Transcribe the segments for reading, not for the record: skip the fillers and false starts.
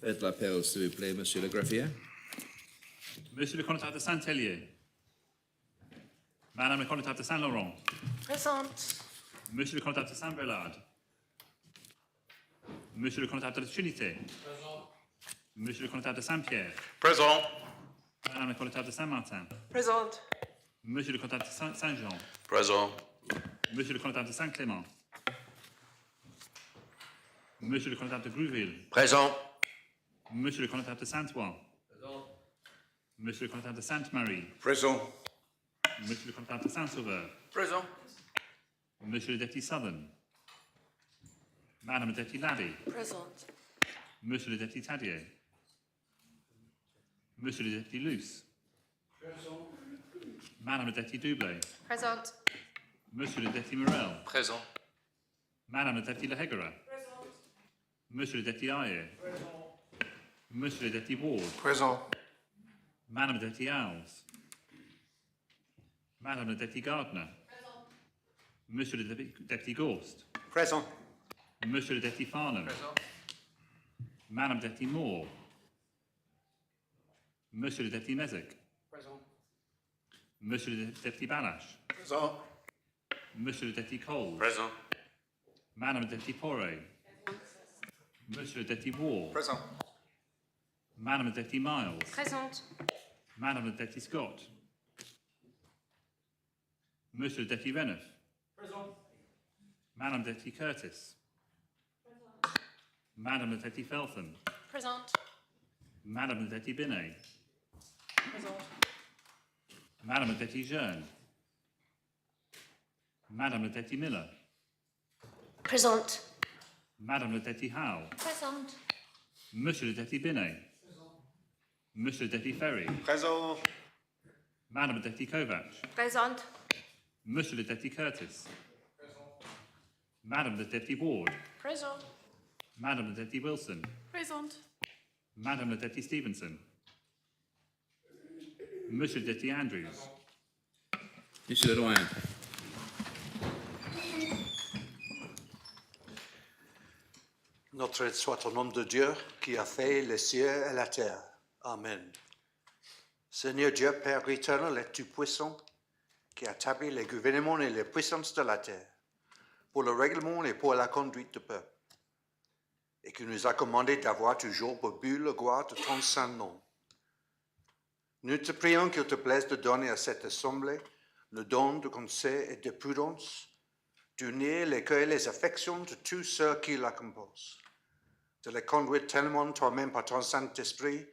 Faites l'appel, s'il vous plaît, Monsieur le greffier. Monsieur le connétable de Saint-Hélier. Madame le connétable de Saint-Laurent. Présente. Monsieur le connétable de Saint-Brelade. Monsieur le connétable de la Trinité. Présent. Monsieur le connétable de Saint-Pierre. Présent. Madame le connétable de Saint-Martin. Présente. Monsieur le connétable de Saint-Jean. Présent. Monsieur le connétable de Saint-Clément. Monsieur le connétable de Grouville. Présent. Monsieur le connétable de Saint-Ouen. Présent. Monsieur le connétable de Sainte-Marie. Présent. Monsieur le connétable de Saint-Sauveur. Présent. Monsieur le deputy Southern. Madame le deputy Laddie. Présente. Monsieur le deputy Tadier. Monsieur le deputy Luce. Présent. Madame le deputy Doublé. Présente. Monsieur le deputy Morel. Présent. Madame le deputy Lehegera. Présente. Monsieur le deputy Ayer. Présent. Monsieur le deputy Ward. Présent. Madame le deputy Owls. Madame le deputy Gardner. Monsieur le deputy Gorst. Présent. Monsieur le deputy Farnham. Présent. Madame le deputy Moore. Monsieur le deputy Mezek. Présent. Monsieur le deputy Balash. Présent. Monsieur le deputy Cole. Présent. Madame le deputy Poré. Monsieur le deputy Warr. Présent. Madame le deputy Miles. Présente. Madame le deputy Scott. Monsieur le deputy Reniff. Présent. Madame le deputy Curtis. Madame le deputy Feltham. Présente. Madame le deputy Binet. Présente. Madame le deputy Jeune. Madame le deputy Miller. Présente. Madame le deputy Howe. Présente. Monsieur le deputy Binet. Monsieur le deputy Ferry. Présent. Madame le deputy Kovac. Présente. Monsieur le deputy Curtis. Madame le deputy Ward. Présente. Madame le deputy Wilson. Présente. Madame le deputy Stevenson. Monsieur le deputy Andrews. Monsieur le doyen. Notre aide soit au nom de Dieu qui a fait les cieux et la terre. Amen. Seigneur Dieu, Père éternel et tout-puissant, qui a établi les gouvernements et les puissances de la terre, pour le règlement et pour la conduite du peuple, et qui nous a commandé d'avoir toujours pour but le gloire de ton saint nom. Nous te prions qu'il te plaise de donner à cette assemblée le don de conseil et de prudence, d'unir les cœurs et les affections de tous ceux qui la composent, de les conduire tellement toi-même par ton Saint-Esprit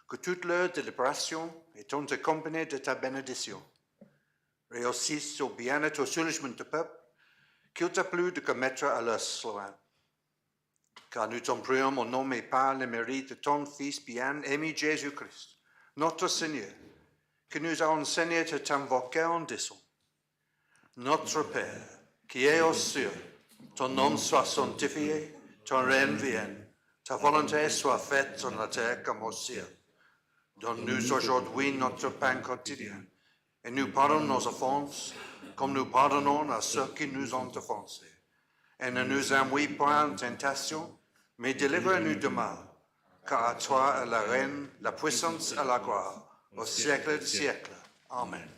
que toute leur délibération est accompagnée de ta bénédiction. Réussisse au bien et au soulagement du peuple, qu'il t'a plu de commettre à leur slogan. Car nous t'en prions au nom et par le mérite de ton Fils bien-aimé Jésus-Christ, notre Seigneur, qui nous a enseigné de t'invoquer en disant: Notre Père, qui est aux cieux, ton nom soit sanctifié, ton règne vienne, ta volonté soit faite sur la terre comme au ciel. Donne-nous aujourd'hui notre pain quotidien, et nous pardonne nos offenses, comme nous pardonnons à ceux qui nous ont offensés. Et ne nous envoie pas en tentation, mais délivre-nous du mal, car à toi est la règne, la puissance et la gloire, au siècle des siècles. Amen.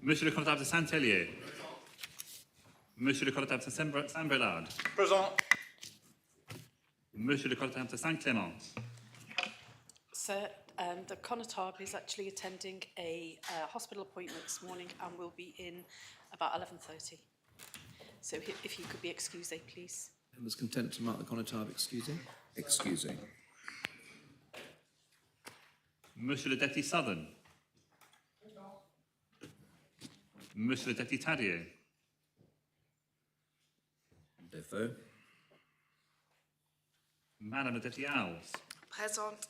Monsieur le connétable de Saint-Hélier. Monsieur le connétable de Saint-Brelade. Présent. Monsieur le connétable de Saint-Clément. Sir, the connétable is actually attending a hospital appointment this morning and will be in about 11:30. So if you could be excused, please. Members content to mark the connétable excusing? Excusing. Monsieur le deputy Southern. Monsieur le deputy Tadier. Défaut. Madame le deputy Owls. Présente.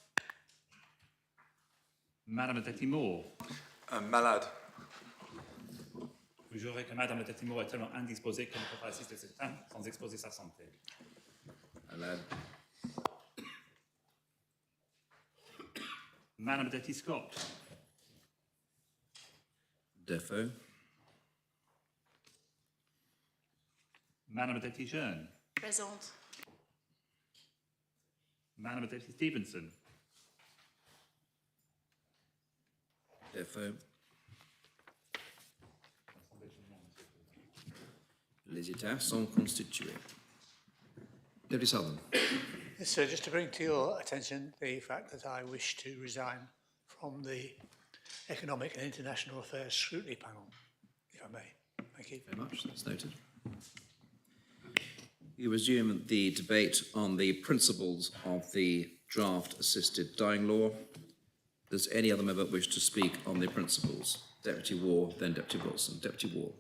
Madame le deputy Moore. Malade. Vous jurez que Madame le deputy Moore est tellement indisposée qu'elle ne peut pas assister à cette table sans exposer sa santé. Malade. Madame le deputy Scott. Défaut. Madam Deputy Jeune. Présente. Madam Deputy Stevenson. Defo. Les états sont constitués. Deputy Southern. Yes, sir, just to bring to your attention the fact that I wish to resign from the Economic and International Affairs Scrutiny Panel, if I may. Thank you. Very much, that's noted. We resume the debate on the principles of the draft assisted dying law. Does any other member wish to speak on the principles? Deputy Warr, then Deputy Wilson. Deputy Warr.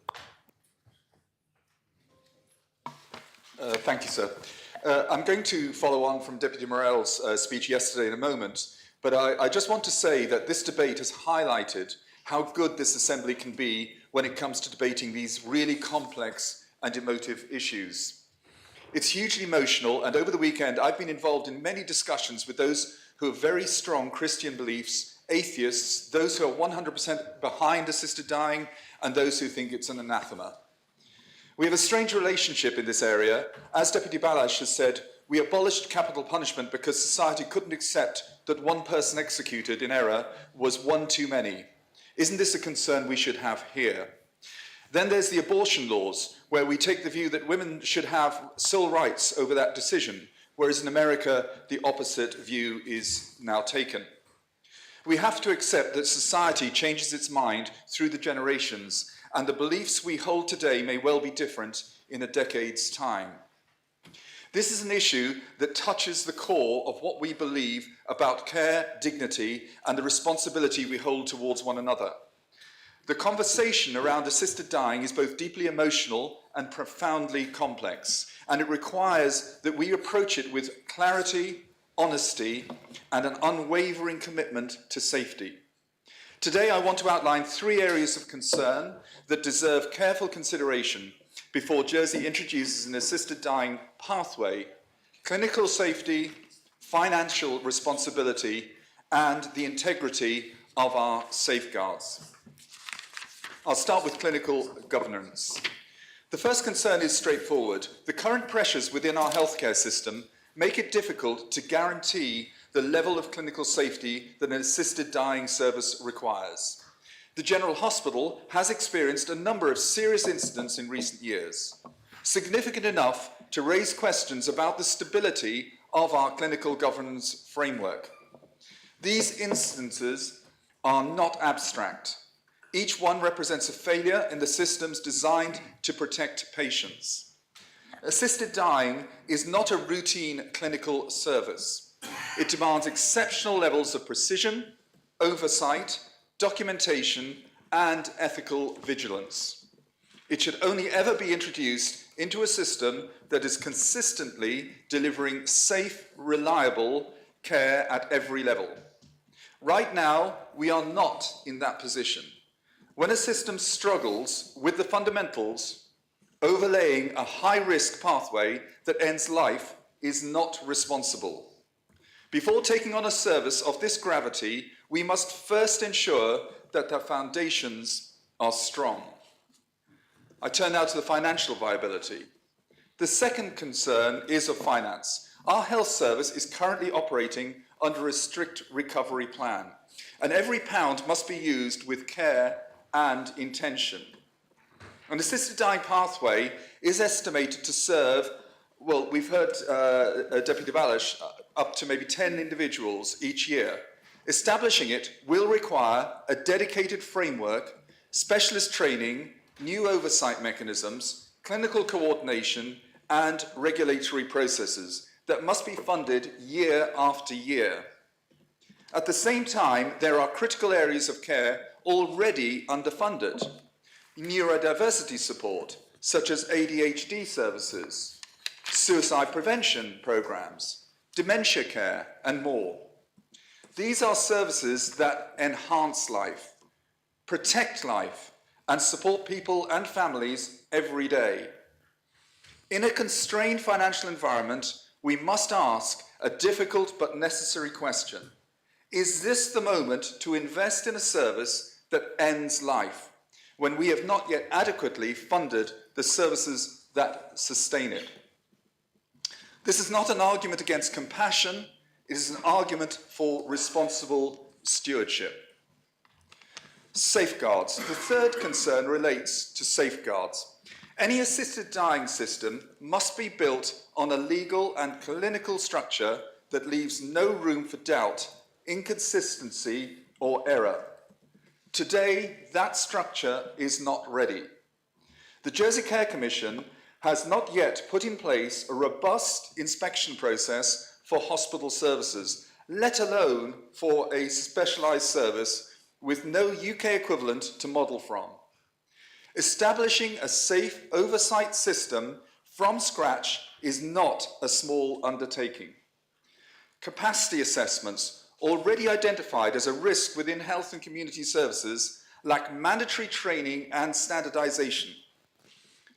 Thank you, sir. I'm going to follow on from Deputy Morell's speech yesterday in a moment, but I just want to say that this debate has highlighted how good this Assembly can be when it comes to debating these really complex and emotive issues. It's hugely emotional, and over the weekend I've been involved in many discussions with those who have very strong Christian beliefs, atheists, those who are 100% behind assisted dying, and those who think it's an anathema. We have a strange relationship in this area. As Deputy Balash has said, we abolished capital punishment because society couldn't accept that one person executed in error was one too many. Isn't this a concern we should have here? Then there's the abortion laws, where we take the view that women should have sole rights over that decision, whereas in America, the opposite view is now taken. We have to accept that society changes its mind through the generations, and the beliefs we hold today may well be different in a decade's time. This is an issue that touches the core of what we believe about care, dignity, and the responsibility we hold towards one another. The conversation around assisted dying is both deeply emotional and profoundly complex, and it requires that we approach it with clarity, honesty, and an unwavering commitment to safety. Today, I want to outline 3 areas of concern that deserve careful consideration before Jersey introduces an assisted dying pathway: clinical safety, financial responsibility, and the integrity of our safeguards. I'll start with clinical governance. The first concern is straightforward. The current pressures within our healthcare system make it difficult to guarantee the level of clinical safety that an assisted dying service requires. The General Hospital has experienced a number of serious incidents in recent years, significant enough to raise questions about the stability of our clinical governance framework. These instances are not abstract. Each one represents a failure in the systems designed to protect patients. Assisted dying is not a routine clinical service. It demands exceptional levels of precision, oversight, documentation, and ethical vigilance. It should only ever be introduced into a system that is consistently delivering safe, reliable care at every level. Right now, we are not in that position. When a system struggles with the fundamentals, overlaying a high-risk pathway that ends life is not responsible. Before taking on a service of this gravity, we must first ensure that the foundations are strong. I turn now to the financial viability. The second concern is of finance. Our health service is currently operating under a strict recovery plan, and every pound must be used with care and intention. An assisted dying pathway is estimated to serve, well, we've heard Deputy Balash, up to maybe 10 individuals each year. Establishing it will require a dedicated framework, specialist training, new oversight mechanisms, clinical coordination, and regulatory processes that must be funded year after year. At the same time, there are critical areas of care already underfunded. Neurodiversity support, such as ADHD services, suicide prevention programs, dementia care, and more. These are services that enhance life, protect life, and support people and families every day. In a constrained financial environment, we must ask a difficult but necessary question. Is this the moment to invest in a service that ends life? when we have not yet adequately funded the services that sustain it. This is not an argument against compassion, it is an argument for responsible stewardship. Safeguards. The third concern relates to safeguards. Any assisted dying system must be built on a legal and clinical structure that leaves no room for doubt, inconsistency, or error. Today, that structure is not ready. The Jersey Care Commission has not yet put in place a robust inspection process for hospital services, let alone for a specialised service with no UK equivalent to model from. Establishing a safe oversight system from scratch is not a small undertaking. Capacity assessments, already identified as a risk within health and community services, lack mandatory training and standardisation.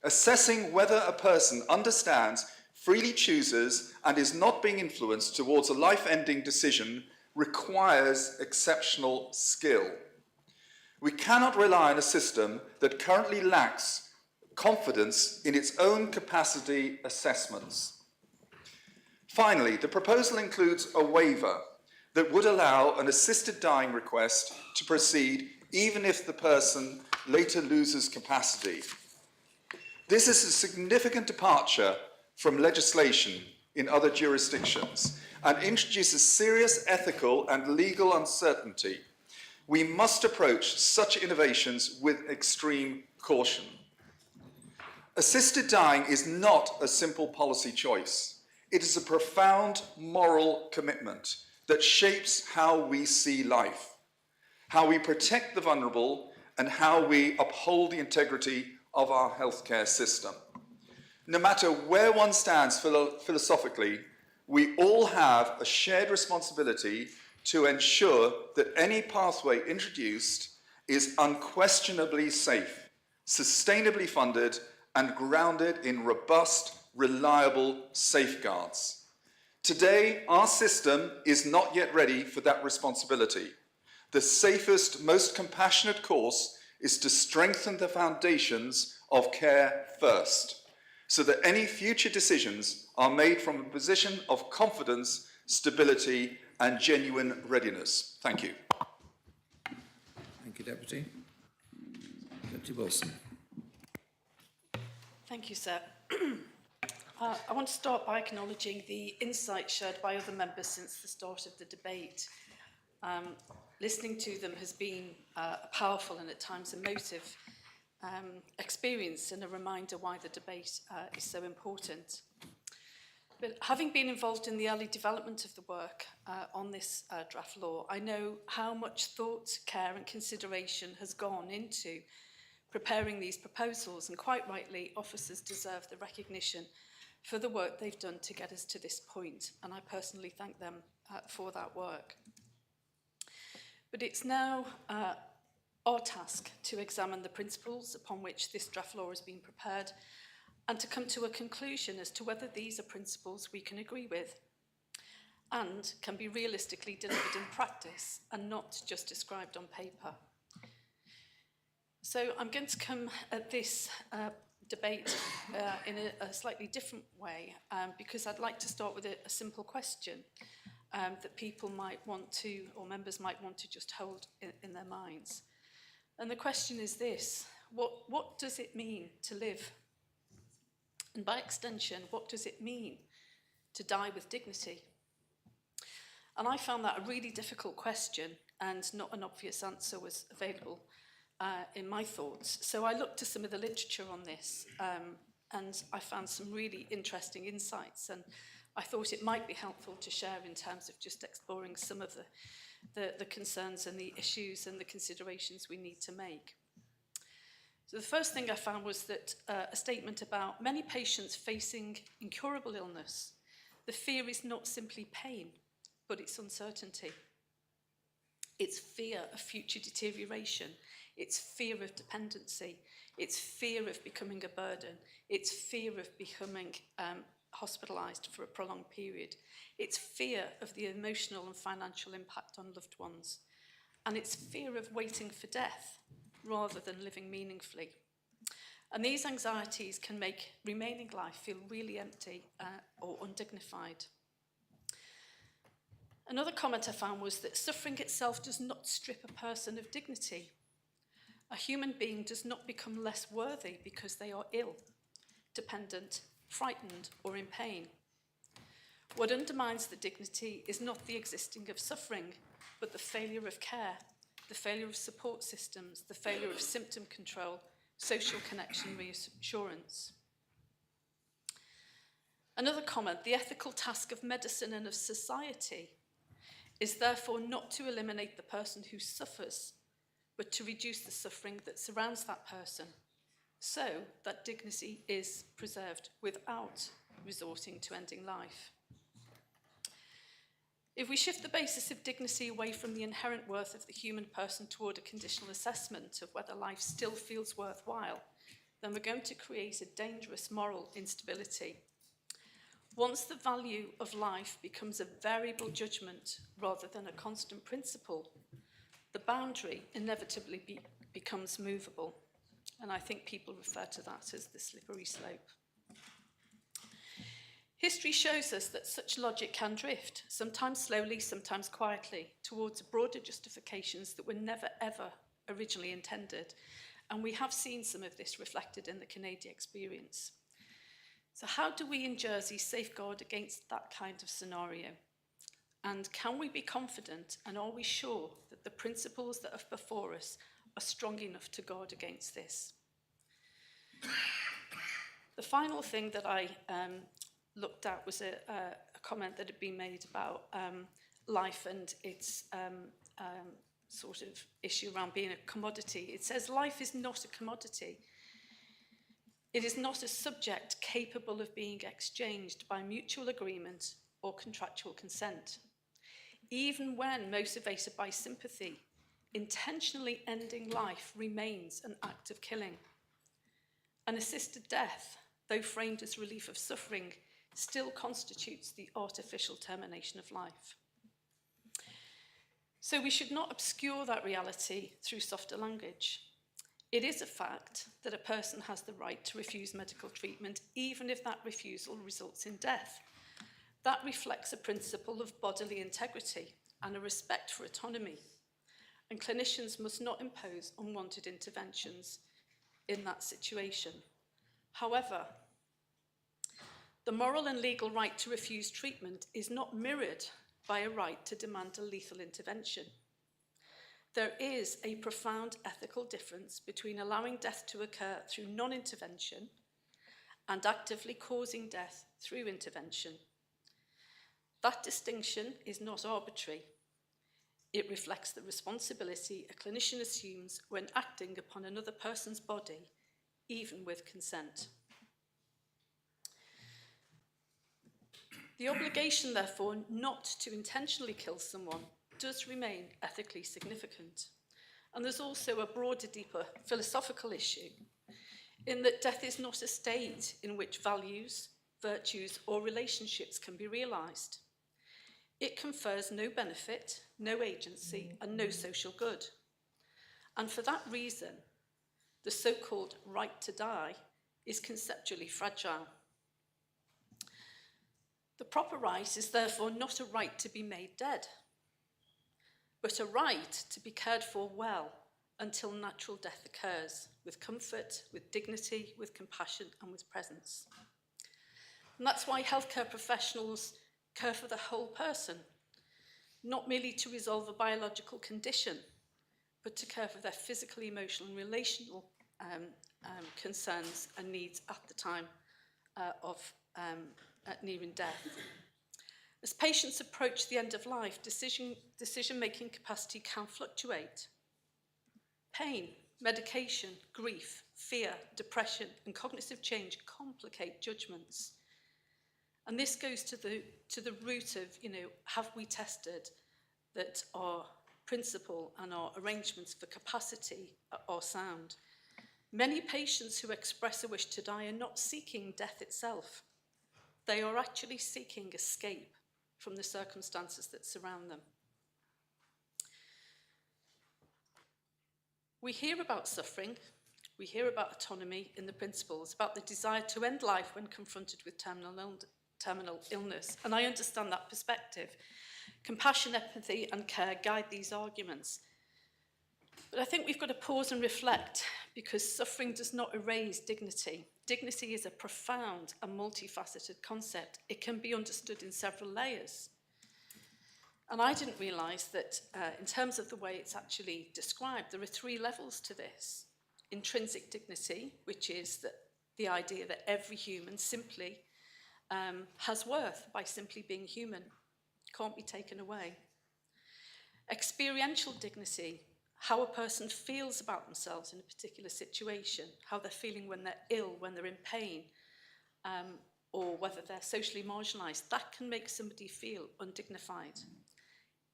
Assessing whether a person understands, freely chooses, and is not being influenced towards a life-ending decision requires exceptional skill. We cannot rely on a system that currently lacks confidence in its own capacity assessments. Finally, the proposal includes a waiver that would allow an assisted dying request to proceed even if the person later loses capacity. This is a significant departure from legislation in other jurisdictions and introduces serious ethical and legal uncertainty. We must approach such innovations with extreme caution. Assisted dying is not a simple policy choice. It is a profound moral commitment that shapes how we see life, how we protect the vulnerable, and how we uphold the integrity of our healthcare system. No matter where one stands philosophically, we all have a shared responsibility to ensure that any pathway introduced is unquestionably safe, sustainably funded, and grounded in robust, reliable safeguards. Today, our system is not yet ready for that responsibility. The safest, most compassionate course is to strengthen the foundations of care first, so that any future decisions are made from a position of confidence, stability, and genuine readiness. Thank you. Thank you, Deputy. Deputy Wilson. Thank you, sir. I want to start by acknowledging the insight shared by other members since the start of the debate. Listening to them has been a powerful and at times emotive experience and a reminder why the debate is so important. But having been involved in the early development of the work on this draft law, I know how much thought, care and consideration has gone into preparing these proposals, and quite rightly, officers deserve the recognition for the work they've done to get us to this point, and I personally thank them for that work. But it's now our task to examine the principles upon which this draft law has been prepared and to come to a conclusion as to whether these are principles we can agree with and can be realistically delivered in practice and not just described on paper. So I'm going to come at this debate in a slightly different way because I'd like to start with a simple question that people might want to, or members might want to just hold in their minds. And the question is this: what does it mean to live? And by extension, what does it mean to die with dignity? And I found that a really difficult question, and not an obvious answer was available in my thoughts. So I looked to some of the literature on this, and I found some really interesting insights, and I thought it might be helpful to share in terms of just exploring some of the concerns and the issues and the considerations we need to make. So the first thing I found was that a statement about many patients facing incurable illness, the fear is not simply pain, but it's uncertainty. It's fear of future deterioration. It's fear of dependency. It's fear of becoming a burden. It's fear of becoming hospitalised for a prolonged period. It's fear of the emotional and financial impact on loved ones. And it's fear of waiting for death. rather than living meaningfully. And these anxieties can make remaining life feel really empty or undignified. Another comment I found was that suffering itself does not strip a person of dignity. A human being does not become less worthy because they are ill, dependent, frightened, or in pain. What undermines the dignity is not the existing of suffering, but the failure of care, the failure of support systems, the failure of symptom control, social connection, reassurance. Another comment, the ethical task of medicine and of society is therefore not to eliminate the person who suffers, but to reduce the suffering that surrounds that person, so that dignity is preserved without resorting to ending life. If we shift the basis of dignity away from the inherent worth of the human person toward a conditional assessment of whether life still feels worthwhile, then we're going to create a dangerous moral instability. Once the value of life becomes a variable judgment rather than a constant principle, the boundary inevitably becomes movable. And I think people refer to that as the slippery slope. History shows us that such logic can drift, sometimes slowly, sometimes quietly, towards broader justifications that were never, ever originally intended. And we have seen some of this reflected in the Canadian experience. So how do we in Jersey safeguard against that kind of scenario? And can we be confident, and are we sure that the principles that are before us are strong enough to guard against this? The final thing that I looked at was a comment that had been made about life and its sort of issue around being a commodity. It says life is not a commodity. It is not a subject capable of being exchanged by mutual agreement or contractual consent. Even when motivated by sympathy, intentionally ending life remains an act of killing. An assisted death, though framed as relief of suffering, still constitutes the artificial termination of life. So we should not obscure that reality through softer language. It is a fact that a person has the right to refuse medical treatment, even if that refusal results in death. That reflects a principle of bodily integrity and a respect for autonomy. And clinicians must not impose unwanted interventions in that situation. However, the moral and legal right to refuse treatment is not mirrored by a right to demand a lethal intervention. There is a profound ethical difference between allowing death to occur through non-intervention and actively causing death through intervention. That distinction is not arbitrary. It reflects the responsibility a clinician assumes when acting upon another person's body, even with consent. The obligation, therefore, not to intentionally kill someone does remain ethically significant. And there's also a broader, deeper philosophical issue in that death is not a state in which values, virtues, or relationships can be realised. It confers no benefit, no agency, and no social good. And for that reason, the so-called right to die is conceptually fragile. The proper right is therefore not a right to be made dead, but a right to be cared for well until natural death occurs, with comfort, with dignity, with compassion, and with presence. And that's why healthcare professionals care for the whole person, not merely to resolve a biological condition, but to care for their physical, emotional, and relational concerns and needs at the time of nearing death. As patients approach the end of life, decision-making capacity can fluctuate. Pain, medication, grief, fear, depression, and cognitive change complicate judgments. And this goes to the root of, have we tested that our principle and our arrangements for capacity are sound? Many patients who express a wish to die are not seeking death itself. They are actually seeking escape from the circumstances that surround them. We hear about suffering, we hear about autonomy in the principles, about the desire to end life when confronted with terminal illness, and I understand that perspective. Compassion, empathy and care guide these arguments. But I think we've got to pause and reflect, because suffering does not erase dignity. Dignity is a profound and multifaceted concept. It can be understood in several layers. And I didn't realise that in terms of the way it's actually described, there are 3 levels to this. Intrinsic dignity, which is the idea that every human simply has worth by simply being human, can't be taken away. Experiential dignity, how a person feels about themselves in a particular situation, how they're feeling when they're ill, when they're in pain, or whether they're socially marginalised, that can make somebody feel undignified,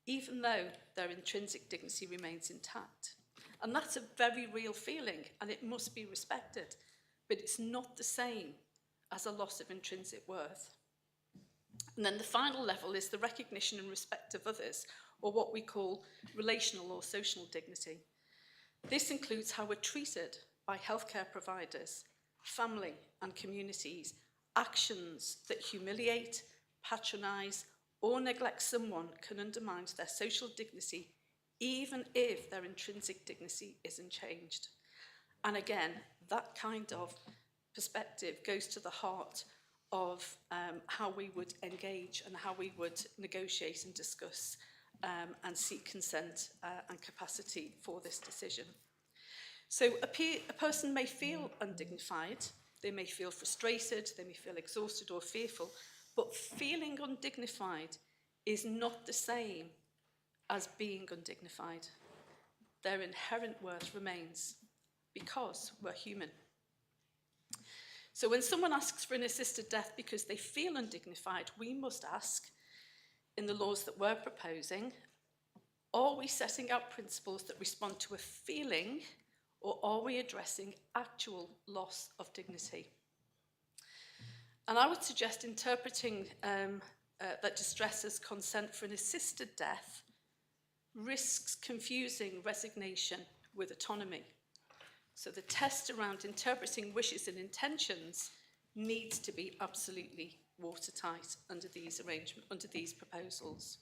even though their intrinsic dignity remains intact. And that's a very real feeling, and it must be respected, but it's not the same as a loss of intrinsic worth. And then the final level is the recognition and respect of others, or what we call relational or social dignity. This includes how we're treated by healthcare providers, family and communities. Actions that humiliate, patronise, or neglect someone can undermine their social dignity, even if their intrinsic dignity isn't changed. And again, that kind of perspective goes to the heart of how we would engage and how we would negotiate and discuss and seek consent and capacity for this decision. So a person may feel undignified, they may feel frustrated, they may feel exhausted or fearful, but feeling undignified is not the same as being undignified. Their inherent worth remains because we're human. So when someone asks for an assisted death because they feel undignified, we must ask, in the laws that we're proposing, are we setting out principles that respond to a feeling, or are we addressing actual loss of dignity? And I would suggest interpreting that distress as consent for an assisted death risks confusing resignation with autonomy. So the test around interpreting wishes and intentions needs to be absolutely watertight under these proposals.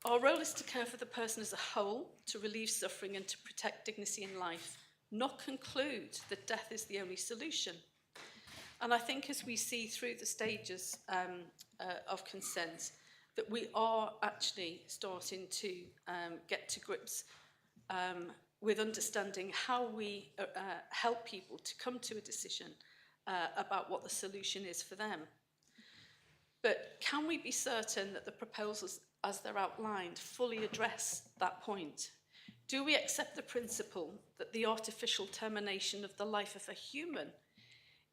Our role is to care for the person as a whole, to relieve suffering and to protect dignity in life, not conclude that death is the only solution. And I think as we see through the stages of consent, that we are actually starting to get to grips with understanding how we help people to come to a decision about what the solution is for them. But can we be certain that the proposals as they're outlined fully address that point? Do we accept the principle that the artificial termination of the life of a human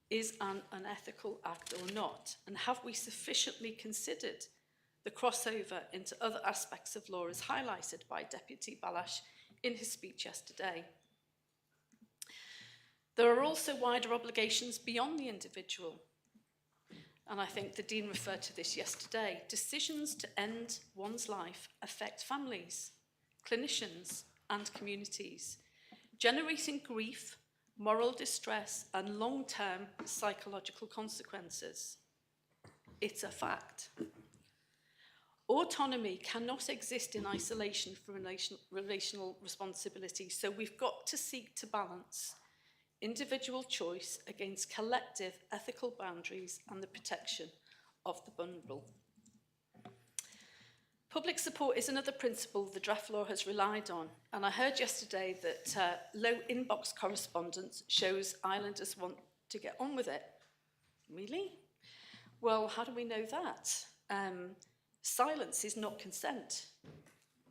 is an unethical act or not? And have we sufficiently considered the crossover into other aspects of law as highlighted by Deputy Balash in his speech yesterday? There are also wider obligations beyond the individual. And I think the Dean referred to this yesterday. Decisions to end one's life affect families, clinicians, and communities, generating grief, moral distress, and long-term psychological consequences. It's a fact. Autonomy cannot exist in isolation from relational responsibility, so we've got to seek to balance individual choice against collective ethical boundaries and the protection of the vulnerable. Public support is another principle the draft law has relied on, and I heard yesterday that low inbox correspondence shows islanders want to get on with it. Really? Well, how do we know that? Silence is not consent.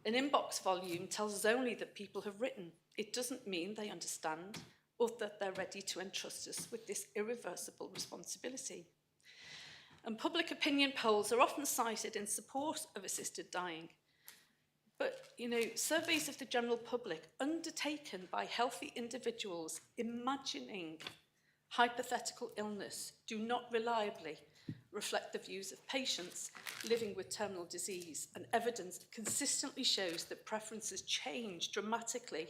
An inbox volume tells us only that people have written. It doesn't mean they understand or that they're ready to entrust us with this irreversible responsibility. And public opinion polls are often cited in support of assisted dying. But, surveys of the general public undertaken by healthy individuals imagining hypothetical illness do not reliably reflect the views of patients living with terminal disease, and evidence consistently shows that preferences change dramatically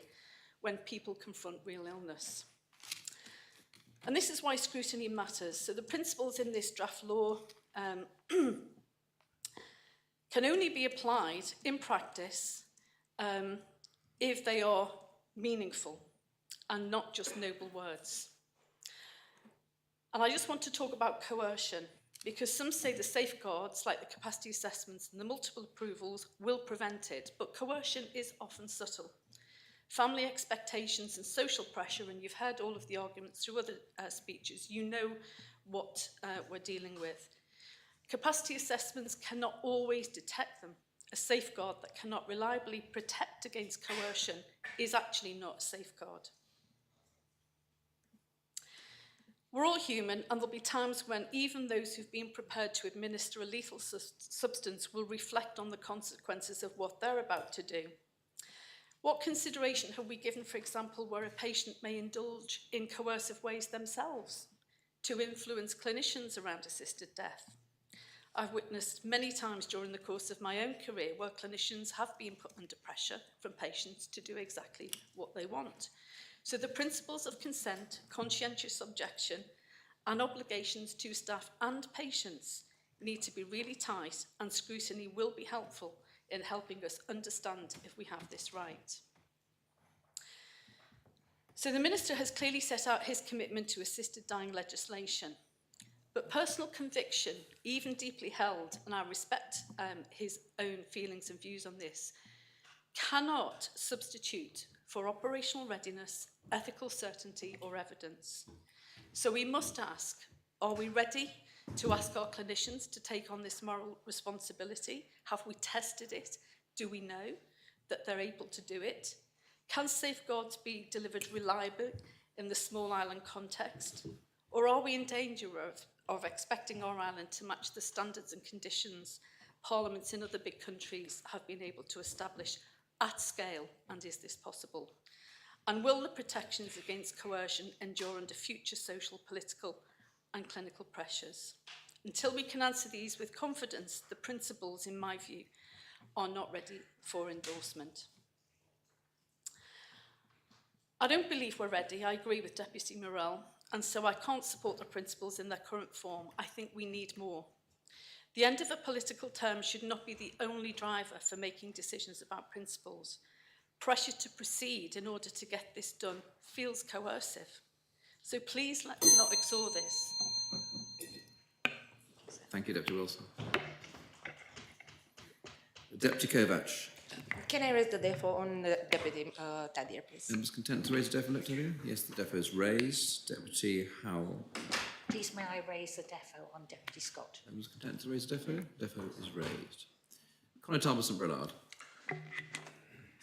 when people confront real illness. And this is why scrutiny matters. So the principles in this draft law can only be applied in practice if they are meaningful and not just noble words. And I just want to talk about coercion, because some say the safeguards, like the capacity assessments and the multiple approvals, will prevent it, but coercion is often subtle. Family expectations and social pressure, and you've heard all of the arguments through other speeches, you know what we're dealing with. Capacity assessments cannot always detect them. A safeguard that cannot reliably protect against coercion is actually not a safeguard. We're all human, and there'll be times when even those who've been prepared to administer a lethal substance will reflect on the consequences of what they're about to do. What consideration have we given, for example, where a patient may indulge in coercive ways themselves to influence clinicians around assisted death? I've witnessed many times during the course of my own career where clinicians have been put under pressure from patients to do exactly what they want. So the principles of consent, conscientious objection, and obligations to staff and patients need to be really tight, and scrutiny will be helpful in helping us understand if we have this right. So the Minister has clearly set out his commitment to assisted dying legislation, but personal conviction, even deeply held, and I respect his own feelings and views on this, cannot substitute for operational readiness, ethical certainty, or evidence. So we must ask, are we ready to ask our clinicians to take on this moral responsibility? Have we tested it? Do we know that they're able to do it? Can safeguards be delivered reliably in the small island context? Or are we in danger of expecting our island to match the standards and conditions parliaments in other big countries have been able to establish at scale, and is this possible? And will the protections against coercion endure under future social, political and clinical pressures? Until we can answer these with confidence, the principles, in my view, are not ready for endorsement. I don't believe we're ready. I agree with Deputy Morell, and so I can't support the principles in their current form. I think we need more. The end of a political term should not be the only driver for making decisions about principles. Pressure to proceed in order to get this done feels coercive. So please let's not ignore this. Thank you, Deputy Wilson. Deputy Kovac. Can I raise the defo on Deputy Tadier, please? Members content to raise a defo, Lectavia? Yes, the defo is raised. Deputy Howell. Please may I raise the defo on Deputy Scott? Members content to raise a defo? Defo is raised. Conor St Brillard.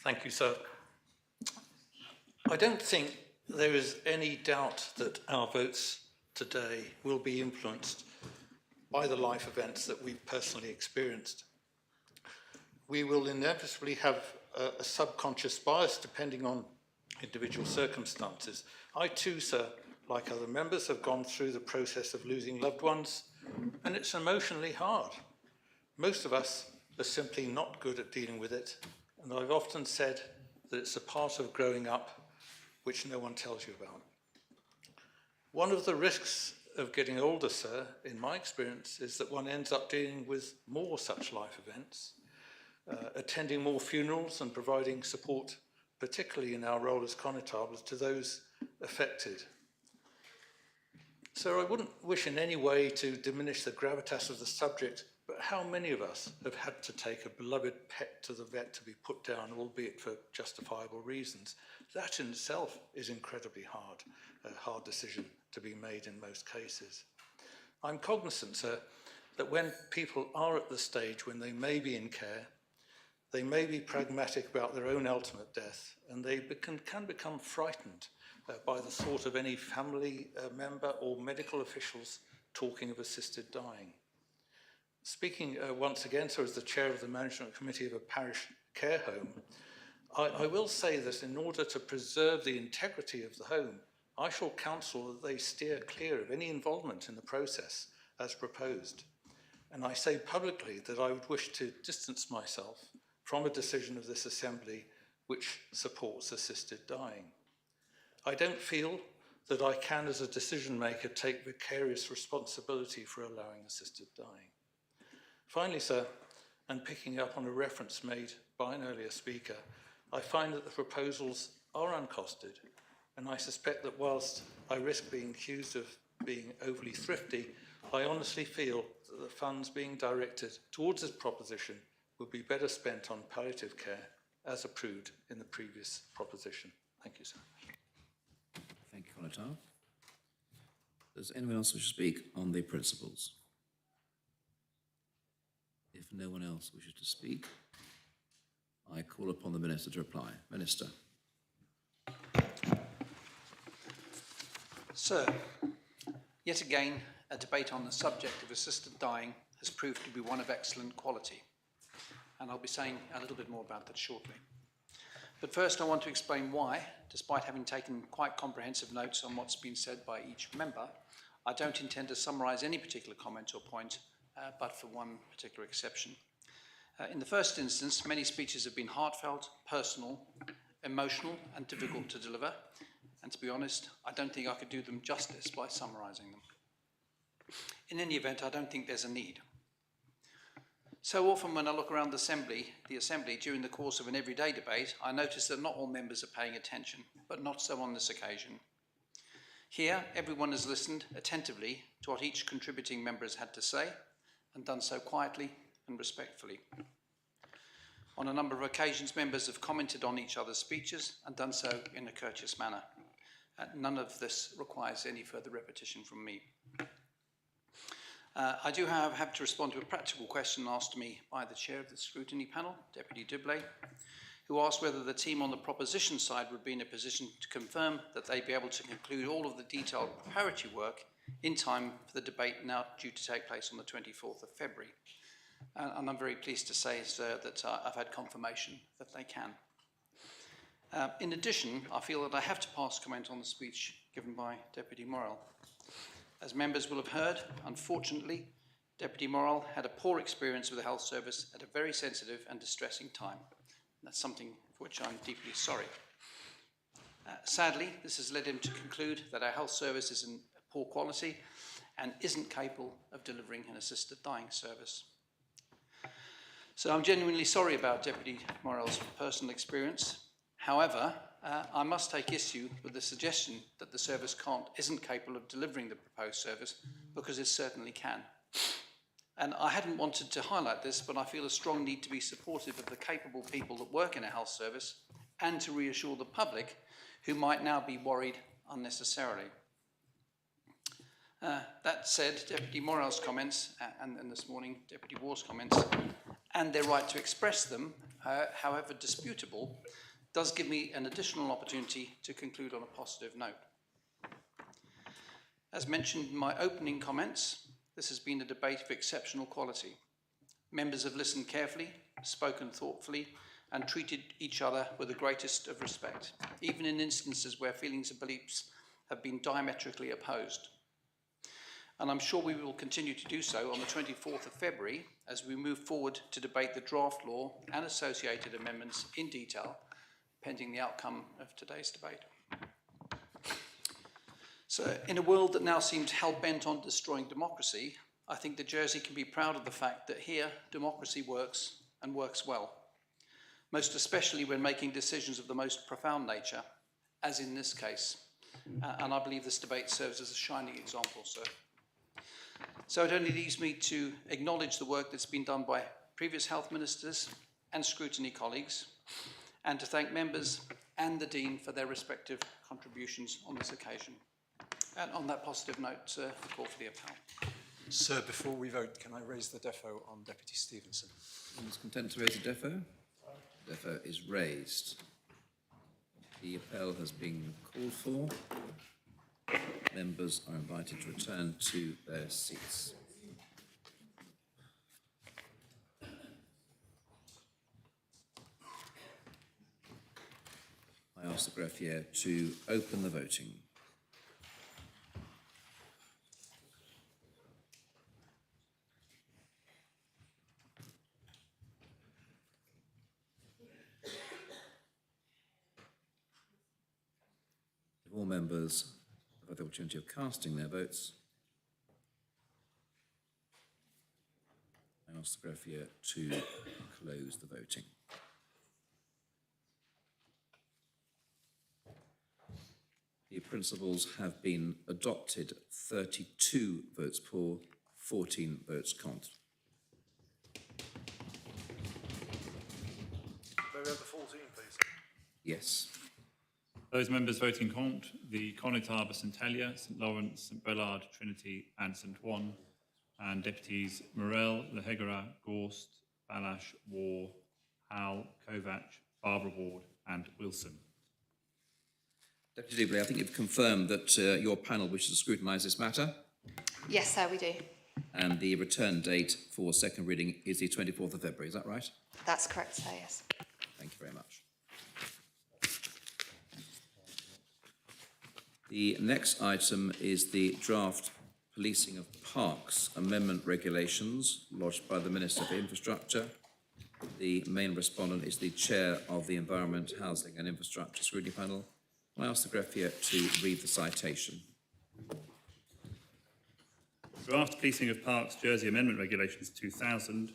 Thank you, sir. I don't think there is any doubt that our votes today will be influenced by the life events that we've personally experienced. We will inevitably have a subconscious bias depending on individual circumstances. I too, sir, like other members, have gone through the process of losing loved ones, and it's emotionally hard. Most of us are simply not good at dealing with it, and I've often said that it's a part of growing up which no one tells you about. One of the risks of getting older, sir, in my experience, is that one ends up dealing with more such life events, attending more funerals and providing support, particularly in our role as connotables, to those affected. So I wouldn't wish in any way to diminish the gravitas of the subject, but how many of us have had to take a beloved pet to the vet to be put down, albeit for justifiable reasons? That in itself is incredibly hard, a hard decision to be made in most cases. I'm cognizant, sir, that when people are at the stage when they may be in care, they may be pragmatic about their own ultimate death, and they can become frightened by the thought of any family member or medical officials talking of assisted dying. Speaking once again, so as the chair of the management committee of a parish care home, I will say that in order to preserve the integrity of the home, I shall counsel that they steer clear of any involvement in the process as proposed. and I say publicly that I would wish to distance myself from a decision of this Assembly which supports assisted dying. I don't feel that I can, as a decision maker, take vicarious responsibility for allowing assisted dying. Finally, sir, and picking up on a reference made by an earlier speaker, I find that the proposals are uncosted, and I suspect that whilst I risk being accused of being overly thrifty, I honestly feel that the funds being directed towards this proposition would be better spent on palliative care as approved in the previous proposition. Thank you, sir. Thank you, Conatar. Does anyone else wish to speak on the principles? If no one else wishes to speak, I call upon the Minister to reply. Minister. Sir, yet again, a debate on the subject of assisted dying has proved to be one of excellent quality, and I'll be saying a little bit more about that shortly. But first, I want to explain why, despite having taken quite comprehensive notes on what's been said by each member, I don't intend to summarise any particular comment or point, but for one particular exception. In the first instance, many speeches have been heartfelt, personal, emotional, and difficult to deliver. And to be honest, I don't think I could do them justice by summarising them. In any event, I don't think there's a need. So often when I look around the Assembly during the course of an everyday debate, I notice that not all members are paying attention, but not so on this occasion. Here, everyone has listened attentively to what each contributing member has had to say, and done so quietly and respectfully. On a number of occasions, members have commented on each other's speeches and done so in a courteous manner. None of this requires any further repetition from me. I do have to respond to a practical question asked me by the chair of the scrutiny panel, Deputy David, who asked whether the team on the proposition side would be in a position to confirm that they'd be able to conclude all of the detailed preparatory work in time for the debate now due to take place on the 24th of February. And I'm very pleased to say, sir, that I've had confirmation that they can. In addition, I feel that I have to pass comment on the speech given by Deputy Morrell. As members will have heard, unfortunately, Deputy Morrell had a poor experience with the health service at a very sensitive and distressing time. That's something for which I'm deeply sorry. Sadly, this has led him to conclude that our health service is in poor quality and isn't capable of delivering an assisted dying service. So I'm genuinely sorry about Deputy Morrell's personal experience. However, I must take issue with the suggestion that the service isn't capable of delivering the proposed service, because it certainly can. And I hadn't wanted to highlight this, but I feel a strong need to be supportive of the capable people that work in a health service and to reassure the public who might now be worried unnecessarily. That said, Deputy Morrell's comments, and this morning Deputy Warr's comments, and their right to express them, however disputable, does give me an additional opportunity to conclude on a positive note. As mentioned in my opening comments, this has been a debate of exceptional quality. Members have listened carefully, spoken thoughtfully, and treated each other with the greatest of respect, even in instances where feelings and beliefs have been diametrically opposed. And I'm sure we will continue to do so on the 24th of February as we move forward to debate the draft law and associated amendments in detail, pending the outcome of today's debate. So, in a world that now seems hell-bent on destroying democracy, I think that Jersey can be proud of the fact that here, democracy works and works well, most especially when making decisions of the most profound nature, as in this case. And I believe this debate serves as a shining example, sir. So it only leaves me to acknowledge the work that's been done by previous health ministers and scrutiny colleagues, and to thank members and the Dean for their respective contributions on this occasion. And on that positive note, sir, I call for the appel. Sir, before we vote, can I raise the defo on Deputy Stevenson? Is content to raise the defo? Defo is raised. The appel has been called for. Members are invited to return to their seats. I ask the greffier to open the voting. All members have had the opportunity of casting their votes. I ask the greffier to close the voting. The principles have been adopted, 32 votes for, 14 votes contre. May we have the 14, please? Yes. Those members voting contre, the Connétable, St Helier, St Lawrence, St Bellard, Trinity and St Juan, and Deputies Morel, Lehegara, Gorst, Balash, Warr, Howell, Kovac, Barbara Ward and Wilson. Deputy David, I think you've confirmed that your panel wishes to scrutinise this matter, Yes, sir, we do. and the return date for second reading is the 24th of February, is that right? That's correct, sir, yes. Thank you very much. The next item is the draft Policing of Parks Amendment Regulations lodged by the Minister for Infrastructure. The main respondent is the Chair of the Environment, Housing and Infrastructure Scrutiny Panel. I ask the greffier to read the citation. Draft Policing of Parks Jersey Amendment Regulations 2000.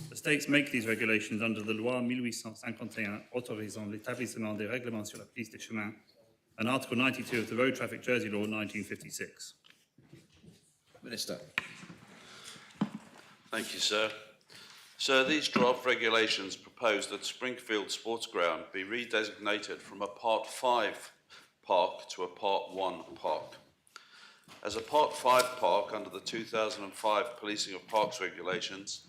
The states make these regulations under the Loi 1851 autorisant l'établissement des règlements sur la police des chemins and Article 92 of the Road Traffic Jersey Law 1956. Minister. Thank you, sir. Sir, these draft regulations propose that Springfield Sports Ground be redesignated from a Part 5 park to a Part 1 park. As a Part 5 park under the 2005 Policing of Parks regulations,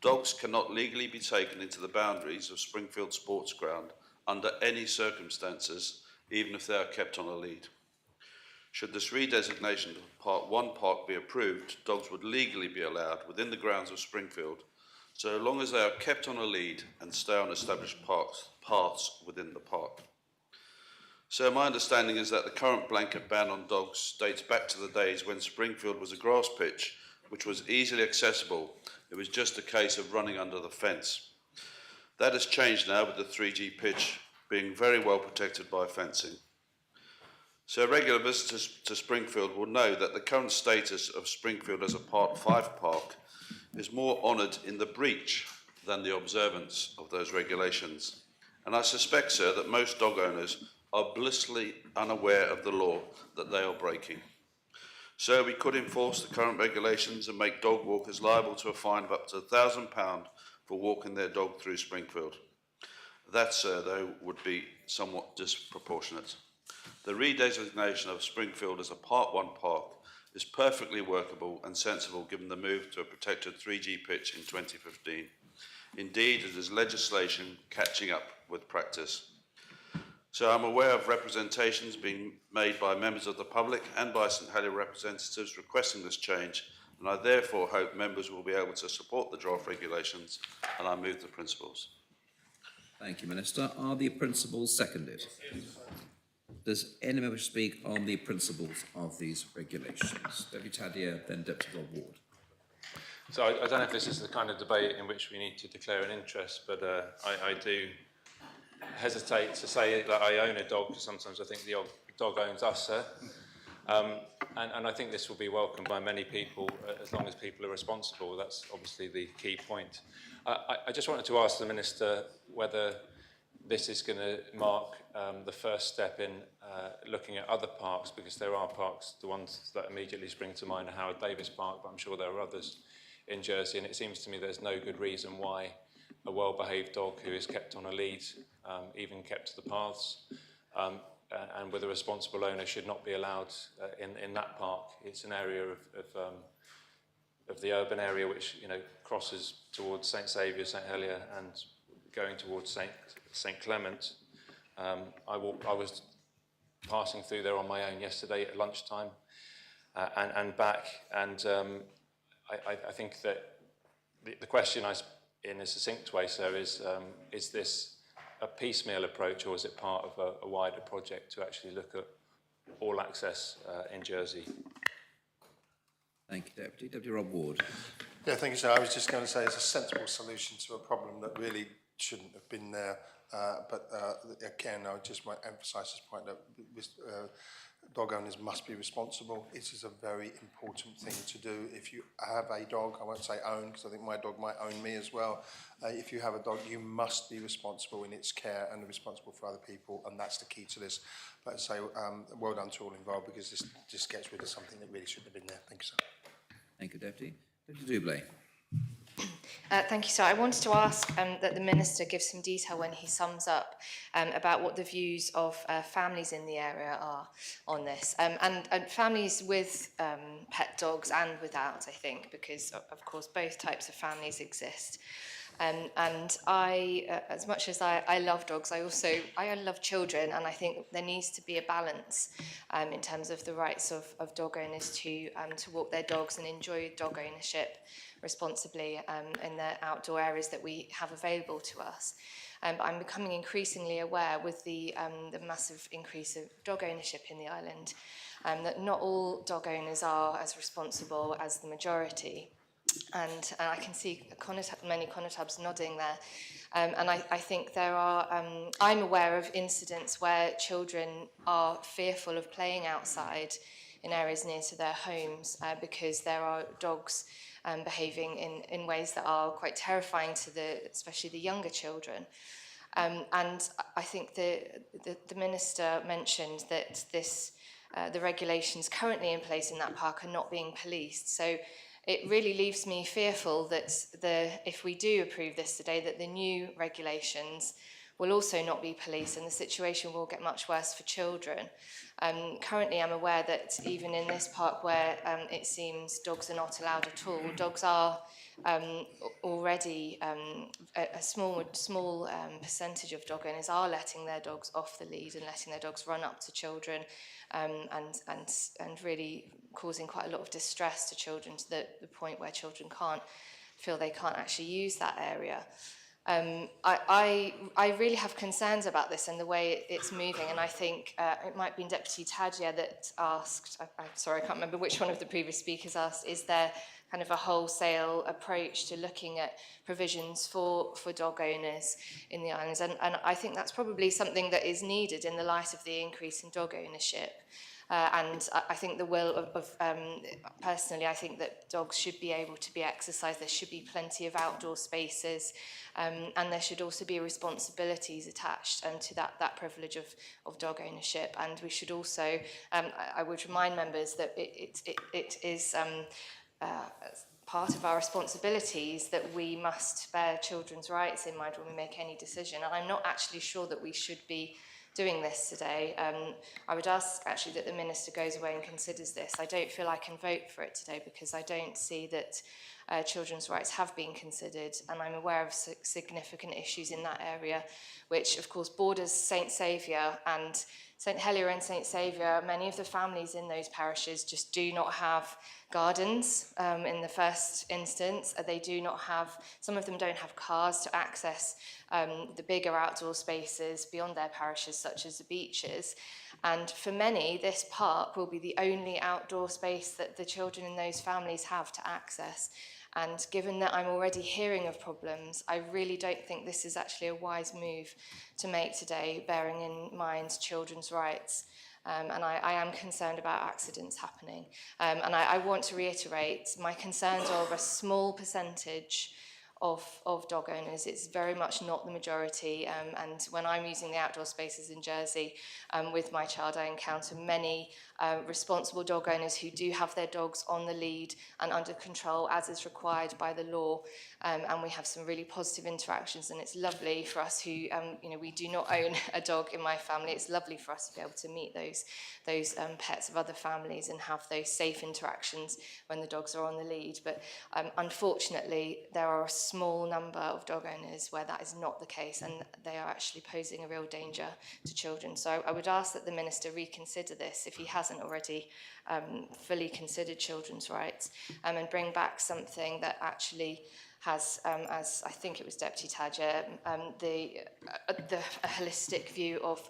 dogs cannot legally be taken into the boundaries of Springfield Sports Ground under any circumstances, even if they are kept on a lead. Should this redesignation of Part 1 park be approved, dogs would legally be allowed within the grounds of Springfield, so long as they are kept on a lead and stay on established paths within the park. So my understanding is that the current blanket ban on dogs dates back to the days when Springfield was a grass pitch, which was easily accessible. It was just a case of running under the fence. That has changed now with the 3G pitch being very well protected by fencing. So regular visitors to Springfield will know that the current status of Springfield as a Part 5 park is more honoured in the breach than the observance of those regulations. And I suspect, sir, that most dog owners are blissfully unaware of the law that they are breaking. So we could enforce the current regulations and make dog walkers liable to a fine of up to £1,000 for walking their dog through Springfield. That, sir, though, would be somewhat disproportionate. The redesignation of Springfield as a Part 1 park is perfectly workable and sensible given the move to a protected 3G pitch in 2015. Indeed, it is legislation catching up with practice. So I'm aware of representations being made by members of the public and by St Helier representatives requesting this change, and I therefore hope members will be able to support the draft regulations, and I move the principles. Thank you, Minister. Are the principles seconded? Does any member speak on the principles of these regulations? Deputy David, then Deputy Ward. So I don't know if this is the kind of debate in which we need to declare an interest, but I do hesitate to say that I own a dog, because sometimes I think the dog owns us, sir. And I think this will be welcomed by many people as long as people are responsible. That's obviously the key point. I just wanted to ask the Minister whether this is going to mark the first step in looking at other parks, because there are parks, the ones that immediately spring to mind are Howard Davis Park, but I'm sure there are others in Jersey, and it seems to me there's no good reason why a well-behaved dog who is kept on a lead, even kept to the paths, and with a responsible owner should not be allowed in that park. It's an area of the urban area which, you know, crosses towards St Saviour, St Helier, and going towards St Clement. I was passing through there on my own yesterday at lunchtime and back, and I think that the question in a succinct way, sir, is this a piecemeal approach, or is it part of a wider project to actually look at all access in Jersey? Thank you, Deputy. Deputy Rob Ward. Yeah, thank you, sir. I was just going to say it's a sensible solution to a problem that really shouldn't have been there Again, I just want to emphasise this point that dog owners must be responsible. It is a very important thing to do. If you have a dog, I won't say own, because I think my dog might own me as well. If you have a dog, you must be responsible in its care and responsible for other people, and that's the key to this. But so, well done to all involved, because this just gets rid of something that really shouldn't have been there. Thank you, sir. Thank you, Deputy. Deputy Dublé. Thank you, sir. I wanted to ask that the Minister give some detail when he sums up about what the views of families in the area are on this, and families with pet dogs and without, I think, because, of course, both types of families exist. And I, as much as I love dogs, I love children, and I think there needs to be a balance in terms of the rights of dog owners to walk their dogs and enjoy dog ownership responsibly in the outdoor areas that we have available to us. But I'm becoming increasingly aware with the massive increase of dog ownership in the island that not all dog owners are as responsible as the majority. And I can see many connotabs nodding there. And I think there are, I'm aware of incidents where children are fearful of playing outside in areas near to their homes because there are dogs behaving in ways that are quite terrifying to especially the younger children. And I think the Minister mentioned that the regulations currently in place in that park are not being policed. So it really leaves me fearful that if we do approve this today, that the new regulations will also not be policed and the situation will get much worse for children. Currently, I'm aware that even in this park where it seems dogs are not allowed at all, dogs are already, a small percentage of dog owners are letting their dogs off the lead and letting their dogs run up to children and really causing quite a lot of distress to children to the point where children feel they can't actually use that area. I really have concerns about this and the way it's moving, and I think it might have been Deputy Tadja that asked, I'm sorry, I can't remember which one of the previous speakers asked, is there kind of a wholesale approach to looking at provisions for dog owners in the islands? And I think that's probably something that is needed in the light of the increase in dog ownership. And I think the will of personally, I think that dogs should be able to be exercised. There should be plenty of outdoor spaces, and there should also be responsibilities attached to that privilege of dog ownership. And we should also, I would remind members that it is part of our responsibilities that we must bear children's rights in mind when we make any decision. And I'm not actually sure that we should be doing this today. I would ask actually that the Minister goes away and considers this. I don't feel I can vote for it today because I don't see that children's rights have been considered, and I'm aware of significant issues in that area, which of course borders St Saviour and St Helier and St Saviour. Many of the families in those parishes just do not have gardens in the first instance. They do not have, some of them don't have cars to access the bigger outdoor spaces beyond their parishes, such as the beaches. And for many, this park will be the only outdoor space that the children in those families have to access. And given that I'm already hearing of problems, I really don't think this is actually a wise move to make today, bearing in mind children's rights. And I am concerned about accidents happening. And I want to reiterate, my concerns are of a small percentage of dog owners. It's very much not the majority, and when I'm using the outdoor spaces in Jersey with my child, I encounter many responsible dog owners who do have their dogs on the lead and under control as is required by the law, and we have some really positive interactions, and it's lovely for us who, we do not own a dog in my family. It's lovely for us to be able to meet those pets of other families and have those safe interactions when the dogs are on the lead. But unfortunately, there are a small number of dog owners where that is not the case, and they are actually posing a real danger to children. So I would ask that the Minister reconsider this if he hasn't already fully considered children's rights, and bring back something that actually has, as I think it was Deputy Tadja, a holistic view of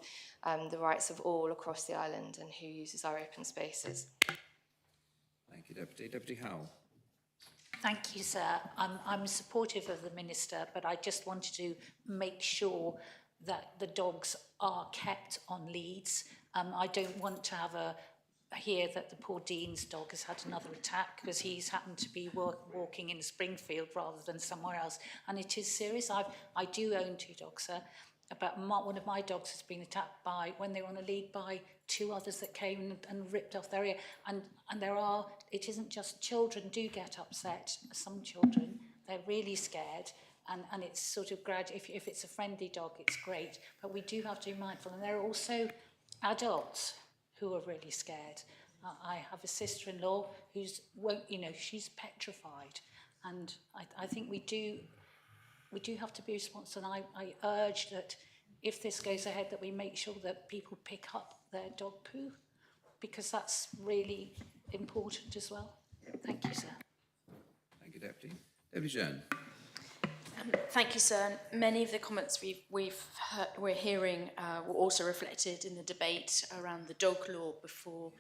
the rights of all across the island and who uses our open spaces. Thank you, Deputy. Deputy Howell. Thank you, sir. I'm supportive of the Minister, but I just wanted to make sure that the dogs are kept on leads. I don't want to have hear that the poor Dean's dog has had another attack because he's happened to be walking in Springfield rather than somewhere else. And it is serious. I do own 2 dogs, sir. But one of my dogs has been attacked when they were on a lead by 2 others that came and ripped off their ear. And it isn't just children do get upset. Some children, they're really scared. And it's sort of if it's a friendly dog, it's great. But we do have to be mindful. And there are also adults who are really scared. I have a sister-in-law she's petrified. And I think we do have to be responsible, and I urge that if this goes ahead, that we make sure that people pick up their dog poo, because that's really important as well. Thank you, sir. Thank you, Deputy. Deputy Joan. Thank you, sir. Many of the comments we're hearing were also reflected in the debate around the dog law before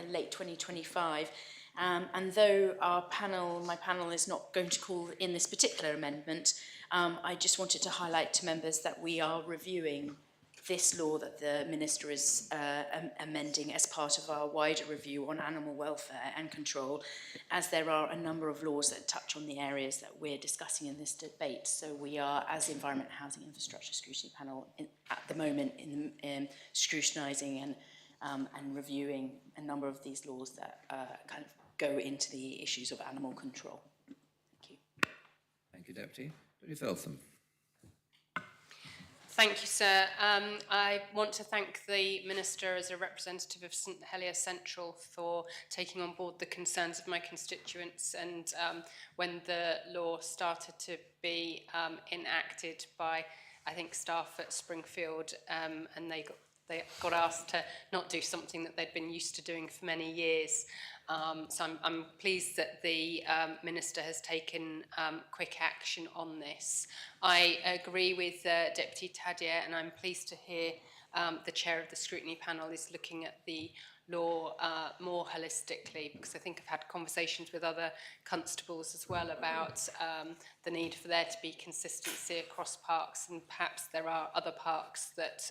late 2025. And though my panel is not going to call in this particular amendment, I just wanted to highlight to members that we are reviewing this law that the Minister is amending as part of our wider review on animal welfare and control, as there are a number of laws that touch on the areas that we're discussing in this debate. So we are, as Environment, Housing, Infrastructure Scrutiny Panel, at the moment scrutinising and reviewing a number of these laws that kind of go into the issues of animal control. Thank you. Thank you, Deputy. Deputy Feltham. Thank you, sir. I want to thank the Minister as a representative of St Helier Central for taking on board the concerns of my constituents, and when the law started to be enacted by, I think, staff at Springfield, and they got asked to not do something that they'd been used to doing for many years. So I'm pleased that the Minister has taken quick action on this. I agree with Deputy Tadier, and I'm pleased to hear the Chair of the Scrutiny Panel is looking at the law more holistically, because I think I've had conversations with other constables as well about the need for there to be consistency across parks, and perhaps there are other parks that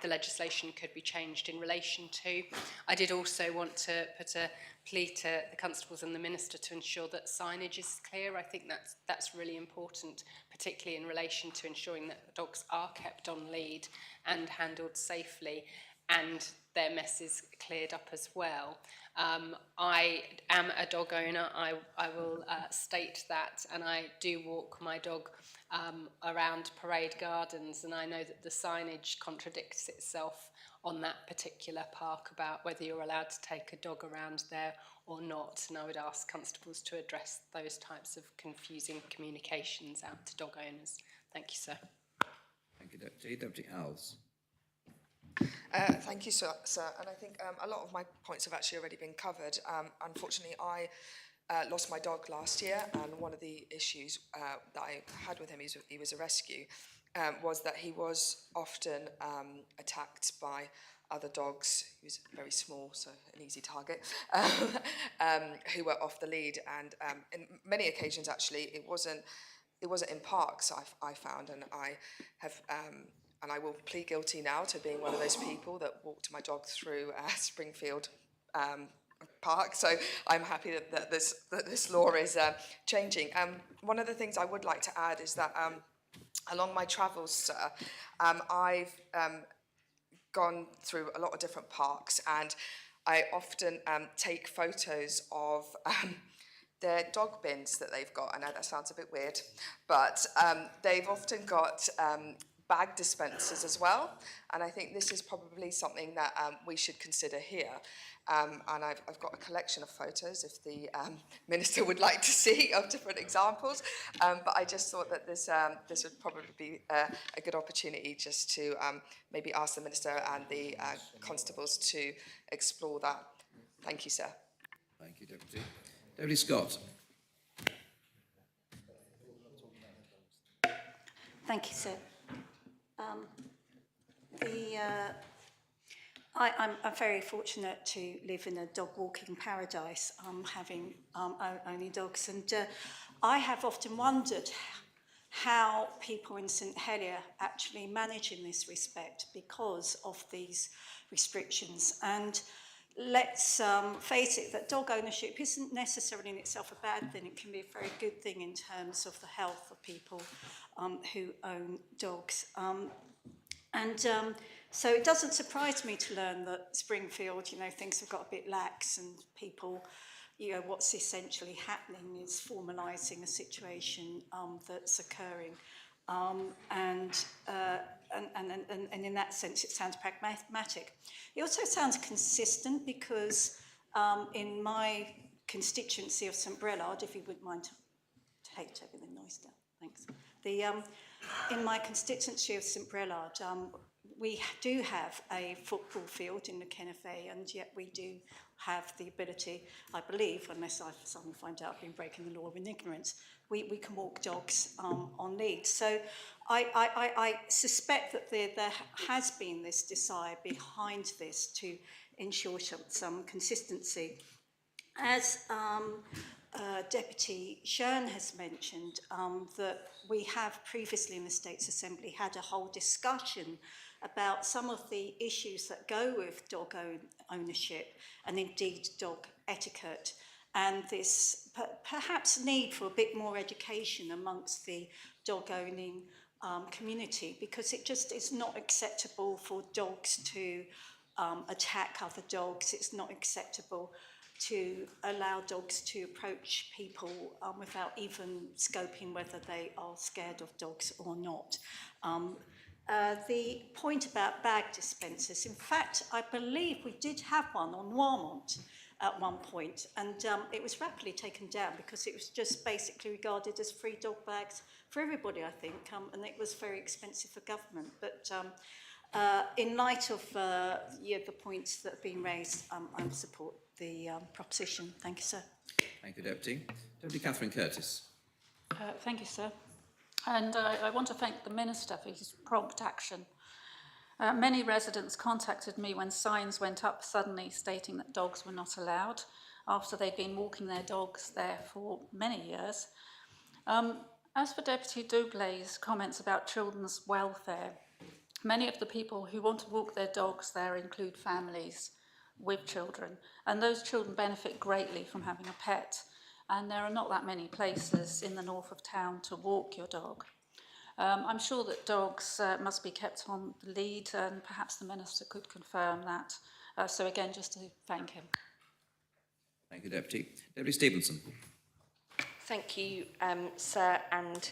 the legislation could be changed in relation to. I did also want to put a plea to the constables and the Minister to ensure that signage is clear. I think that's really important, particularly in relation to ensuring that dogs are kept on lead and handled safely, and their mess is cleared up as well. I am a dog owner, I will state that, and I do walk my dog around Parade Gardens, and I know that the signage contradicts itself on that particular park about whether you're allowed to take a dog around there or not, and I would ask constables to address those types of confusing communications out to dog owners. Thank you, sir. Thank you, Deputy. Deputy Alves. Thank you, sir. And I think a lot of my points have actually already been covered. Unfortunately, I lost my dog last year, and one of the issues that I had with him, he was a rescue, was that he was often attacked by other dogs. He was very small, so an easy target, who were off the lead. And in many occasions, actually, it wasn't in parks, I found, and I have... and I will plead guilty now to being one of those people that walked my dog through Springfield Park. So I'm happy that this law is changing. One of the things I would like to add is that along my travels, sir, I've gone through a lot of different parks, and I often take photos of their dog bins that they've got. I know that sounds a bit weird, but they've often got bag dispensers as well, and I think this is probably something that we should consider here. And I've got a collection of photos if the Minister would like to see of different examples, but I just thought that this would probably be a good opportunity just to maybe ask the Minister and the constables to explore that. Thank you, sir. Thank you, Deputy. Deputy Scott. Thank you, sir. I'm very fortunate to live in a dog walking paradise, having owning dogs, and I have often wondered how people in St Helier actually manage in this respect because of these restrictions. And let's face it, that dog ownership isn't necessarily in itself a bad thing. It can be a very good thing in terms of the health of people who own dogs. So it doesn't surprise me to learn that Springfield, things have got a bit lax and people, what's essentially happening is formalising a situation that's occurring. And in that sense, it sounds pragmatic. It also sounds consistent because in my constituency of St Brelard, if you wouldn't mind to take the noise down, thanks. In my constituency of St Brelard, we do have a football field in the Kennefe, and yet we do have the ability, I believe, unless I suddenly find out I've been breaking the law in ignorance, we can walk dogs on leads. So I suspect that there has been this desire behind this to ensure some consistency. As Deputy Shern has mentioned, that we have previously in the States Assembly had a whole discussion about some of the issues that go with dog ownership and indeed dog etiquette, and this perhaps need for a bit more education amongst the dog owning community, because it just is not acceptable for dogs to attack other dogs. It's not acceptable to allow dogs to approach people without even scoping whether they are scared of dogs or not. The point about bag dispensers, in fact, I believe we did have one on Warmont at one point, and it was rapidly taken down because it was just basically regarded as free dog bags for everybody, I think, and it was very expensive for government. But in light of the points that have been raised, I support the proposition. Thank you, sir. Thank you, Deputy. Deputy Catherine Curtis. Thank you, sir. And I want to thank the Minister for his prompt action. Many residents contacted me when signs went up suddenly stating that dogs were not allowed after they'd been walking their dogs there for many years. As for Deputy Doublet's comments about children's welfare, many of the people who want to walk their dogs there include families with children, and those children benefit greatly from having a pet. And there are not that many places in the north of town to walk your dog. I'm sure that dogs must be kept on the lead, and perhaps the Minister could confirm that. So again, just to thank him. Thank you, Deputy. Deputy Stevenson. Thank you, sir. And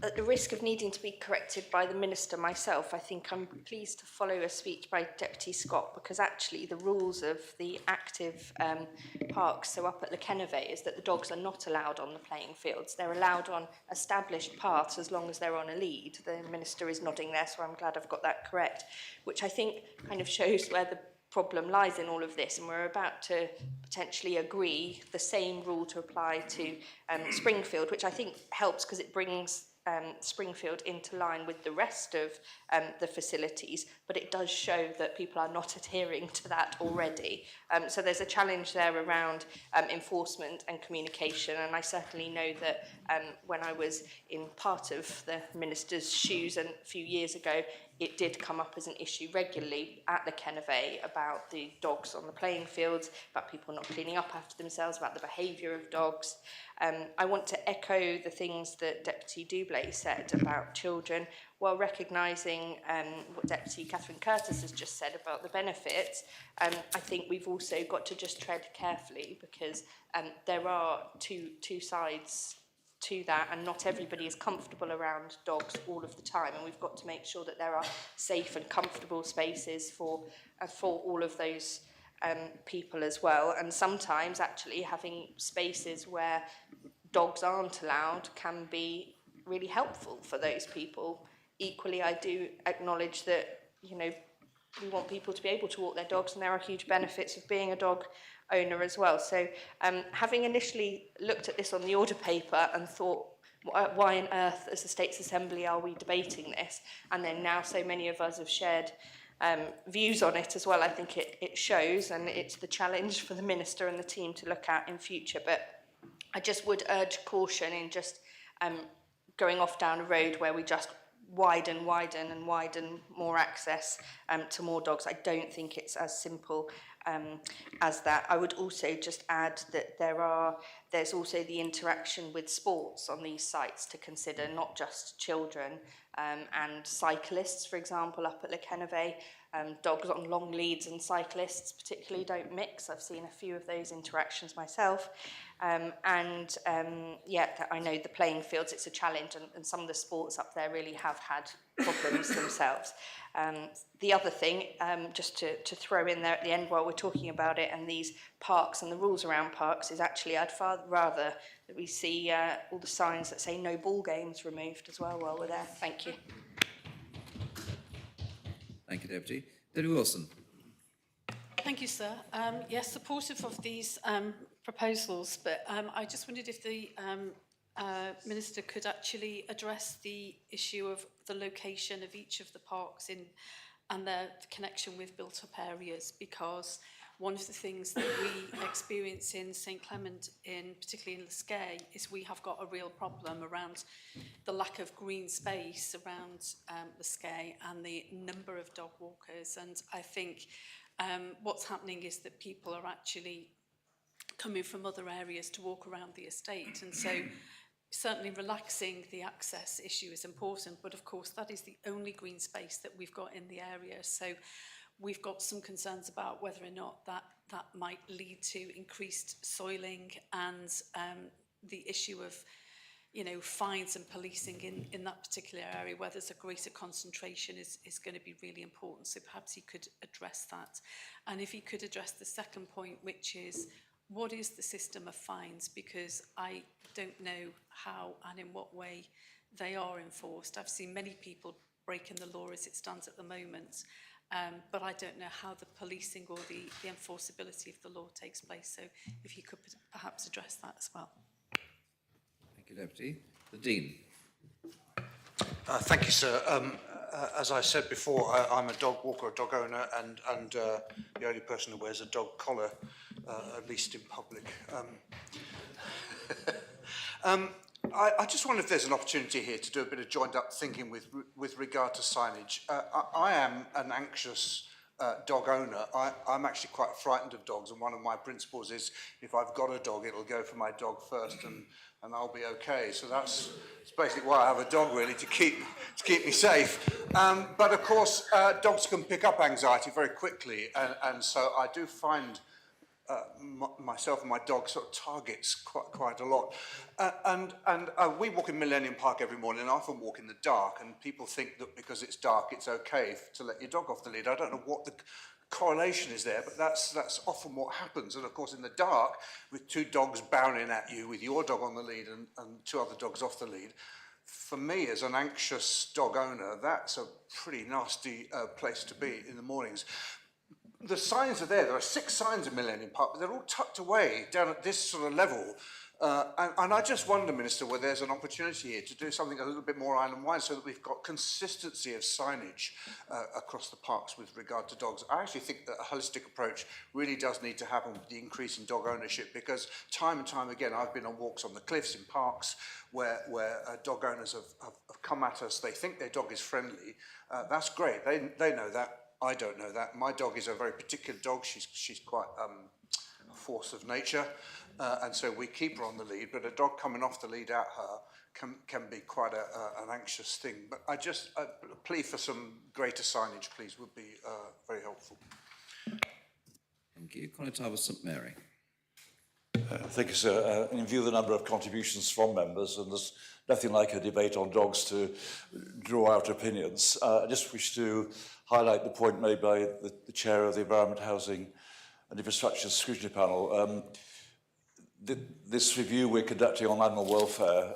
at the risk of needing to be corrected by the Minister myself, I think I'm pleased to follow a speech by Deputy Scott, because actually the rules of the active parks, so up at the Kennefe, is that the dogs are not allowed on the playing fields. They're allowed on established paths as long as they're on a lead. The Minister is nodding there, so I'm glad I've got that correct, which I think kind of shows where the problem lies in all of this, and we're about to potentially agree the same rule to apply to Springfield, which I think helps because it brings Springfield into line with the rest of the facilities, but it does show that people are not adhering to that already. So there's a challenge there around enforcement and communication, and I certainly know that when I was in part of the Minister's shoes a few years ago, it did come up as an issue regularly at the Kennefe about the dogs on the playing fields, about people not cleaning up after themselves, about the behaviour of dogs. I want to echo the things that Deputy Doublet said about children, while recognising what Deputy Catherine Curtis has just said about the benefits. I think we've also got to just tread carefully, because there are two sides to that, and not everybody is comfortable around dogs all of the time, and we've got to make sure that there are safe and comfortable spaces for all of those people as well. And sometimes actually having spaces where dogs aren't allowed can be really helpful for those people. Equally, I do acknowledge that, you know, we want people to be able to walk their dogs, and there are huge benefits of being a dog owner as well. So having initially looked at this on the order paper and thought, why on earth as the States Assembly are we debating this? And then now so many of us have shared views on it as well. I think it shows, and it's the challenge for the Minister and the team to look at in future. But I just would urge caution in just going off down a road where we just widen more access to more dogs. I don't think it's as simple as that. I would also just add that there's also the interaction with sports on these sites to consider, not just children and cyclists, for example, up at Le Kennevet. Dogs on long leads and cyclists particularly don't mix. I've seen a few of those interactions myself. Yeah, I know the playing fields, it's a challenge, and some of the sports up there really have had problems themselves. The other thing, just to throw in there at the end while we're talking about it and these parks and the rules around parks, is actually I'd rather that we see all the signs that say no ball games removed as well while we're there. Thank you. Thank you, Deputy. Deputy Wilson. Thank you, sir. Yes, supportive of these proposals, but I just wondered if the Minister could actually address the issue of the location of each of the parks and their connection with built-up areas, because one of the things that we experience in St Clement, particularly in Liscay, is we have got a real problem around the lack of green space around Liscay and the number of dog walkers. And I think what's happening is that people are actually coming from other areas to walk around the estate. And so certainly relaxing the access issue is important, but of course that is the only green space that we've got in the area. So we've got some concerns about whether or not that might lead to increased soiling and the issue of, you know, fines and policing in that particular area, where there's a greater concentration is going to be really important. So perhaps he could address that. And if he could address the second point, which is, what is the system of fines? Because I don't know how and in what way they are enforced. I've seen many people breaking the law as it stands at the moment, but I don't know how the policing or the enforceability of the law takes place. So if you could perhaps address that as well. Thank you, Deputy. The Dean. Thank you, sir. As I said before, I'm a dog walker, a dog owner, and the only person who wears a dog collar, at least in public. I just wonder if there's an opportunity here to do a bit of joined-up thinking with regard to signage. I am an anxious dog owner. I'm actually quite frightened of dogs, and one of my principles is if I've got a dog, it'll go for my dog first, and I'll be okay. So it's basically why I have a dog, really, to keep me safe. But of course, dogs can pick up anxiety very quickly, and so I do find myself and my dog sort of targets quite a lot. We walk in Millennium Park every morning, and I often walk in the dark, and people think that because it's dark, it's okay to let your dog off the lead. I don't know what the correlation is there, but that's often what happens. And of course, in the dark, with two dogs bounding at you, with your dog on the lead and two other dogs off the lead, for me as an anxious dog owner, that's a pretty nasty place to be in the mornings. The signs are there. There are 6 signs in Millennium Park, but they're all tucked away down at this sort of level. And I just wonder, Minister, whether there's an opportunity here to do something a little bit more island-wide so that we've got consistency of signage across the parks with regard to dogs. I actually think that a holistic approach really does need to happen with the increase in dog ownership, because time and time again, I've been on walks on the cliffs in parks where dog owners have come at us. They think their dog is friendly. That's great. They know that. I don't know that. My dog is a very particular dog. She's quite a force of nature, and so we keep her on the lead. But a dog coming off the lead at her can be quite an anxious thing. But a plea for some greater signage, please, would be very helpful. Thank you. Conetava St Mary. Thank you, sir. In view of the number of contributions from members, and there's nothing like a debate on dogs to draw out opinions, I just wish to highlight the point made by the chair of the Environment, Housing and Infrastructure Scrutiny Panel. This review we're conducting on animal welfare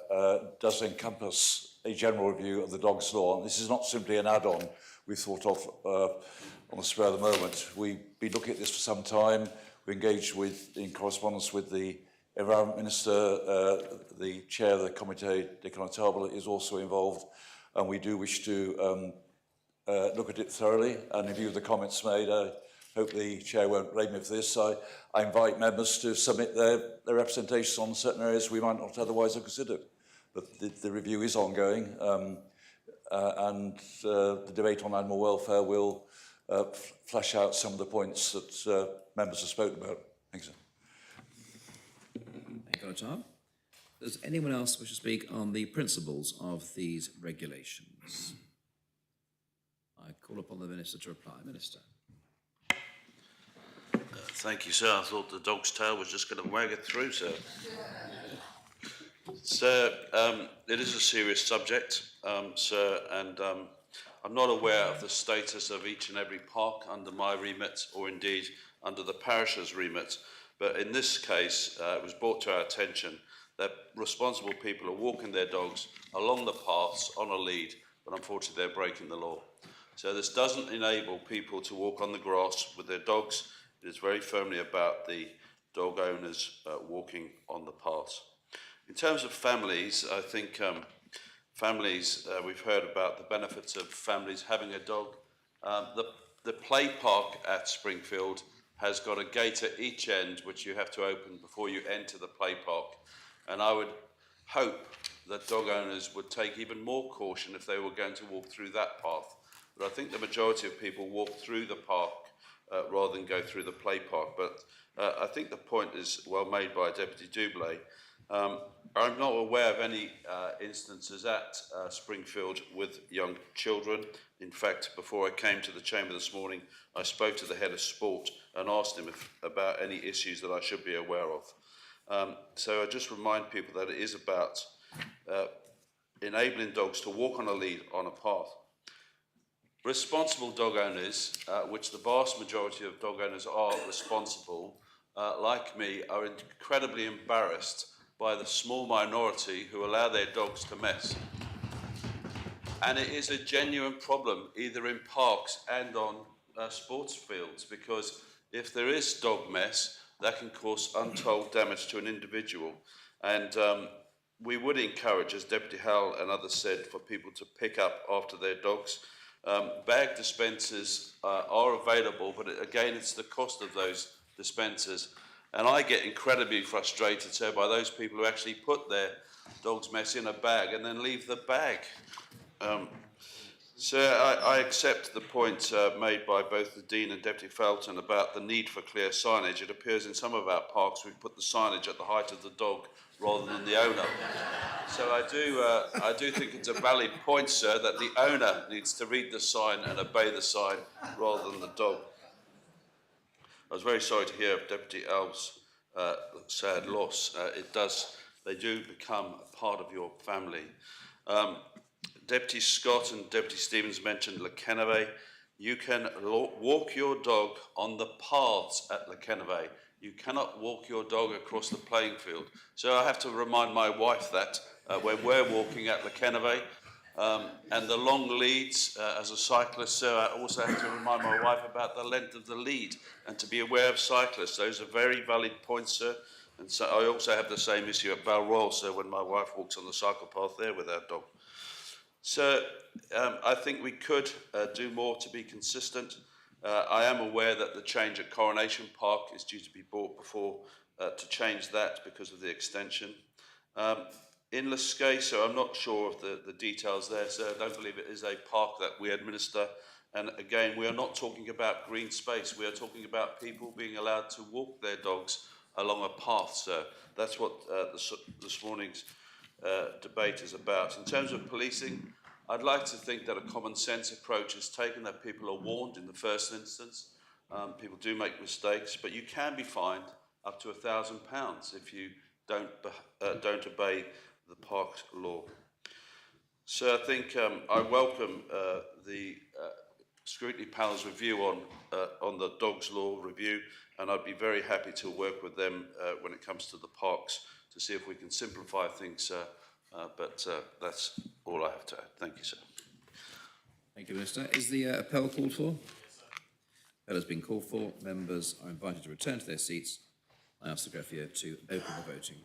does encompass a general review of the dogs law. And this is not simply an add-on we thought of on the spur of the moment. We've been looking at this for some time. We engaged in correspondence with the Environment Minister. The chair of the Comité des Connétables is also involved, and we do wish to look at it thoroughly. And in view of the comments made, I hope the chair won't blame me for this. I invite members to submit their representations on certain areas we might not otherwise have considered. but the review is ongoing, and the debate on animal welfare will flesh out some of the points that members have spoken about. Thanks, sir. Thank you, Tom. Does anyone else wish to speak on the principles of these regulations? I call upon the Minister to reply. Minister. Thank you, sir. I thought the dog's tail was just going to wag it through, sir. Sir, it is a serious subject, sir, and I'm not aware of the status of each and every park under my remit, or indeed under the parish's remit. But in this case, it was brought to our attention that responsible people are walking their dogs along the paths on a lead, but unfortunately they're breaking the law. So this doesn't enable people to walk on the grass with their dogs. It is very firmly about the dog owners walking on the paths. In terms of families, I think families, we've heard about the benefits of families having a dog. The play park at Springfield has got a gate at each end which you have to open before you enter the play park. And I would hope that dog owners would take even more caution if they were going to walk through that path. But I think the majority of people walk through the park rather than go through the play park. But I think the point is well made by Deputy Dublé. I'm not aware of any instances at Springfield with young children. In fact, before I came to the chamber this morning, I spoke to the head of sport and asked him about any issues that I should be aware of. So I just remind people that it is about enabling dogs to walk on a lead on a path. Responsible dog owners, which the vast majority of dog owners are responsible, like me, are incredibly embarrassed by the small minority who allow their dogs to mess. And it is a genuine problem, either in parks and on sports fields, because if there is dog mess, that can cause untold damage to an individual. And we would encourage, as Deputy Howell and others said, for people to pick up after their dogs. Bag dispensers are available, but again, it's the cost of those dispensers. And I get incredibly frustrated, sir, by those people who actually put their dog's mess in a bag and then leave the bag. Sir, I accept the point made by both the Dean and Deputy Felton about the need for clear signage. It appears in some of our parks we've put the signage at the height of the dog rather than the owner. So I do think it's a valid point, sir, that the owner needs to read the sign and obey the sign rather than the dog. I was very sorry to hear of Deputy Alves' sad loss. They do become a part of your family. Deputy Scott and Deputy Stevens mentioned Lekeneve. You can walk your dog on the paths at Lekeneve. You cannot walk your dog across the playing field. So I have to remind my wife that when we're walking at Lekeneve, and the long leads, as a cyclist, so I also have to remind my wife about the length of the lead and to be aware of cyclists. Those are very valid points, sir. And so I also have the same issue at Balroyal, so when my wife walks on the cycle path there with our dog. So I think we could do more to be consistent. I am aware that the change at Coronation Park is due to be brought before to change that because of the extension. In Lascais, so I'm not sure of the details there, so I don't believe it is a park that we administer. And again, we are not talking about green space. We are talking about people being allowed to walk their dogs along a path, so that's what this morning's debate is about. In terms of policing, I'd like to think that a common sense approach is taken, that people are warned in the first instance. People do make mistakes, but you can be fined up to £1,000 if you don't obey the park law. So I think I welcome the Scrutiny panel's review on the dogs law review, and I'd be very happy to work with them when it comes to the parks to see if we can simplify things, but that's all I have to add. Thank you, sir. Thank you, Minister. Is the appel called for? Appel has been called for. Members are invited to return to their seats. I ask the greffier to open the voting.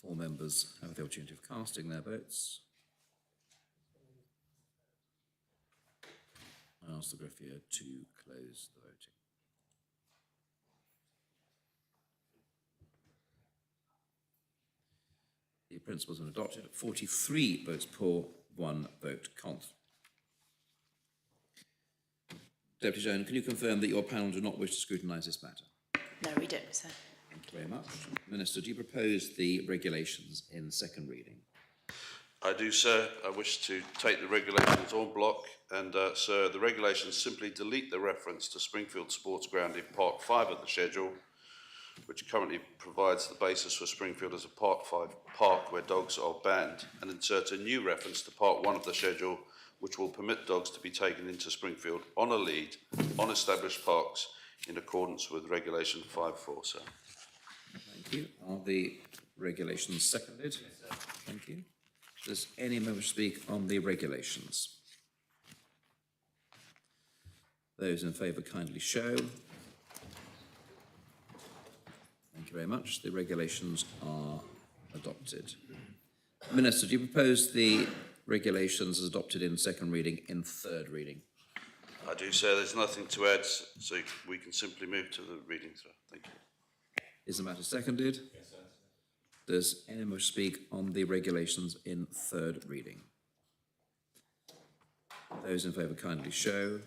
All members have the opportunity of casting their votes. ask the greffier to close the voting. The principles are adopted. 43 votes for, 1 vote contra. Deputy Jones, can you confirm that your panel do not wish to scrutinise this matter? No, we don't, sir. Thank you very much. Minister, do you propose the regulations in second reading? I do, sir. I wish to take the regulations en bloc, and, sir, the regulations simply delete the reference to Springfield Sports Ground in Part 5 of the schedule, which currently provides the basis for Springfield as a Part 5 park where dogs are banned, and insert a new reference to Part 1 of the schedule, which will permit dogs to be taken into Springfield on a lead on established parks in accordance with Regulation 5.4, sir. Thank you. Are the regulations seconded? Thank you. Does any member speak on the regulations? Those in favour kindly show. Thank you very much. The regulations are adopted. Minister, do you propose the regulations as adopted in second reading in third reading? I do, sir. There's nothing to add, so we can simply move to the reading, sir. Thank you. Is the matter seconded? Yes, sir. Does any member speak on the regulations in third reading? Those in favour kindly show.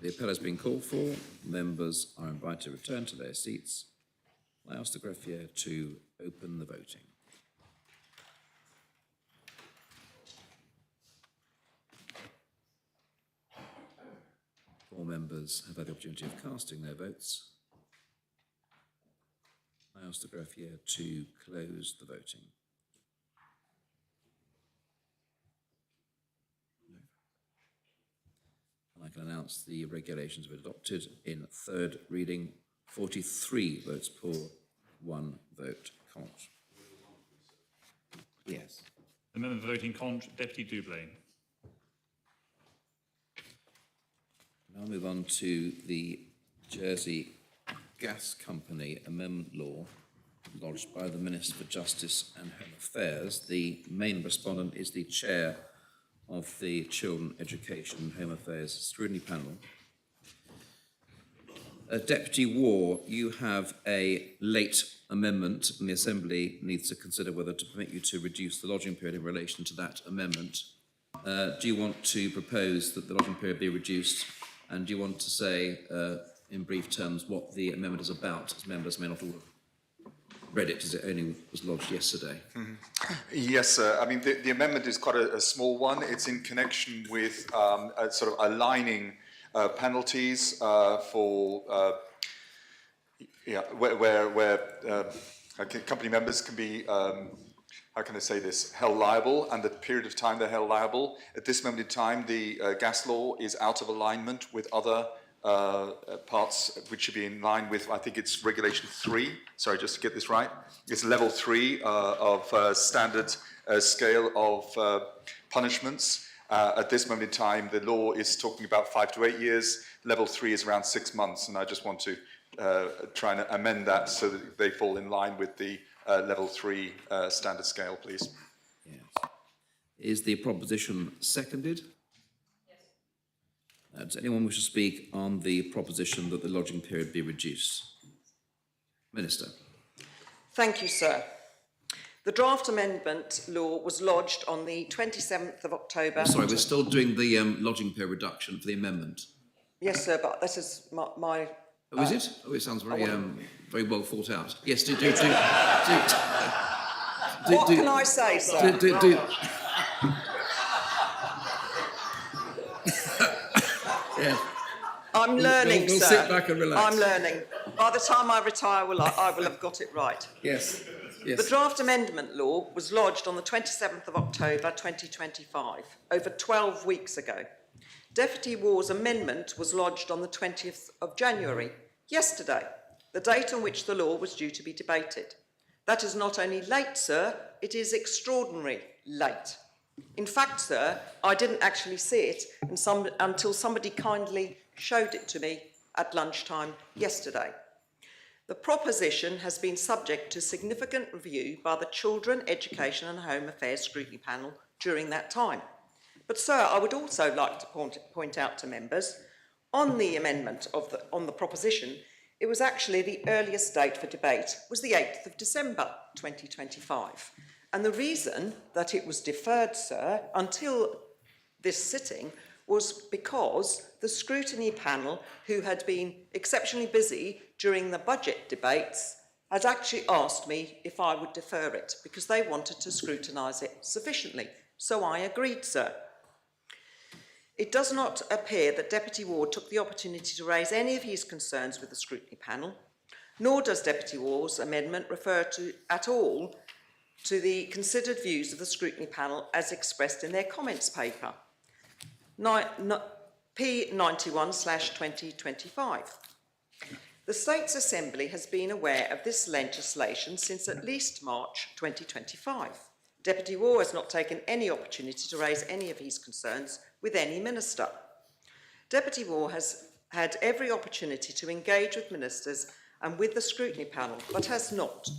The appeal has been called for. Members are invited to return to their seats. I ask the greffier to open the voting. All members have had the opportunity of casting their votes. I ask the greffier to close the voting. And I can announce the regulations have been adopted in third reading. 43 votes for, 1 vote contra. Yes. The member voting contra, Deputy Dublin. Now move on to the Jersey Gas Company Amendment Law lodged by the Minister for Justice and Home Affairs. The main respondent is the Chair of the Children, Education and Home Affairs Scrutiny Panel. Deputy Warr, you have a late amendment and the Assembly needs to consider whether to permit you to reduce the lodging period in relation to that amendment. Do you want to propose that the lodging period be reduced, and do you want to say in brief terms what the amendment is about, as members may not all have read it as it only was lodged yesterday? Mm-hmm. Yes, sir. I mean, the amendment is quite a small one. It's in connection with sort of aligning penalties for where company members can be, how can I say this, held liable, and the period of time they're held liable. At this moment in time, the gas law is out of alignment with other parts which should be in line with, I think it's Regulation 3. Sorry, just to get this right. It's level 3 of standard scale of punishments. At this moment in time, the law is talking about 5 to 8 years. Level 3 is around 6 months, and I just want to try and amend that so that they fall in line with the level 3 standard scale, please. Yes. Is the proposition seconded? Yes. Does anyone wish to speak on the proposition that the lodging period be reduced? Minister. Thank you, sir. The draft amendment law was lodged on the 27th of October. Sorry, we're still doing the lodging period reduction for the amendment. Yes, sir, but this is my Oh, is it? Oh, it sounds very very well thought out. Yes, do. What can I say, sir? Yeah. I'm learning, we'll sir. Sit back and relax. I'm learning. By the time I retire, I will have got it right. Yes. Yes. The draft amendment law was lodged on the 27th of October 2025, over 12 weeks ago. Deputy Warr's amendment was lodged on the 20th of January, yesterday, the date on which the law was due to be debated. That is not only late, sir, it is extraordinarily late. In fact, sir, I didn't actually see it until somebody kindly showed it to me at lunchtime yesterday. The proposition has been subject to significant review by the Children, Education and Home Affairs Scrutiny Panel during that time. But, sir, I would also like to point out to members, on the amendment on the proposition, it was actually the earliest date for debate was the 8th of December 2025. And the reason that it was deferred, sir, until this sitting was because the scrutiny panel, who had been exceptionally busy during the budget debates, had actually asked me if I would defer it because they wanted to scrutinise it sufficiently. So I agreed, sir. It does not appear that Deputy Ward took the opportunity to raise any of his concerns with the scrutiny panel, nor does Deputy Ward's amendment refer at all to the considered views of the scrutiny panel as expressed in their comments paper, P91/2025. The States Assembly has been aware of this legislation since at least March 2025. Deputy Warr has not taken any opportunity to raise any of his concerns with any minister. Deputy Warr has had every opportunity to engage with ministers and with the scrutiny panel, but has not,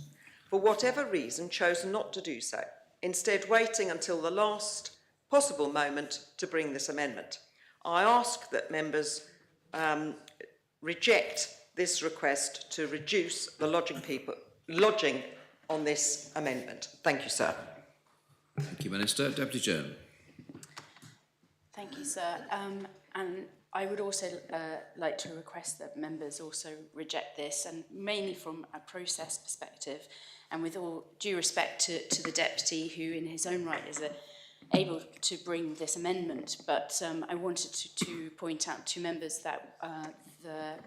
for whatever reason, chosen not to do so, instead waiting until the last possible moment to bring this amendment. I ask that members reject this request to reduce the lodging on this amendment. Thank you, sir. Thank you, Minister. Deputy Jones. Thank you, sir. And I would also like to request that members also reject this, and mainly from a process perspective, and with all due respect to the Deputy, who in his own right is able to bring this amendment. But I wanted to point out to members that the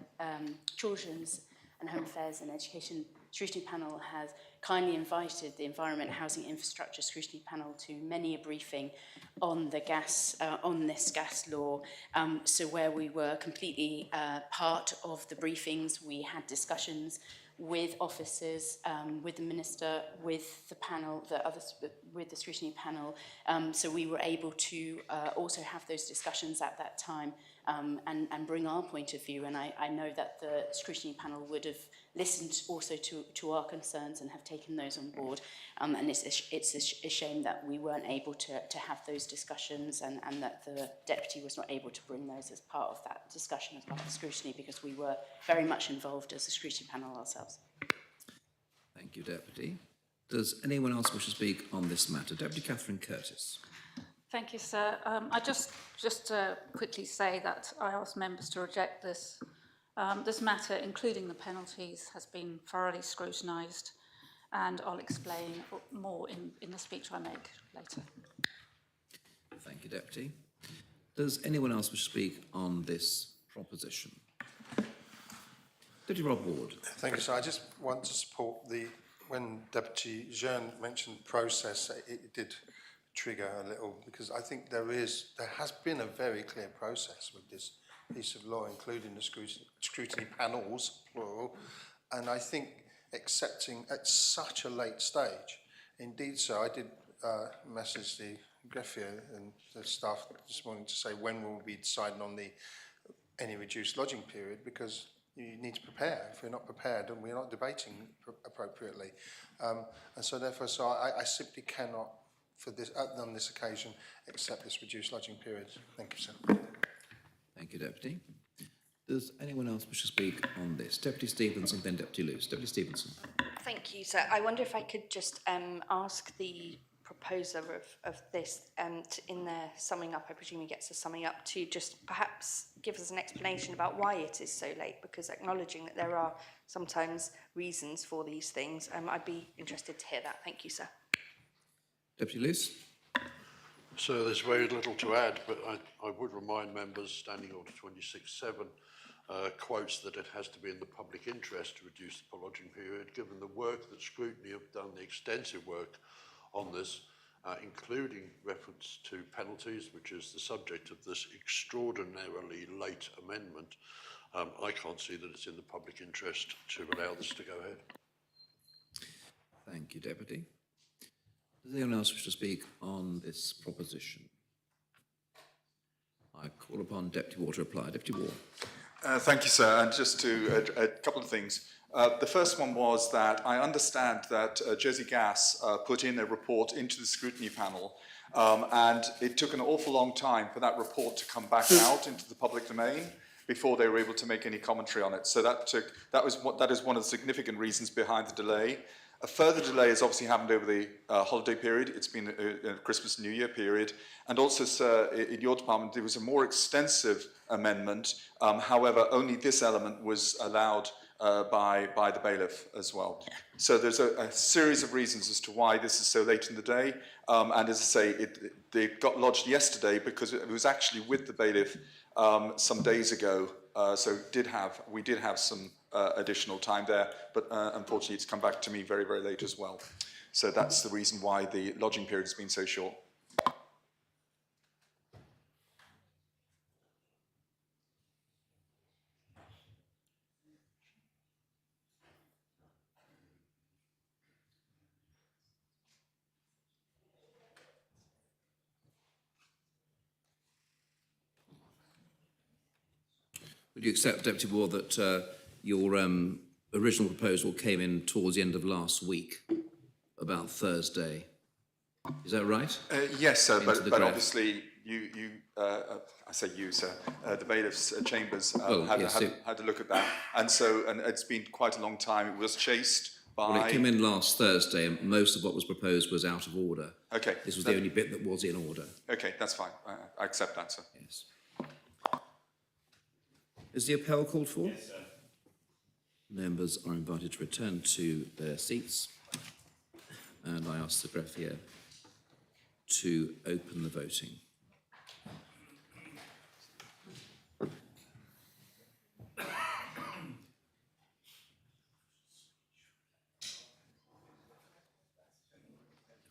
Children's and Home Affairs and Education Scrutiny Panel has kindly invited the Environment, Housing, Infrastructure Scrutiny Panel to many a briefing on the on this gas law. So where we were completely part of the briefings, we had discussions with officers, with the Minister, with the panel, with the scrutiny panel. So we were able to also have those discussions at that time and bring our point of view. And I know that the scrutiny panel would have listened also to our concerns and have taken those on board. And it's a shame that we weren't able to have those discussions and that the Deputy was not able to bring those as part of that discussion, as part of the scrutiny, because we were very much involved as a scrutiny panel ourselves. Thank you, Deputy. Does anyone else wish to speak on this matter? Deputy Catherine Curtis. Thank you, sir. I just quickly say that I ask members to reject this. This matter, including the penalties, has been thoroughly scrutinised, and I'll explain more in the speech I make later. Thank you, Deputy. Does anyone else wish to speak on this proposition? Deputy Rob Ward. Thank you, sir. I just want to support when Deputy Jean mentioned process, it did trigger a little, because I think there has been a very clear process with this piece of law, including the scrutiny panels, plural, and I think accepting at such a late stage. Indeed, sir, I did message the Greffier and the staff this morning to say when will we be deciding on any reduced lodging period, because you need to prepare. If we're not prepared, then we're not debating appropriately. And so therefore, I simply cannot, on this occasion, accept this reduced lodging period. Thank you, sir. Thank you, Deputy. Does anyone else wish to speak on this? Deputy Stevenson, then Deputy Luce. Deputy Stevenson. Thank you, sir. I wonder if I could just ask the proposer of this, in their summing up, I presume he gets a summing up, to just perhaps give us an explanation about why it is so late, because acknowledging that there are sometimes reasons for these things, I'd be interested to hear that. Thank you, sir. Deputy Luce. So there's very little to add, but I would remind members, Standing Order 26.7 quotes that it has to be in the public interest to reduce the lodging period, given the work that Scrutiny have done, the extensive work on this, including reference to penalties, which is the subject of this extraordinarily late amendment. I can't see that it's in the public interest to allow this to go ahead. Thank you, Deputy. Does anyone else wish to speak on this proposition? I call upon Deputy Warr to reply. Deputy Warr. Thank you, sir. And just a couple of things. The first one was that I understand that Jersey Gas put in a report into the scrutiny panel And it took an awful long time for that report to come back out into the public domain before they were able to make any commentary on it. So that is one of the significant reasons behind the delay. A further delay has obviously happened over the holiday period. It's been a Christmas New Year period. And also, sir, in your department, there was a more extensive amendment. However, only this element was allowed by the bailiff as well. So there's a series of reasons as to why this is so late in the day. And as I say, they got lodged yesterday because it was actually with the bailiff some days ago. So we did have some additional time there, but unfortunately it's come back to me very, very late as well. So that's the reason why the lodging period has been so short. Would you accept, Deputy Warr, that your original proposal came in towards the end of last week, about Thursday? Is that right? Yes, sir, but obviously I say you, sir, the bailiff's chambers had to look at that. And it's been quite a long time. It was chased by... Well, it came in last Thursday, and most of what was proposed was out of order. Okay. This was the only bit that was in order. Okay, that's fine. I accept that, sir. Yes. Is the appel called for? Yes, sir. Members are invited to return to their seats. And I ask the greffier to open the voting.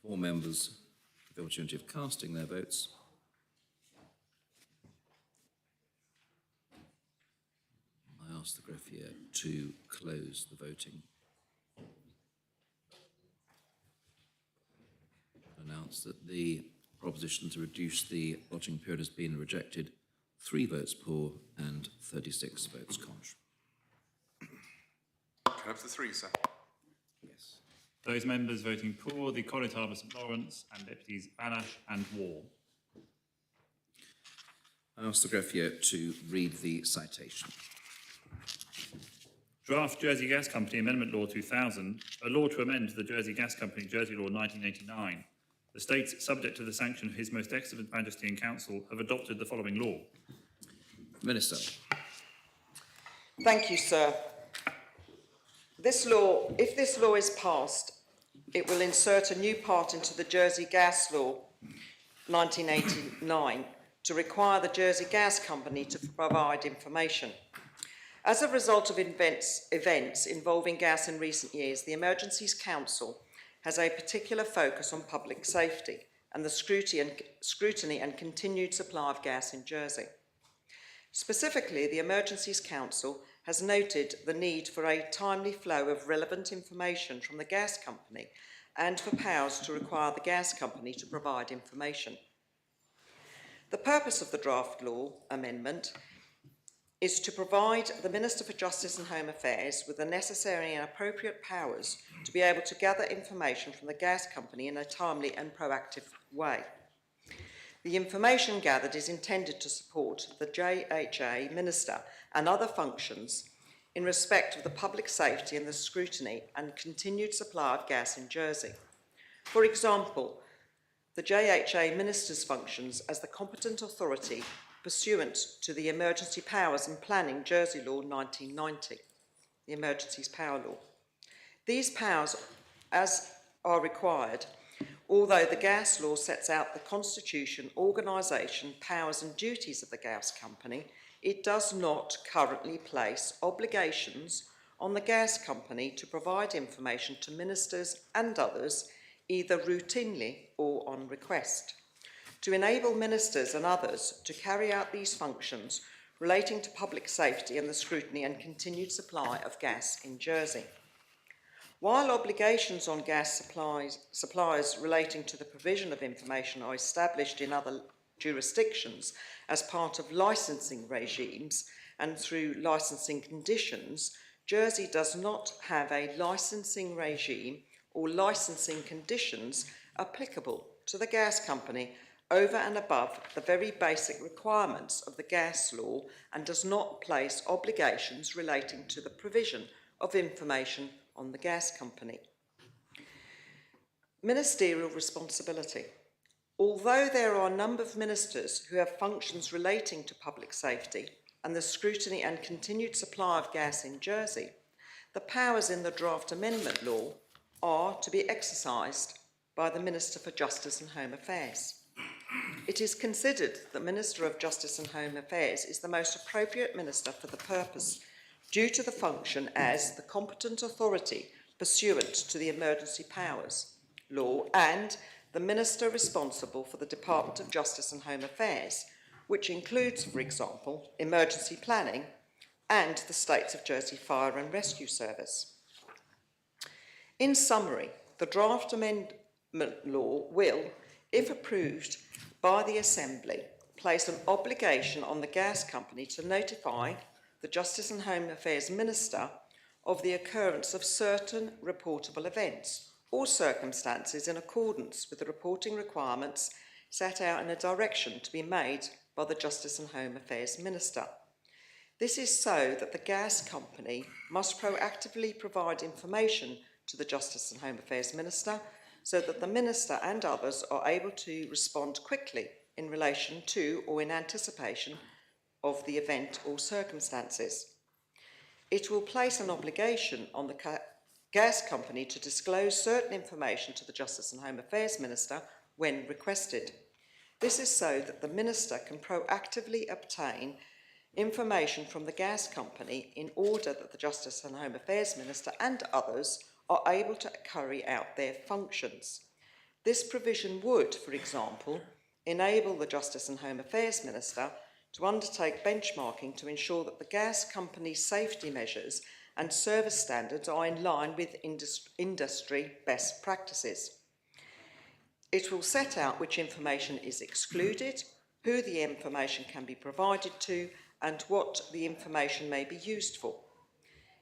All members have the opportunity of casting their votes. I ask the greffier to close the voting. Announce that the proposition to reduce the lodging period has been rejected. 3 votes pour and 36 votes contra. Can I have the 3, sir? Yes. Those members voting for the Connaught Harbour St Lawrence and Deputies Balash and Warr. I ask the greffier to read the citation. Draft Jersey Gas Company Amendment Law 2000, a law to amend the Jersey Gas Company Jersey Law 1989. The states, subject to the sanction of His Most Excellent Majesty and Council, have adopted the following law. Minister. Thank you, sir. If this law is passed, it will insert a new part into the Jersey Gas Law 1989 to require the Jersey Gas Company to provide information. As a result of events involving gas in recent years, the Emergencies Council has a particular focus on public safety and the scrutiny and continued supply of gas in Jersey. Specifically, the Emergencies Council has noted the need for a timely flow of relevant information from the gas company and for powers to require the gas company to provide information. The purpose of the draft law amendment is to provide the Minister for Justice and Home Affairs with the necessary and appropriate powers to be able to gather information from the gas company in a timely and proactive way. The information gathered is intended to support the JHA Minister and other functions in respect of the public safety and the scrutiny and continued supply of gas in Jersey. For example, the JHA Minister's functions as the competent authority pursuant to the Emergency Powers and Planning Jersey Law 1990, the Emergencies Power Law. These powers, as are required, although the gas law sets out the constitution, organisation, powers and duties of the gas company, it does not currently place obligations on the gas company to provide information to ministers and others, either routinely or on request. To enable ministers and others to carry out these functions relating to public safety and the scrutiny and continued supply of gas in Jersey. While obligations on gas suppliers relating to the provision of information are established in other jurisdictions as part of licensing regimes and through licensing conditions, Jersey does not have a licensing regime or licensing conditions applicable to the gas company over and above the very basic requirements of the gas law and does not place obligations relating to the provision of information on the gas company. Ministerial responsibility. Although there are a number of ministers who have functions relating to public safety and the scrutiny and continued supply of gas in Jersey, the powers in the draft amendment law are to be exercised by the Minister for Justice and Home Affairs. It is considered that the Minister of Justice and Home Affairs is the most appropriate minister for the purpose, due to the function as the competent authority pursuant to the Emergency Powers Law and the Minister responsible for the Department of Justice and Home Affairs, which includes, for example, emergency planning and the States of Jersey Fire and Rescue Service. In summary, the draft amendment law will, if approved by the Assembly, place an obligation on the gas company to notify the Justice and Home Affairs Minister of the occurrence of certain reportable events or circumstances in accordance with the reporting requirements set out in a direction to be made by the Justice and Home Affairs Minister. This is so that the gas company must proactively provide information to the Justice and Home Affairs Minister so that the Minister and others are able to respond quickly in relation to or in anticipation of the event or circumstances. It will place an obligation on the gas company to disclose certain information to the Justice and Home Affairs Minister when requested. This is so that the Minister can proactively obtain information from the gas company in order that the Justice and Home Affairs Minister and others are able to carry out their functions. This provision would, for example, enable the Justice and Home Affairs Minister to undertake benchmarking to ensure that the gas company's safety measures and service standards are in line with industry best practices. It will set out which information is excluded, who the information can be provided to, and what the information may be used for.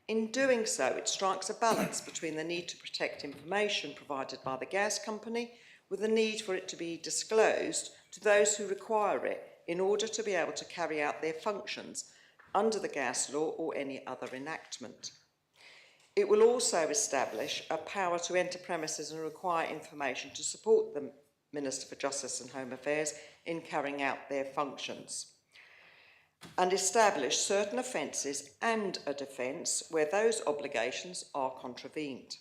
In doing so, it strikes a balance between the need to protect information provided by the gas company with the need for it to be disclosed to those who require it in order to be able to carry out their functions under the gas law or any other enactment. It will also establish a power to enter premises and require information to support the Minister for Justice and Home Affairs in carrying out their functions, and establish certain offences and a defence where those obligations are contravened.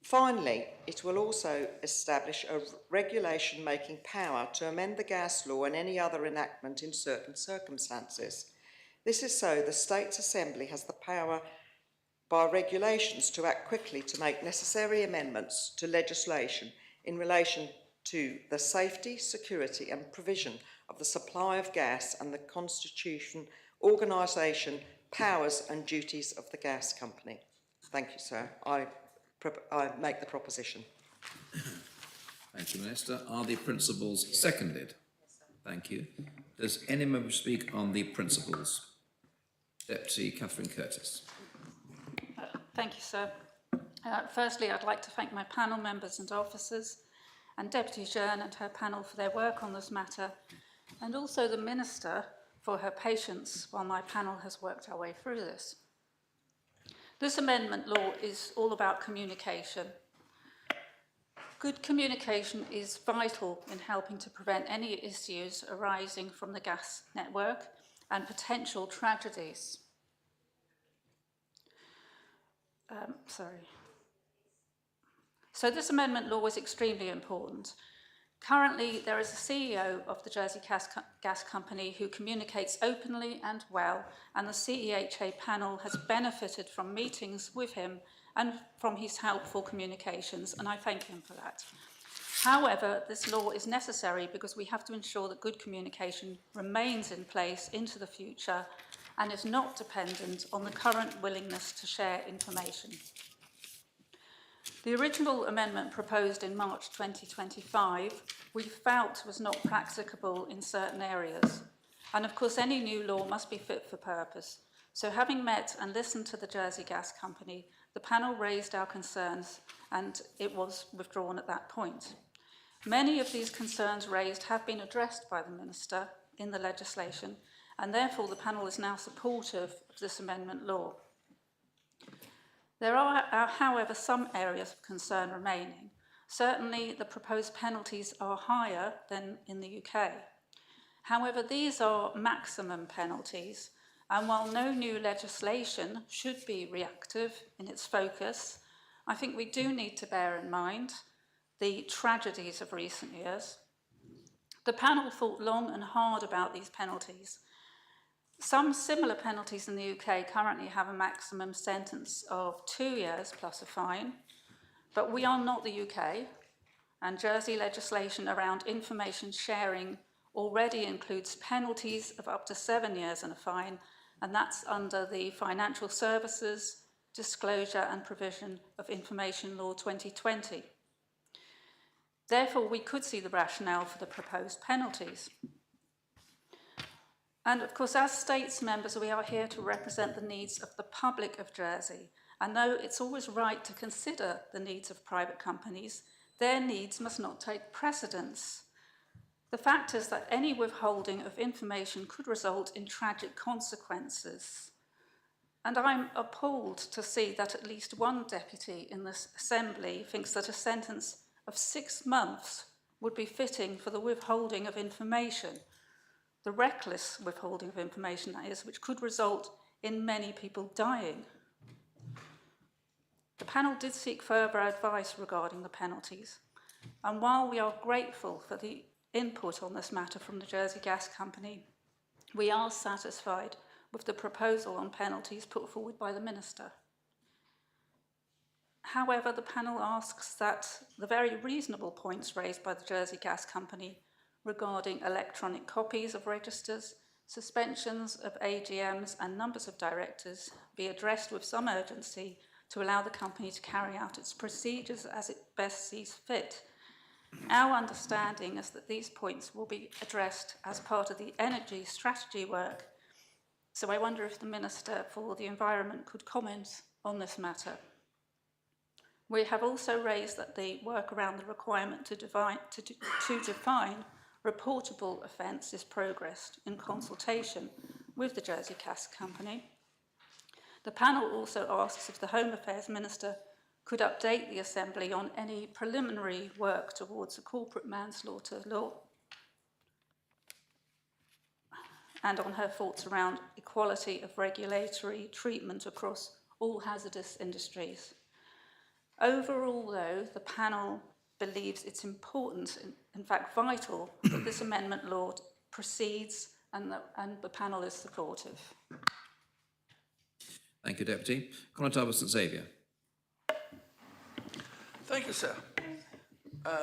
Finally, it will also establish a regulation-making power to amend the gas law and any other enactment in certain circumstances. This is so the States Assembly has the power by regulations to act quickly to make necessary amendments to legislation in relation to the safety, security and provision of the supply of gas and the constitution, organisation, powers and duties of the gas company. Thank you, sir. I make the proposition. Thank you, Minister. Are the principles seconded? Thank you. Does any member speak on the principles? Deputy Catherine Curtis. Thank you, sir. Firstly, I'd like to thank my panel members and officers and Deputy Jearn and her panel for their work on this matter, and also the Minister for her patience while my panel has worked our way through this. This amendment law is all about communication. Good communication is vital in helping to prevent any issues arising from the gas network and potential tragedies. So this amendment law is extremely important. Currently, there is a CEO of the Jersey Gas Company who communicates openly and well, and the CEHA panel has benefited from meetings with him and from his helpful communications, and I thank him for that. However, this law is necessary because we have to ensure that good communication remains in place into the future and is not dependent on the current willingness to share information. The original amendment proposed in March 2025 we felt was not practicable in certain areas. And of course, any new law must be fit for purpose. So having met and listened to the Jersey Gas Company, the panel raised our concerns and it was withdrawn at that point. Many of these concerns raised have been addressed by the Minister in the legislation, and therefore the panel is now supportive of this amendment law. There are, however, some areas of concern remaining. Certainly, the proposed penalties are higher than in the UK. However, these are maximum penalties, and while no new legislation should be reactive in its focus, I think we do need to bear in mind the tragedies of recent years. The panel thought long and hard about these penalties. Some similar penalties in the UK currently have a maximum sentence of 2 years plus a fine, but we are not the UK, and Jersey legislation around information sharing already includes penalties of up to 7 years and a fine, and that's under the Financial Services Disclosure and Provision of Information Law 2020. Therefore, we could see the rationale for the proposed penalties. And of course, as States members, we are here to represent the needs of the public of Jersey. And though it's always right to consider the needs of private companies, their needs must not take precedence. The fact is that any withholding of information could result in tragic consequences. And I'm appalled to see that at least one deputy in this Assembly thinks that a sentence of 6 months would be fitting for the withholding of information, the reckless withholding of information, that is, which could result in many people dying. The panel did seek further advice regarding the penalties, and while we are grateful for the input on this matter from the Jersey Gas Company, we are satisfied with the proposal on penalties put forward by the Minister. However, the panel asks that the very reasonable points raised by the Jersey Gas Company regarding electronic copies of registers, suspensions of AGMs and numbers of directors be addressed with some urgency to allow the company to carry out its procedures as it best sees fit. Our understanding is that these points will be addressed as part of the energy strategy work, so I wonder if the Minister for the Environment could comment on this matter. We have also raised that the work around the requirement to define reportable offence is progressed in consultation with the Jersey Gas Company. The panel also asks if the Home Affairs Minister could update the Assembly on any preliminary work towards a corporate manslaughter law and on her thoughts around equality of regulatory treatment across all hazardous industries. Overall, though, the panel believes it's important, in fact vital, that this amendment law proceeds and the panel is supportive. Thank you, Deputy. Conataba St Xavier. Thank you, sir.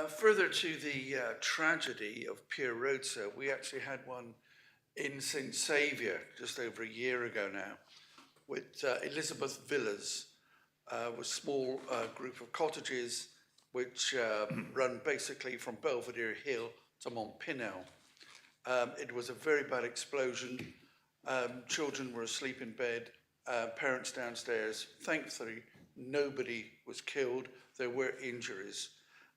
Further to the tragedy of Pier Road, sir, we actually had one in St Saviour just over a year ago now with Elizabeth Villas, a small group of cottages which run basically from Belvedere Hill to Montpinel. It was a very bad explosion. Children were asleep in bed, parents downstairs. Thankfully, nobody was killed. There were injuries.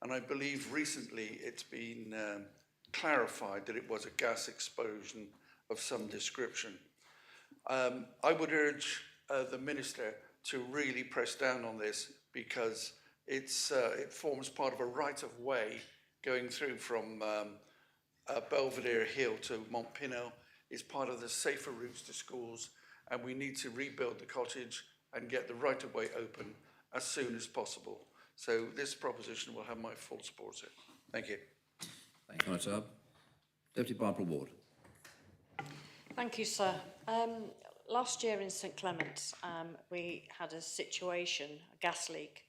And I believe recently it's been clarified that it was a gas explosion of some description. I would urge the Minister to really press down on this because it forms part of a right-of-way going through from Belvedere Hill to Montpinel. It's part of the safer routes to schools, and we need to rebuild the cottage and get the right-of-way open as soon as possible. So this proposition will have my full support, sir. Thank you. Thank you, Conataba. Deputy Barbara Ward. Thank you, sir. Last year in St Clement's, we had a situation, a gas leak,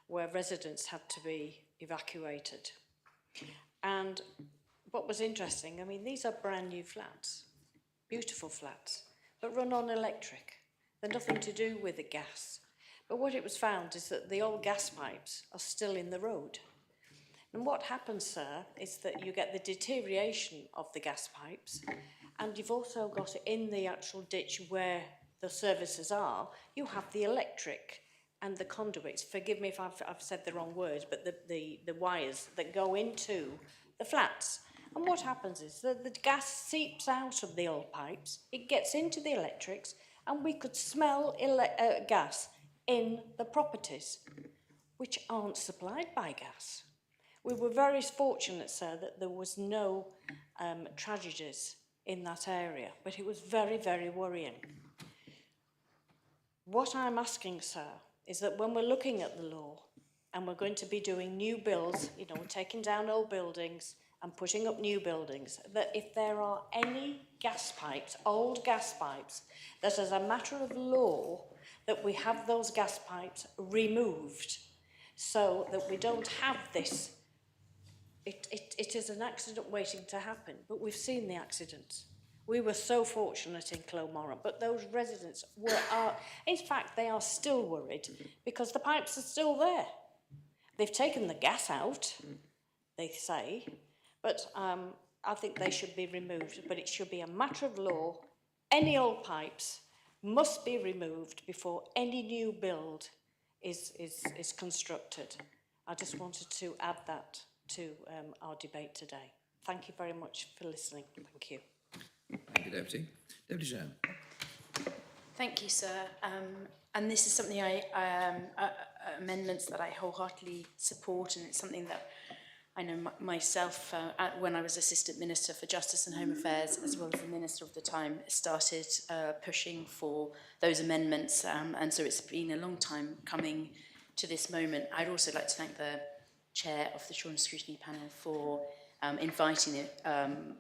where residents had to be evacuated. And what was interesting, I mean, these are brand new flats, beautiful flats, but run on electric. They're nothing to do with the gas. But what it was found is that the old gas pipes are still in the road. And what happens, sir, is that you get the deterioration of the gas pipes, and you've also got in the actual ditch where the services are, you have the electric and the conduits, forgive me if I've said the wrong word, but the wires that go into the flats. And what happens is that the gas seeps out of the old pipes, it gets into the electrics, and we could smell gas in the properties, which aren't supplied by gas. We were very fortunate, sir, that there was no tragedies in that area, but it was very, very worrying. What I'm asking, sir, is that when we're looking at the law and we're going to be doing new builds, you know, taking down old buildings and putting up new buildings, that if there are any gas pipes, old gas pipes, that as a matter of law, that we have those gas pipes removed so that we don't have this. It is an accident waiting to happen, but we've seen the accidents. We were so fortunate in Clomorran, but those residents are, in fact, they are still worried because the pipes are still there. They've taken the gas out, they say, but I think they should be removed, but it should be a matter of law. Any old pipes must be removed before any new build is constructed. I just wanted to add that to our debate today. Thank you very much for listening. Thank you. Thank you, Deputy. Deputy Chair. Thank you, sir. And this is something amendments that I wholeheartedly support, and it's something that I know myself, when I was Assistant Minister for Justice and Home Affairs, as well as the Minister of the time, started pushing for those amendments, and so it's been a long time coming to this moment. I'd also like to thank the Chair of the Children's Scrutiny Panel for inviting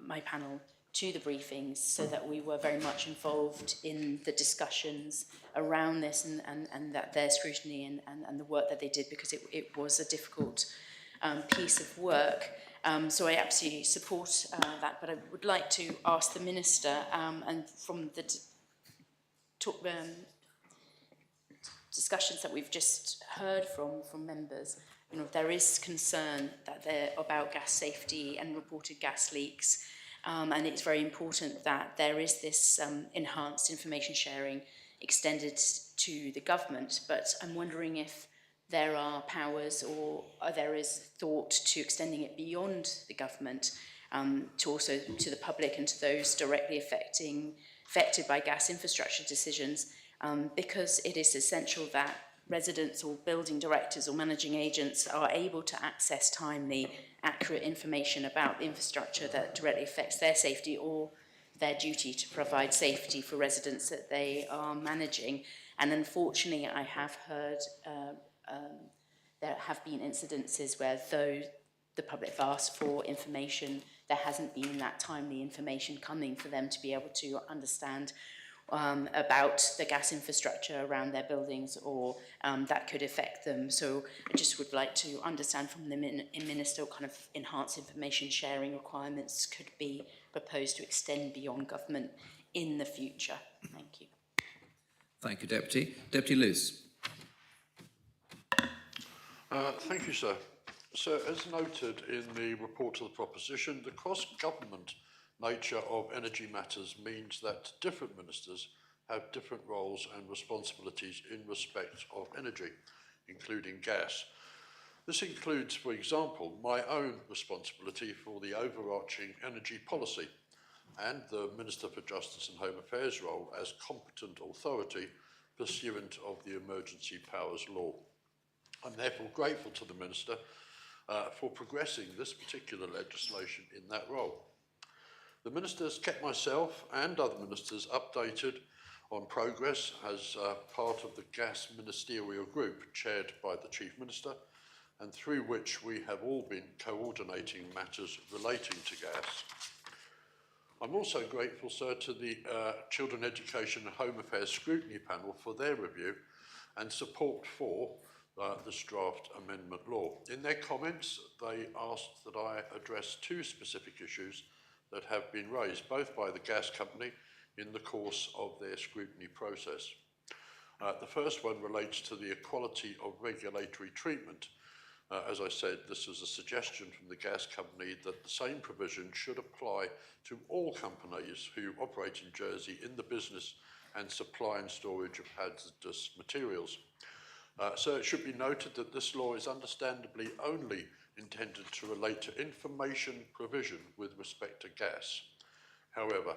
my panel to the briefings so that we were very much involved in the discussions around this and that their scrutiny and the work that they did, because it was a difficult piece of work. So I absolutely support that, but I would like to ask the Minister, and from the discussions that we've just heard from members, you know, there is concern that they're about gas safety and reported gas leaks. And it's very important that there is this enhanced information sharing extended to the government, but I'm wondering if there are powers or there is thought to extending it beyond the government to also to the public and to those directly affected by gas infrastructure decisions, because it is essential that residents or building directors or managing agents are able to access timely, accurate information about the infrastructure that directly affects their safety or their duty to provide safety for residents that they are managing. And unfortunately, I have heard there have been incidences where though the public have asked for information, there hasn't been that timely information coming for them to be able to understand about the gas infrastructure around their buildings or that could affect them. So I just would like to understand from the Minister what kind of enhanced information sharing requirements could be proposed to extend beyond government in the future. Thank you. Thank you, Deputy. Deputy Luce. Thank you, sir. So, as noted in the report to the proposition, the cross-government nature of energy matters means that different ministers have different roles and responsibilities in respect of energy, including gas. This includes, for example, my own responsibility for the overarching energy policy and the Minister for Justice and Home Affairs role as competent authority pursuant of the Emergency Powers Law. I'm therefore grateful to the Minister for progressing this particular legislation in that role. The Minister has kept myself and other ministers updated on progress as part of the Gas Ministerial Group chaired by the Chief Minister, and through which we have all been coordinating matters relating to gas. I'm also grateful, sir, to the Children Education and Home Affairs Scrutiny Panel for their review and support for this draft amendment law. In their comments, they asked that I address two specific issues that have been raised, both by the gas company in the course of their scrutiny process. The first one relates to the equality of regulatory treatment. As I said, this was a suggestion from the gas company that the same provision should apply to all companies who operate in Jersey in the business and supply and storage of hazardous materials. So it should be noted that this law is understandably only intended to relate to information provision with respect to gas. However,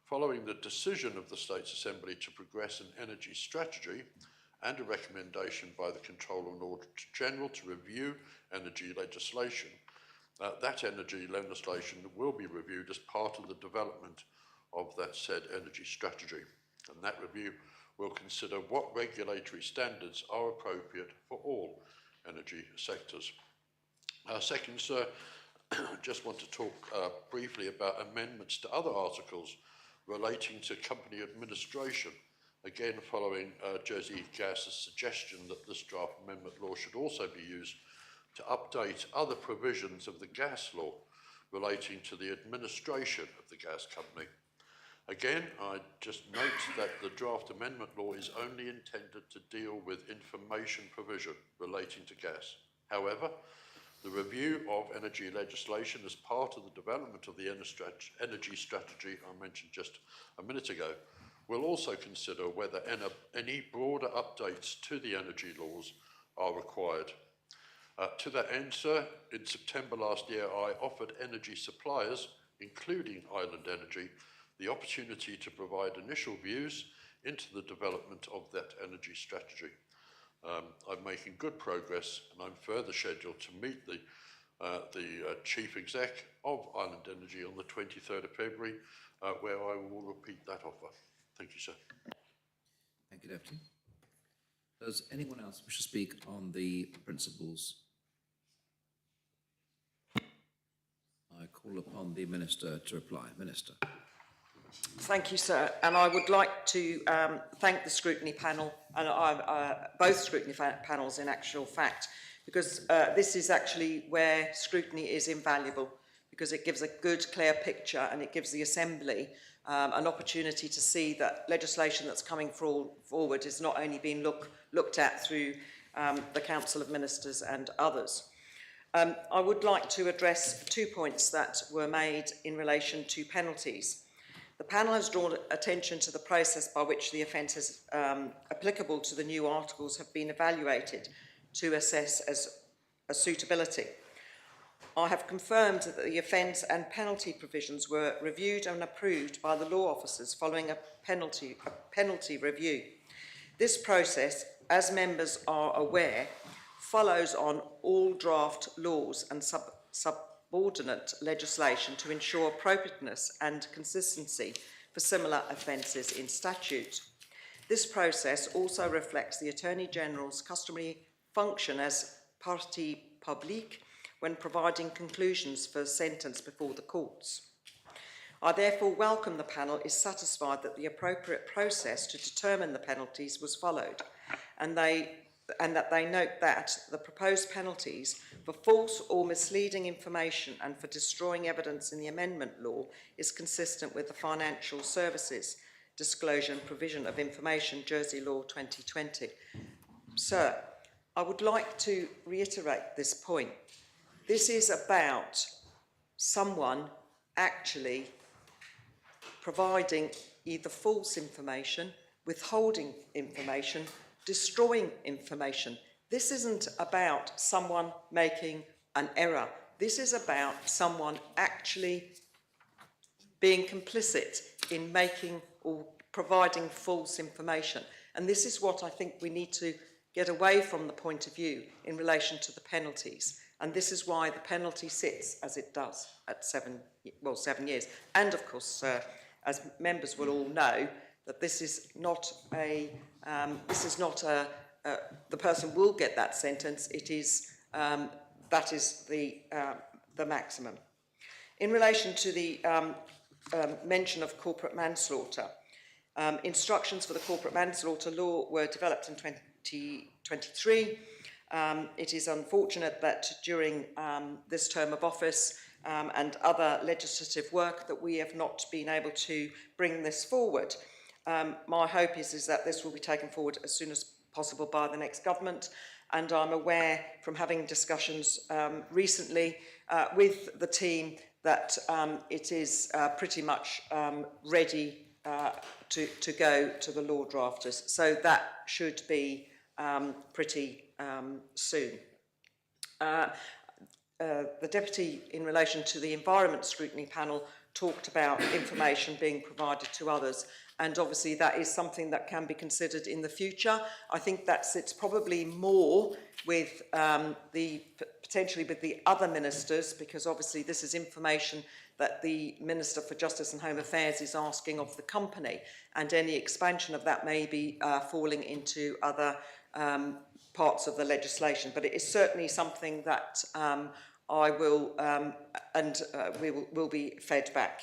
following the decision of the States Assembly to progress an energy strategy and a recommendation by the Controller and Auditor General to review energy legislation, that energy legislation will be reviewed as part of the development of that said energy strategy. And that review will consider what regulatory standards are appropriate for all energy sectors. Second, sir, just want to talk briefly about amendments to other articles relating to company administration, again following Jersey Gas's suggestion that this draft amendment law should also be used to update other provisions of the gas law relating to the administration of the gas company. Again, I just note that the draft amendment law is only intended to deal with information provision relating to gas. However, the review of energy legislation as part of the development of the energy strategy I mentioned just a minute ago will also consider whether any broader updates to the energy laws are required. To that end, sir, in September last year, I offered energy suppliers, including Island Energy, the opportunity to provide initial views into the development of that energy strategy. I'm making good progress, and I'm further scheduled to meet the Chief Exec of Island Energy on the 23rd of February, where I will repeat that offer. Thank you, sir. Thank you, Deputy. Does anyone else wish to speak on the principles? I call upon the Minister to reply. Minister. Thank you, sir. And I would like to thank the scrutiny panel, and both scrutiny panels in actual fact, because this is actually where scrutiny is invaluable, because it gives a good, clear picture, and it gives the Assembly an opportunity to see that legislation that's coming forward is not only being looked at through the Council of Ministers and others. I would like to address 2 points that were made in relation to penalties. The panel has drawn attention to the process by which the offences applicable to the new articles have been evaluated to assess as a suitability. I have confirmed that the offence and penalty provisions were reviewed and approved by the law officers following a penalty review. This process, as members are aware, follows on all draft laws and subordinate legislation to ensure appropriateness and consistency for similar offences in statute. This process also reflects the Attorney General's customary function as partie publique when providing conclusions for sentence before the courts. I therefore welcome the panel is satisfied that the appropriate process to determine the penalties was followed, and that they note that the proposed penalties for false or misleading information and for destroying evidence in the amendment law is consistent with the Financial Services Disclosure and Provision of Information, Jersey Law 2020. Sir, I would like to reiterate this point. This is about someone actually providing either false information, withholding information, destroying information. This isn't about someone making an error. This is about someone actually being complicit in making or providing false information. And this is what I think we need to get away from the point of view in relation to the penalties. And this is why the penalty sits as it does at 7 years. And of course, as members will all know, that this is not the person will get that sentence. It is, that is the maximum. In relation to the mention of corporate manslaughter, instructions for the corporate manslaughter law were developed in 2023. It is unfortunate that during this term of office and other legislative work that we have not been able to bring this forward. My hope is that this will be taken forward as soon as possible by the next government, and I'm aware from having discussions recently with the team that it is pretty much ready to go to the law drafters. So that should be pretty soon. The Deputy, in relation to the Environment Scrutiny Panel, talked about information being provided to others, and obviously that is something that can be considered in the future. I think it's probably more with potentially with the other ministers, because obviously this is information that the Minister for Justice and Home Affairs is asking of the company, and any expansion of that may be falling into other parts of the legislation. But it is certainly something that I will will be fed back.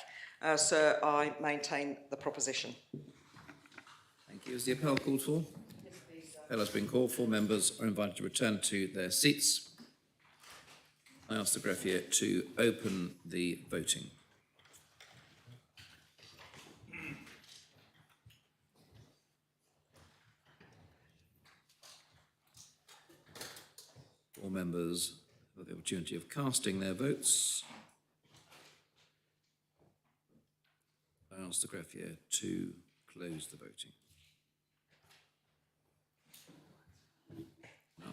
So I maintain the proposition. Thank you. Is the appel called for? Yes, please. Appel has been called for. Members are invited to return to their seats. I ask the greffier to open the voting. All members have the opportunity of casting their votes. I ask the greffier to close the voting.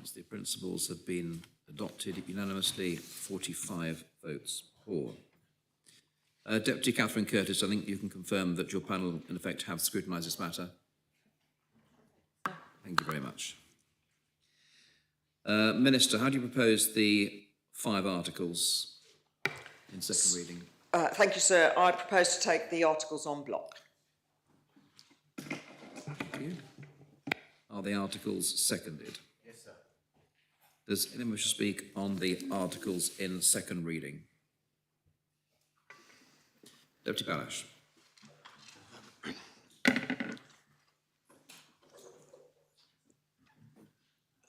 As the principles have been adopted unanimously, 45 votes for. Deputy Catherine Curtis, I think you can confirm that your panel, in effect, have scrutinised this matter. Thank you very much. Minister, how do you propose the 5 articles in second reading? Thank you, sir. I propose to take the articles en bloc. Thank you. Are the articles seconded? Yes, sir. Does anyone wish to speak on the articles in second reading? Deputy Balash.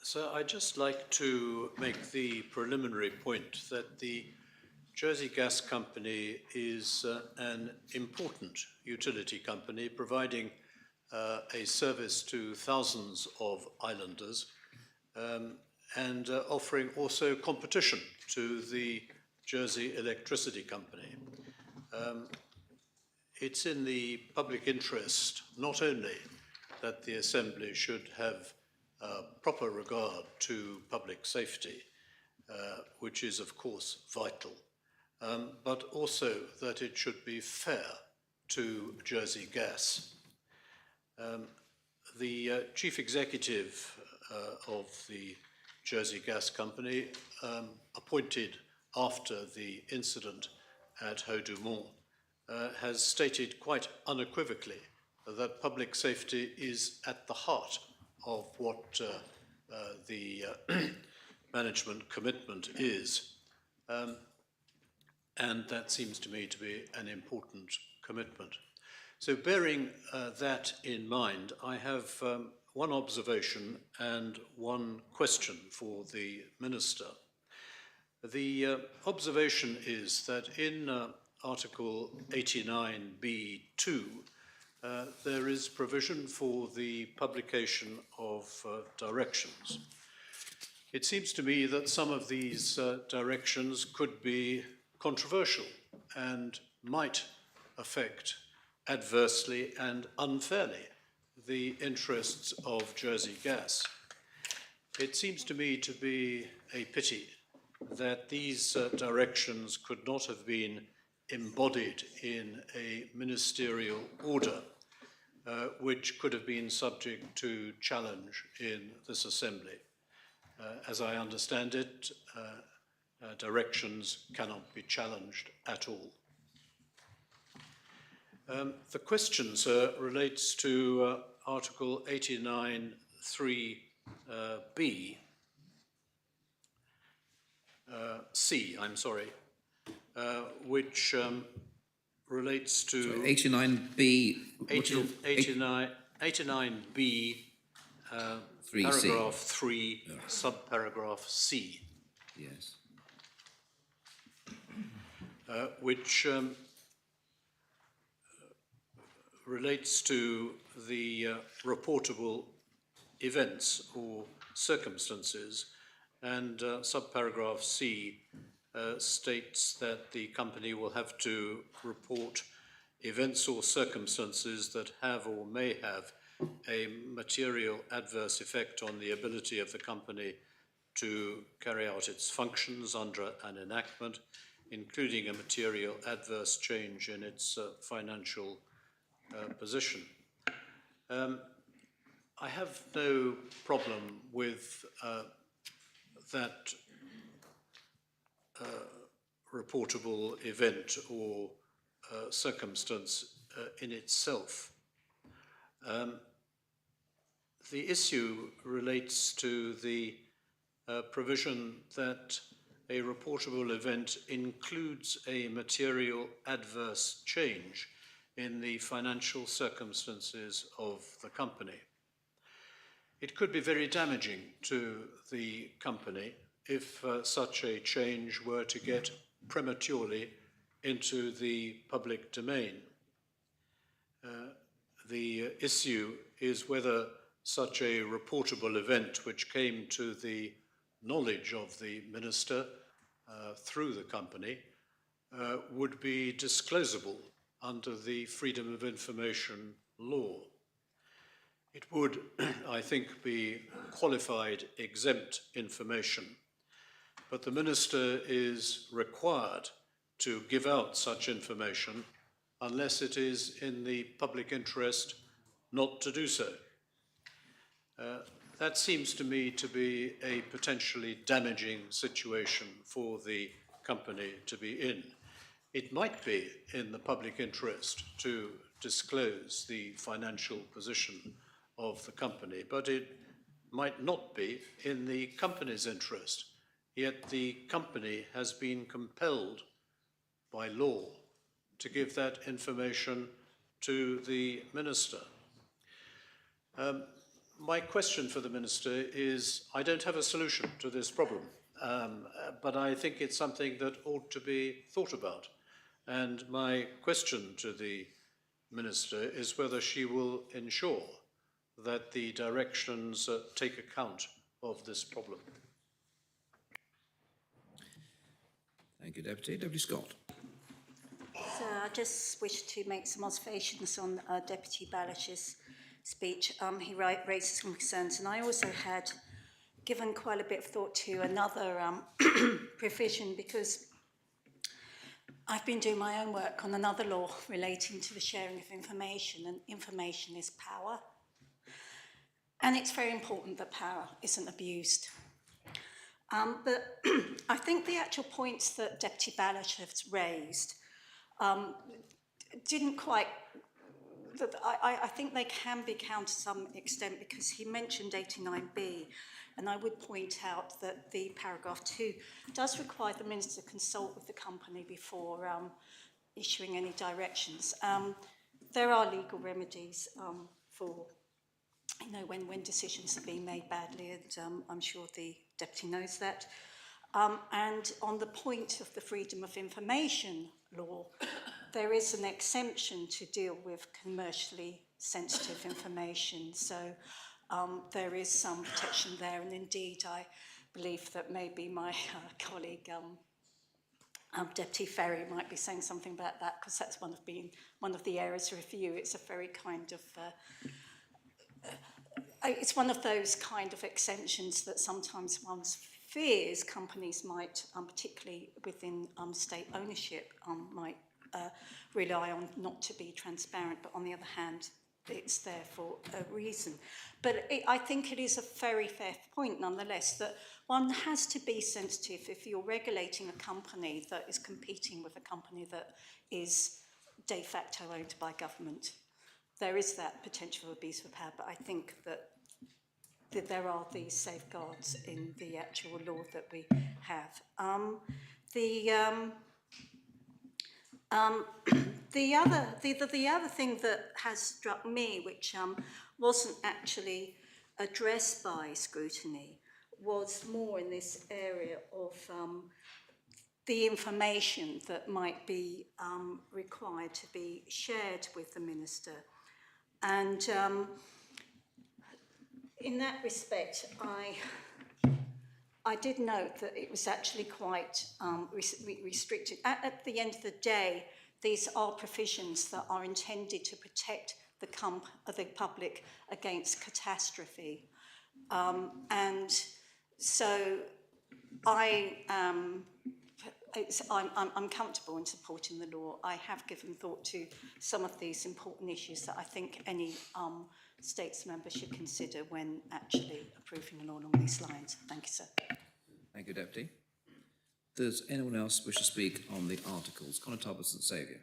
So I'd just like to make the preliminary point that the Jersey Gas Company is an important utility company providing a service to thousands of islanders and offering also competition to the Jersey Electricity Company. It's in the public interest not only that the Assembly should have proper regard to public safety, which is of course vital, but also that it should be fair to Jersey Gas. The Chief Executive of the Jersey Gas Company, appointed after the incident at Haut-du-Mont, has stated quite unequivocally that public safety is at the heart of what the management commitment is. And that seems to me to be an important commitment. So bearing that in mind, I have one observation and one question for the Minister. The observation is that in Article 89B(2), there is provision for the publication of directions. It seems to me that some of these directions could be controversial and might affect adversely and unfairly the interests of Jersey Gas. It seems to me to be a pity that these directions could not have been embodied in a ministerial order, which could have been subject to challenge in this Assembly. As I understand it, directions cannot be challenged at all. The question, sir, relates to Article 89(3)(b), C, I'm sorry, which relates to... So 89B... 89B, paragraph 3, subparagraph C. Yes. Which relates to the reportable events or circumstances, and subparagraph C states that the company will have to report events or circumstances that have or may have a material adverse effect on the ability of the company to carry out its functions under an enactment, including a material adverse change in its financial position. I have no problem with that reportable event or circumstance in itself. The issue relates to the provision that a reportable event includes a material adverse change in the financial circumstances of the company. It could be very damaging to the company if such a change were to get prematurely into the public domain. The issue is whether such a reportable event, which came to the knowledge of the minister through the company, would be disclosable under the Freedom of Information law. It would, I think, be qualified exempt information, but the minister is required to give out such information unless it is in the public interest not to do so. That seems to me to be a potentially damaging situation for the company to be in. It might be in the public interest to disclose the financial position of the company, but it might not be in the company's interest. Yet the company has been compelled by law to give that information to the minister. My question for the minister is, I don't have a solution to this problem, but I think it's something that ought to be thought about. And my question to the minister is whether she will ensure that the directions take account of this problem. Thank you, Deputy. Deputy Scott. So I just wish to make some observations on Deputy Balash's speech. He raised some concerns, and I also had given quite a bit of thought to another provision, because I've been doing my own work on another law relating to the sharing of information, and information is power. And it's very important that power isn't abused. But I think the actual points that Deputy Balash has raised didn't quite, I think they can be counted to some extent, because he mentioned 89B, and I would point out that the paragraph 2 does require the minister to consult with the company before issuing any directions. There are legal remedies for, when decisions are being made badly, and I'm sure the deputy knows that. And on the point of the Freedom of Information law, there is an exemption to deal with commercially sensitive information. So there is some protection there, and indeed I believe that maybe my colleague Deputy Ferry might be saying something about that, because that's one of the areas of review. It's a very kind of it's one of those kind of exemptions that sometimes one fears companies might, particularly within state ownership, might rely on not to be transparent. But on the other hand, it's there for a reason. But I think it is a very fair point, nonetheless, that one has to be sensitive if you're regulating a company that is competing with a company that is de facto owned by government. There is that potential abuse of power, but I think that there are these safeguards in the actual law that we have. The other thing that has struck me, which wasn't actually addressed by scrutiny, was more in this area of the information that might be required to be shared with the minister. And in that respect, I did note that it was actually quite restricted. At the end of the day, these are provisions that are intended to protect the public against catastrophe. And so I'm comfortable in supporting the law. I have given thought to some of these important issues that I think any States member should consider when actually approving a law along these lines. Thank you, sir. Thank you, Deputy. Does anyone else wish to speak on the articles? Conor Talbot, St Saviour.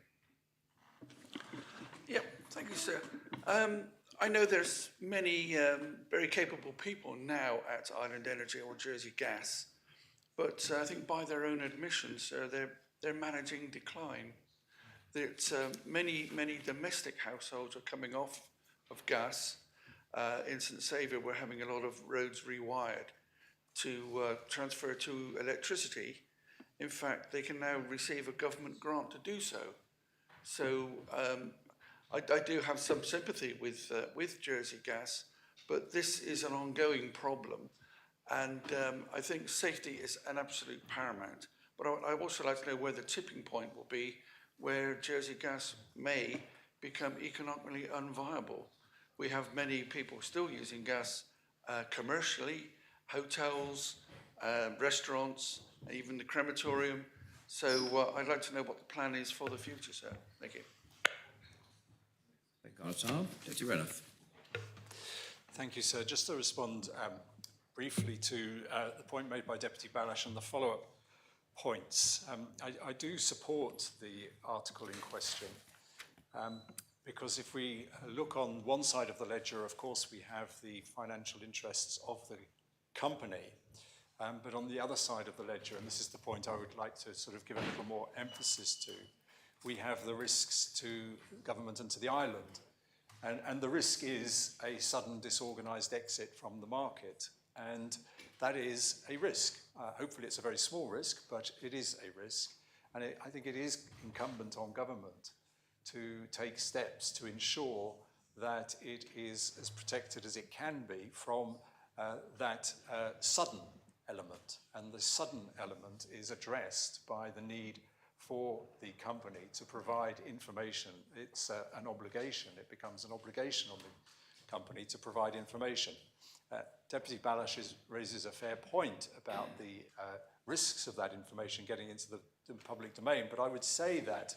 Yeah, thank you, sir. I know there's many very capable people now at Island Energy or Jersey Gas, but I think by their own admission, sir, they're managing decline. That many domestic households are coming off of gas. In St Saviour, we're having a lot of roads rewired to transfer to electricity. In fact, they can now receive a government grant to do so. So I do have some sympathy with Jersey Gas, but this is an ongoing problem, and I think safety is an absolute paramount. But I also like to know where the tipping point will be, where Jersey Gas may become economically unviable. We have many people still using gas commercially, hotels, restaurants, even the crematorium. So I'd like to know what the plan is for the future, sir. Thank you. Thank you, Conor Talbot. Deputy Renniff. Thank you, sir. Just to respond briefly to the point made by Deputy Balash and the follow-up points. I do support the article in question because if we look on one side of the ledger, of course, we have the financial interests of the company, but on the other side of the ledger, and this is the point I would like to sort of give a little more emphasis to, we have the risks to government and to the island. And the risk is a sudden disorganised exit from the market. And that is a risk. Hopefully it's a very small risk, but it is a risk. And I think it is incumbent on government to take steps to ensure that it is as protected as it can be from that sudden element. And the sudden element is addressed by the need for the company to provide information. It's an obligation. It becomes an obligation on the company to provide information. Deputy Balash raises a fair point about the risks of that information getting into the public domain, but I would say that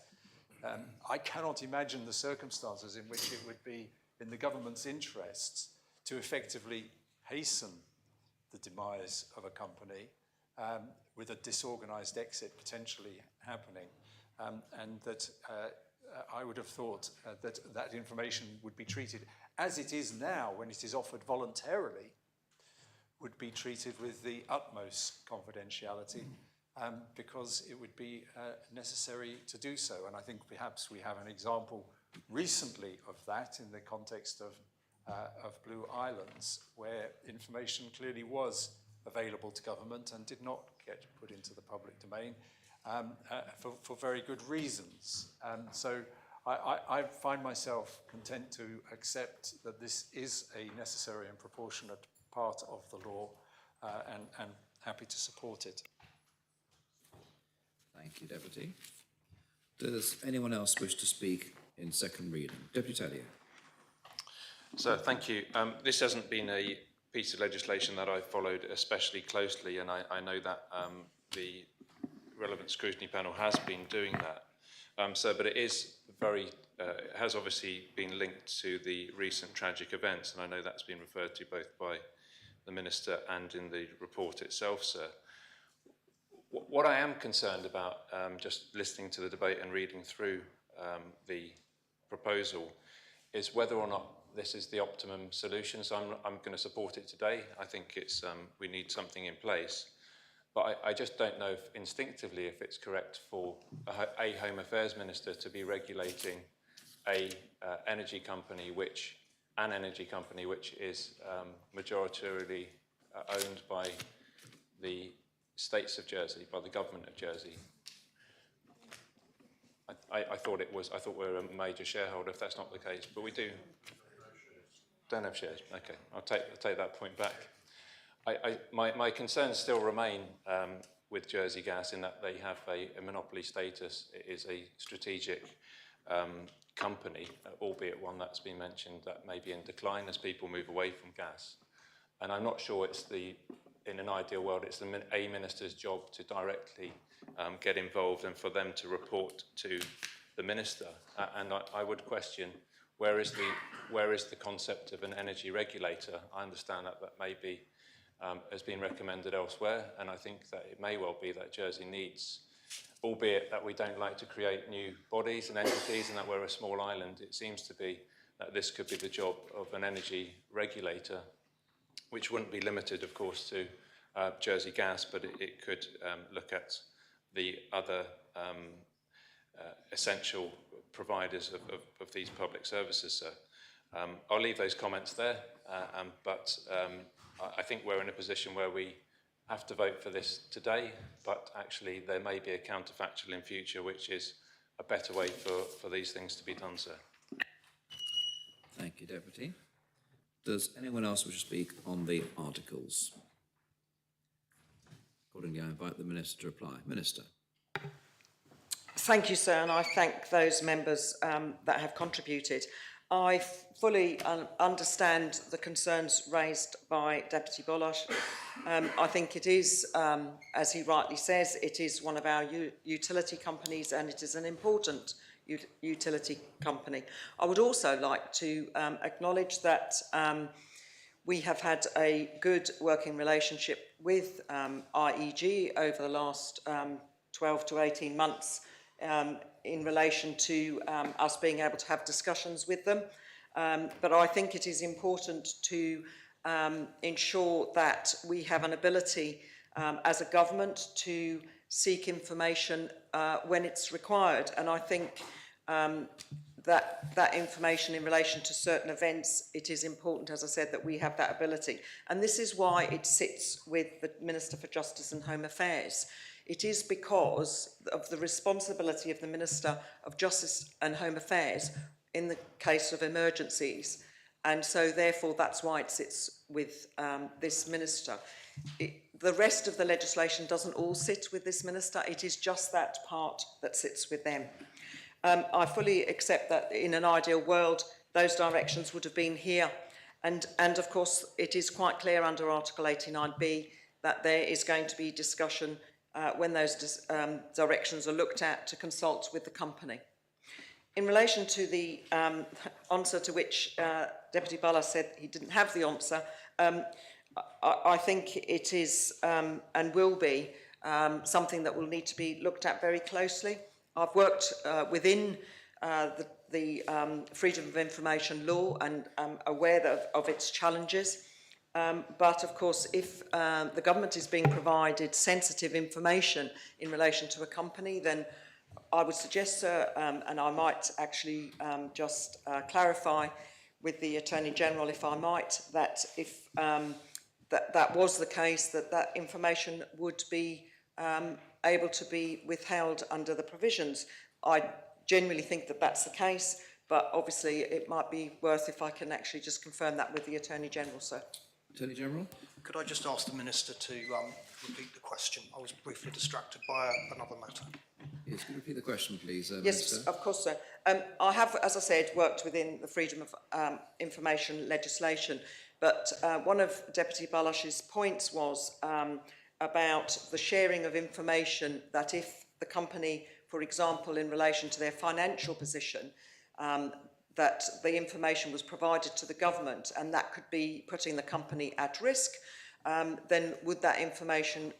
I cannot imagine the circumstances in which it would be in the government's interests to effectively hasten the demise of a company with a disorganised exit potentially happening, and that I would have thought that that information would be treated as it is now when it is offered voluntarily, would be treated with the utmost confidentiality because it would be necessary to do so. And I think perhaps we have an example recently of that in the context of Blue Islands, where information clearly was available to government and did not get put into the public domain for very good reasons. So I find myself content to accept that this is a necessary and proportionate part of the law and happy to support it. Thank you, Deputy. Does anyone else wish to speak in second reading? Deputy Talia. So, thank you. This hasn't been a piece of legislation that I've followed especially closely, and I know that the relevant scrutiny panel has been doing that. But it is very, it has obviously been linked to the recent tragic events, and I know that's been referred to both by the Minister and in the report itself, sir. What I am concerned about, just listening to the debate and reading through the proposal, is whether or not this is the optimum solution. So I'm going to support it today. I think it's we need something in place. But I just don't know if instinctively if it's correct for a Home Affairs Minister to be regulating an energy company which is majoritarily owned by the States of Jersey, by the government of Jersey. I thought we're a major shareholder if that's not the case, but we don't have shares. Okay, I'll take that point back. My concerns still remain with Jersey Gas in that they have a monopoly status. It is a strategic company, albeit one that's been mentioned that may be in decline as people move away from gas. And I'm not sure it's in an ideal world, it's a minister's job to directly get involved and for them to report to the minister. And I would question, where is the concept of an energy regulator? I understand that maybe has been recommended elsewhere, and I think that it may well be that Jersey needs, albeit that we don't like to create new bodies and entities and that we're a small island, it seems to be that this could be the job of an energy regulator, which wouldn't be limited, of course, to Jersey Gas, but it could look at the other essential providers of these public services. So I'll leave those comments there, but I think we're in a position where we have to vote for this today, but actually there may be a counterfactual in future, which is a better way for these things to be done, sir. Thank you, Deputy. Does anyone else wish to speak on the articles? Accordingly, I invite the Minister to reply. Minister. Thank you, sir, and I thank those members that have contributed. I fully understand the concerns raised by Deputy Bolash. I think it is, as he rightly says, it is one of our utility companies and it is an important utility company. I would also like to acknowledge that we have had a good working relationship with IEG over the last 12 to 18 months in relation to us being able to have discussions with them. But I think it is important to ensure that we have an ability as a government to seek information when it's required. And I think that information in relation to certain events, it is important, as I said, that we have that ability. And this is why it sits with the Minister for Justice and Home Affairs. It is because of the responsibility of the Minister of Justice and Home Affairs in the case of emergencies. And so therefore that's why it sits with this Minister. The rest of the legislation doesn't all sit with this Minister, it is just that part that sits with them. I fully accept that in an ideal world those directions would have been here, and of course it is quite clear under Article 89B that there is going to be discussion when those directions are looked at to consult with the company. In relation to the answer to which Deputy Bala said he didn't have the answer, I think it is and will be something that will need to be looked at very closely. I've worked within the Freedom of Information law and I'm aware of its challenges. But of course, if the government is being provided sensitive information in relation to a company, then I would suggest, sir, and I might actually just clarify with the Attorney General, if I might, that if that was the case, that information would be able to be withheld under the provisions. I genuinely think that that's the case, but obviously it might be worth if I can actually just confirm that with the Attorney General, sir. Attorney General? Could I just ask the Minister to repeat the question? I was briefly distracted by another matter. Yes, can you repeat the question, please, Yes, Minister? of course, sir. I have, as I said, worked within the Freedom of Information legislation, but one of Deputy Balash's points was about the sharing of information, that if the company, for example, in relation to their financial position, that the information was provided to the government and that could be putting the company at risk, then would that information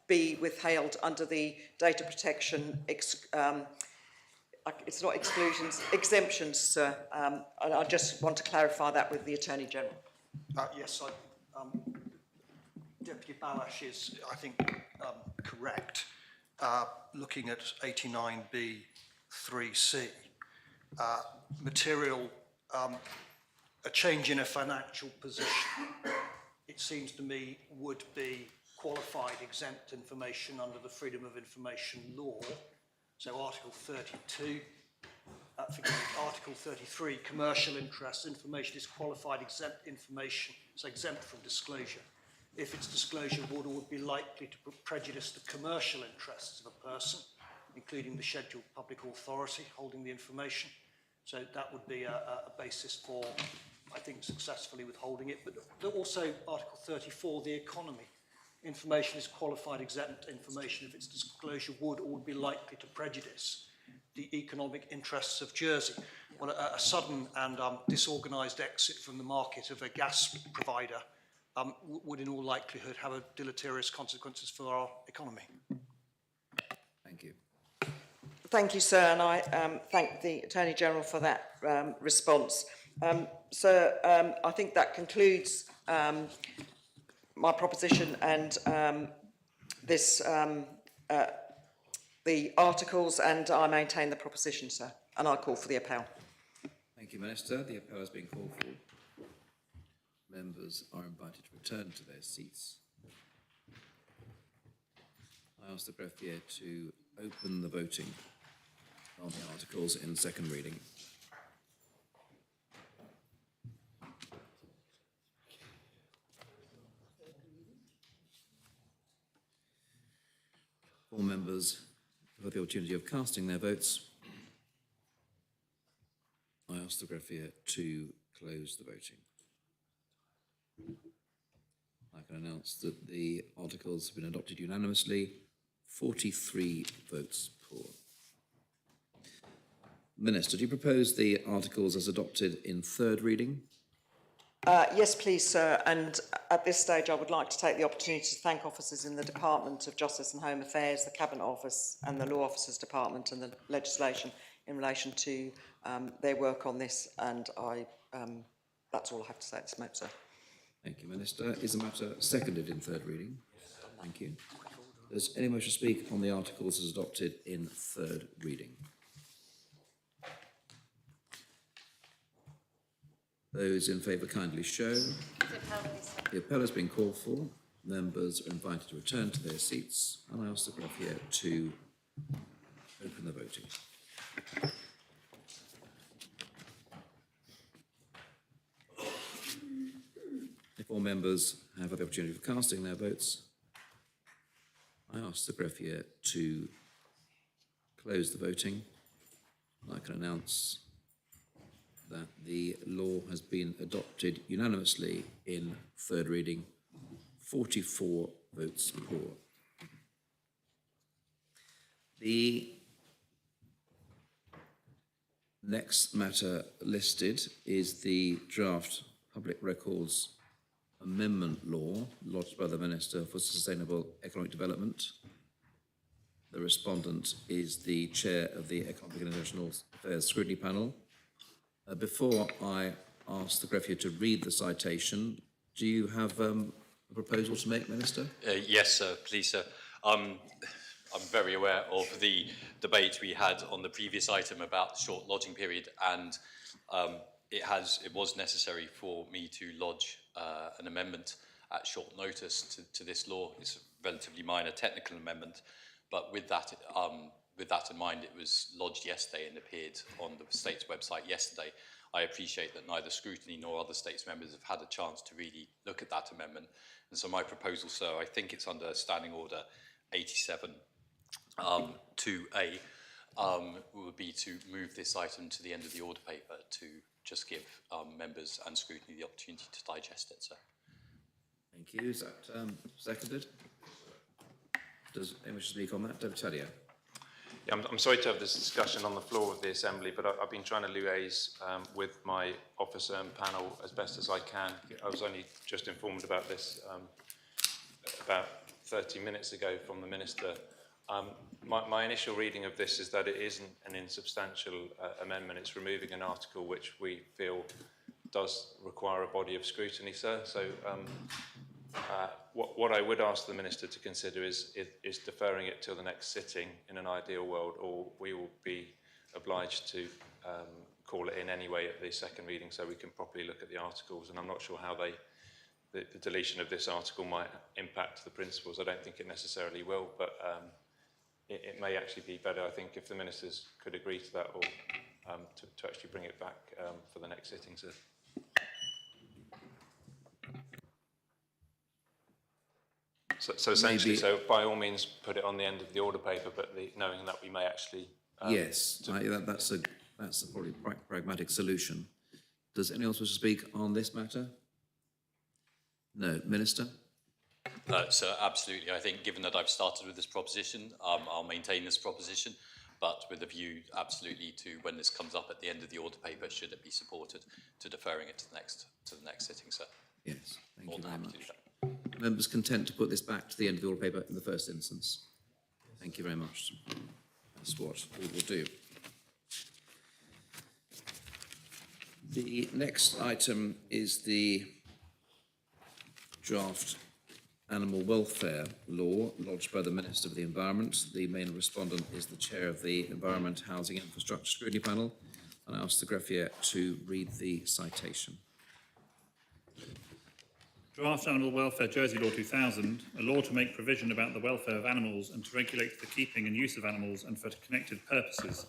be withheld under the data protection, it's not exclusions, exemptions, sir. And I just want to clarify that with the Attorney General. Yes, Deputy Balash is, I think, correct. Looking at 89B 3C, material, a change in a financial position, it seems to me, would be qualified exempt information under the Freedom of Information law. So Article 32, Article 33, commercial interests, information is qualified exempt information, it's exempt from disclosure. If its disclosure would be likely to prejudice the commercial interests of a person, including the scheduled public authority holding the information. So that would be a basis for, I think, successfully withholding it. But also Article 34, the economy. Information is qualified exempt information if its disclosure would or would be likely to prejudice the economic interests of Jersey. Well, a sudden and disorganised exit from the market of a gas provider would in all likelihood have a deleterious consequences for our economy. Thank you. Thank you, sir, and I thank the Attorney General for that response. Sir, I think that concludes my proposition and the articles, and I maintain the proposition, sir, and I call for the appel. Thank you, Minister. The appel has been called for. Members are invited to return to their seats. I ask the greffier to open the voting on the articles in second reading. All members who have the opportunity of casting their votes, I ask the greffier to close the voting. I can announce that the articles have been adopted unanimously, 43 votes for. Minister, do you propose the articles as adopted in third reading? Yes, please, sir. And at this stage, I would like to take the opportunity to thank officers in the Department of Justice and Home Affairs, the Cabinet Office and the Law Officers Department and the legislation in relation to their work on this. And that's all I have to say at this moment, sir. Thank you, Minister. Is the matter seconded in third reading? Thank you. Does anyone wish to speak on the articles as adopted in third reading? Those in favour kindly show. The appel has been called for. Members are invited to return to their seats, and I ask the greffier to open the voting. If all members have had the opportunity of casting their votes, I ask the greffier to close the voting. I can announce that the law has been adopted unanimously in third reading, 44 votes for. The next matter listed is the draft Public Records Amendment Law lodged by the Minister for Sustainable Economic Development. The respondent is the Chair of the Economic and International Affairs Scrutiny Panel. Before I ask the greffier to read the citation, do you have a proposal to make, Minister? Yes, sir. Please, sir. I'm very aware of the debate we had on the previous item about the short lodging period, and it was necessary for me to lodge an amendment at short notice to this law. It's a relatively minor technical amendment, but with that in mind, it was lodged yesterday and appeared on the state's website yesterday. I appreciate that neither Scrutiny nor other states members have had a chance to really look at that amendment. And so my proposal, sir, I think it's under Standing Order 87 2A, would be to move this item to the end of the order paper to just give members and Scrutiny the opportunity to digest it, sir. Thank you. Is that seconded? Does anyone wish to speak on that? Deputy David. Yeah, I'm sorry to have this discussion on the floor of the Assembly, but I've been trying to liaise with my officer and panel as best as I can. I was only just informed about this about 30 minutes ago from the Minister. My initial reading of this is that it isn't an insubstantial amendment. It's removing an article which we feel does require a body of scrutiny, sir. So what I would ask the Minister to consider is deferring it till the next sitting in an ideal world, or we will be obliged to call it in anyway at the second reading so we can properly look at the articles. And I'm not sure how the deletion of this article might impact the principles. I don't think it necessarily will, but it may actually be better, I think, if the Ministers could agree to that, or to actually bring it back for the next sitting, sir. So essentially, maybe, so by all means, put it on the end of the order paper, but knowing that we may actually... yes, that's a probably pragmatic solution. Does anyone else wish to speak on this matter? No. Minister? So absolutely. I think given that I've started with this proposition, I'll maintain this proposition, but with a view absolutely to when this comes up at the end of the order paper, should it be supported, to deferring it to the next sitting, sir. Yes, thank More you than very happy much. to do that. Members content to put this back to the end of the order paper in the first instance? Thank you very much. That's what we will do. The next item is the draft animal welfare law lodged by the Minister for the Environment. The main respondent is the Chair of the Environment, Housing and Infrastructure Scrutiny Panel. And I ask the greffier to read the citation. Draft Animal Welfare Jersey Law 2000, a law to make provision about the welfare of animals and to regulate the keeping and use of animals and for connected purposes.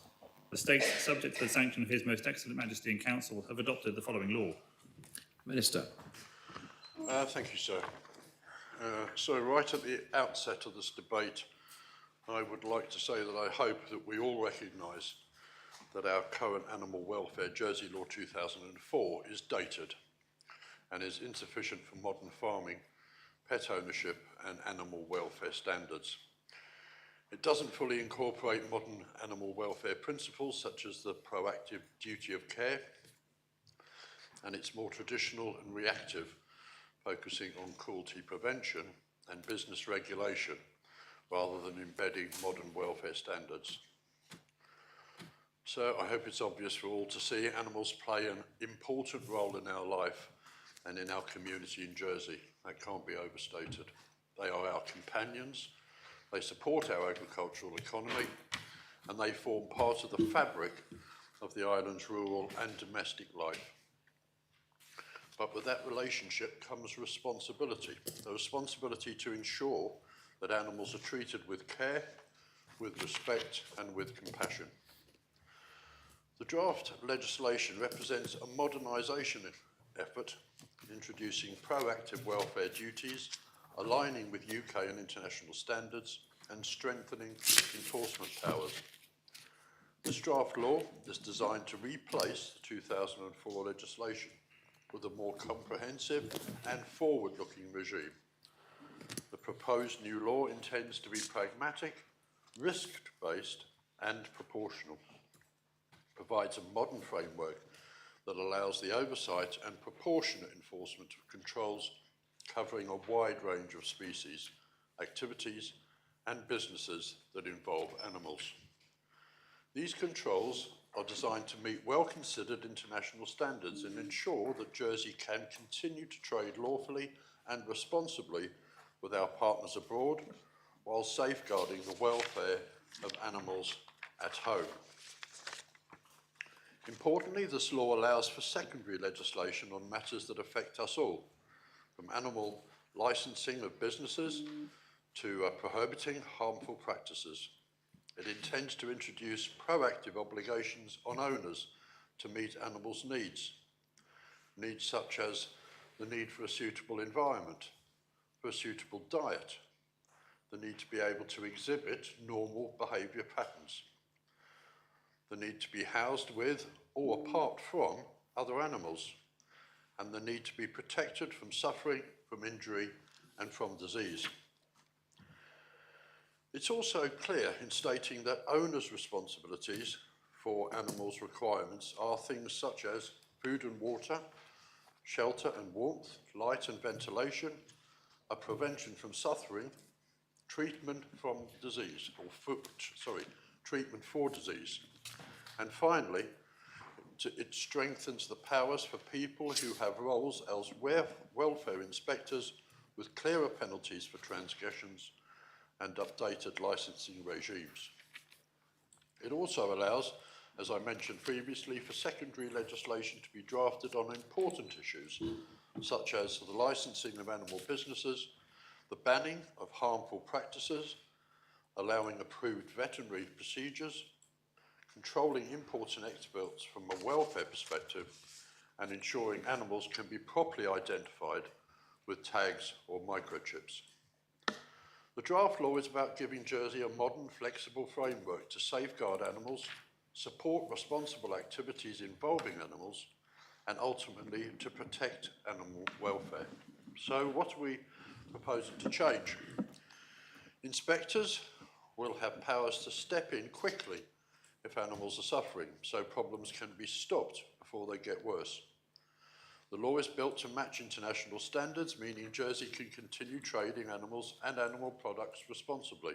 The states, subject to the sanction of His Most Excellent Majesty and Council, have adopted the following law. Minister. Thank you, sir. So right at the outset of this debate, I would like to say that I hope that we all recognise that our current Animal Welfare Jersey Law 2004 is dated and is insufficient for modern farming, pet ownership and animal welfare standards. It doesn't fully incorporate modern animal welfare principles such as the proactive duty of care, and it's more traditional and reactive, focusing on cruelty prevention and business regulation rather than embedding modern welfare standards. So I hope it's obvious for all to see animals play an important role in our life and in our community in Jersey. That can't be overstated. They are our companions, they support our agricultural economy, and they form part of the fabric of the island's rural and domestic life. But with that relationship comes responsibility, the responsibility to ensure that animals are treated with care, with respect, and with compassion. The draft legislation represents a modernisation effort, introducing proactive welfare duties, aligning with UK and international standards, and strengthening enforcement powers. This draft law is designed to replace the 2004 legislation with a more comprehensive and forward-looking regime. The proposed new law intends to be pragmatic, risk-based, and proportional. Provides a modern framework that allows the oversight and proportionate enforcement of controls covering a wide range of species, activities, and businesses that involve animals. These controls are designed to meet well-considered international standards and ensure that Jersey can continue to trade lawfully and responsibly with our partners abroad, while safeguarding the welfare of animals at home. Importantly, this law allows for secondary legislation on matters that affect us all, from animal licensing of businesses to prohibiting harmful practices. It intends to introduce proactive obligations on owners to meet animals' needs such as the need for a suitable environment, for a suitable diet, the need to be able to exhibit normal behaviour patterns, the need to be housed with or apart from other animals, and the need to be protected from suffering, from injury, and from disease. It's also clear in stating that owners' responsibilities for animals' requirements are things such as food and water, shelter and warmth, light and ventilation, a prevention from suffering, treatment from disease, treatment for disease. And finally, it strengthens the powers for people who have roles as welfare inspectors with clearer penalties for transgressions and updated licensing regimes. It also allows, as I mentioned previously, for secondary legislation to be drafted on important issues, such as the licensing of animal businesses, the banning of harmful practices, allowing approved veterinary procedures, controlling imports and exports from a welfare perspective, and ensuring animals can be properly identified with tags or microchips. The draft law is about giving Jersey a modern, flexible framework to safeguard animals, support responsible activities involving animals, and ultimately to protect animal welfare. So what are we proposing to change? Inspectors will have powers to step in quickly if animals are suffering, so problems can be stopped before they get worse. The law is built to match international standards, meaning Jersey can continue trading animals and animal products responsibly.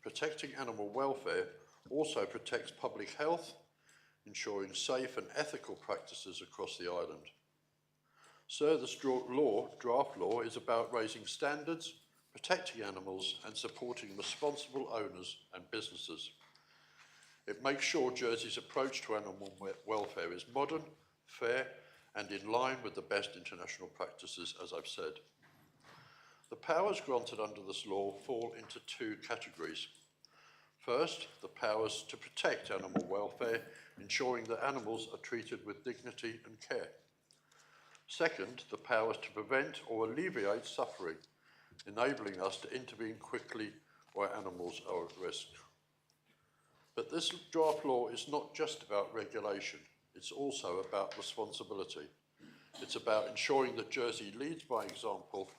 Protecting animal welfare also protects public health, ensuring safe and ethical practices across the island. So this draft law is about raising standards, protecting animals and supporting responsible owners and businesses. It makes sure Jersey's approach to animal welfare is modern, fair and in line with the best international practices, as I've said. The powers granted under this law fall into two categories. First, the powers to protect animal welfare, ensuring that animals are treated with dignity and care. Second, the powers to prevent or alleviate suffering, enabling us to intervene quickly where animals are at risk. But this draft law is not just about regulation, it's also about responsibility. It's about ensuring that Jersey leads by example,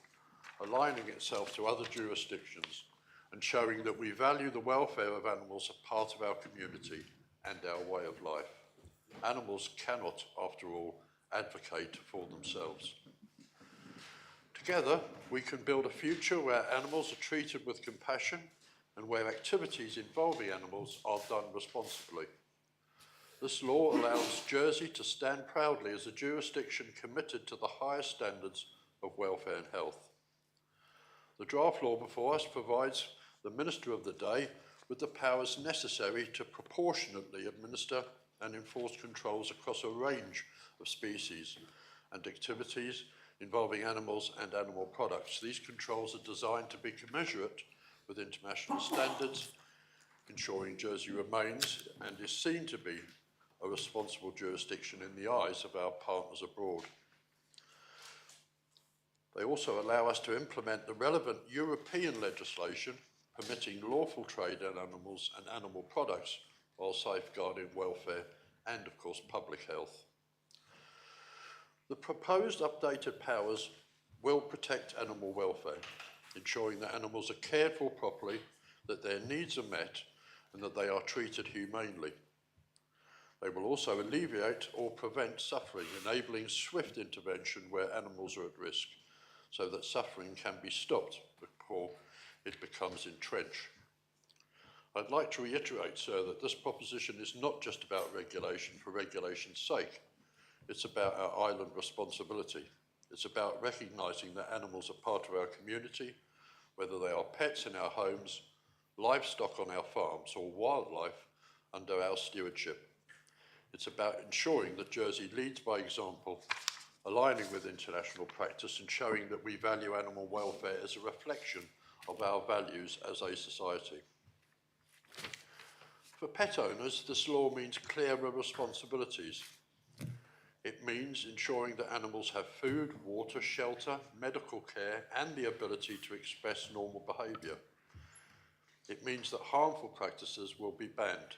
aligning itself to other jurisdictions and showing that we value the welfare of animals as part of our community and our way of life. Animals cannot, after all, advocate for themselves. Together, we can build a future where animals are treated with compassion and where activities involving animals are done responsibly. This law allows Jersey to stand proudly as a jurisdiction committed to the highest standards of welfare and health. The draft law before us provides the Minister of the Day with the powers necessary to proportionately administer and enforce controls across a range of species and activities involving animals and animal products. These controls are designed to be commensurate with international standards, ensuring Jersey remains and is seen to be a responsible jurisdiction in the eyes of our partners abroad. They also allow us to implement the relevant European legislation permitting lawful trade in animals and animal products while safeguarding welfare and, of course, public health. The proposed updated powers will protect animal welfare, ensuring that animals are cared for properly, that their needs are met, and that they are treated humanely. They will also alleviate or prevent suffering, enabling swift intervention where animals are at risk, so that suffering can be stopped before it becomes entrenched. I'd like to reiterate, sir, that this proposition is not just about regulation for regulation's sake. It's about our island responsibility. It's about recognising that animals are part of our community, whether they are pets in our homes, livestock on our farms, or wildlife under our stewardship. It's about ensuring that Jersey leads by example, aligning with international practice and showing that we value animal welfare as a reflection of our values as a society. For pet owners, this law means clearer responsibilities. It means ensuring that animals have food, water, shelter, medical care, and the ability to express normal behaviour. It means that harmful practices will be banned,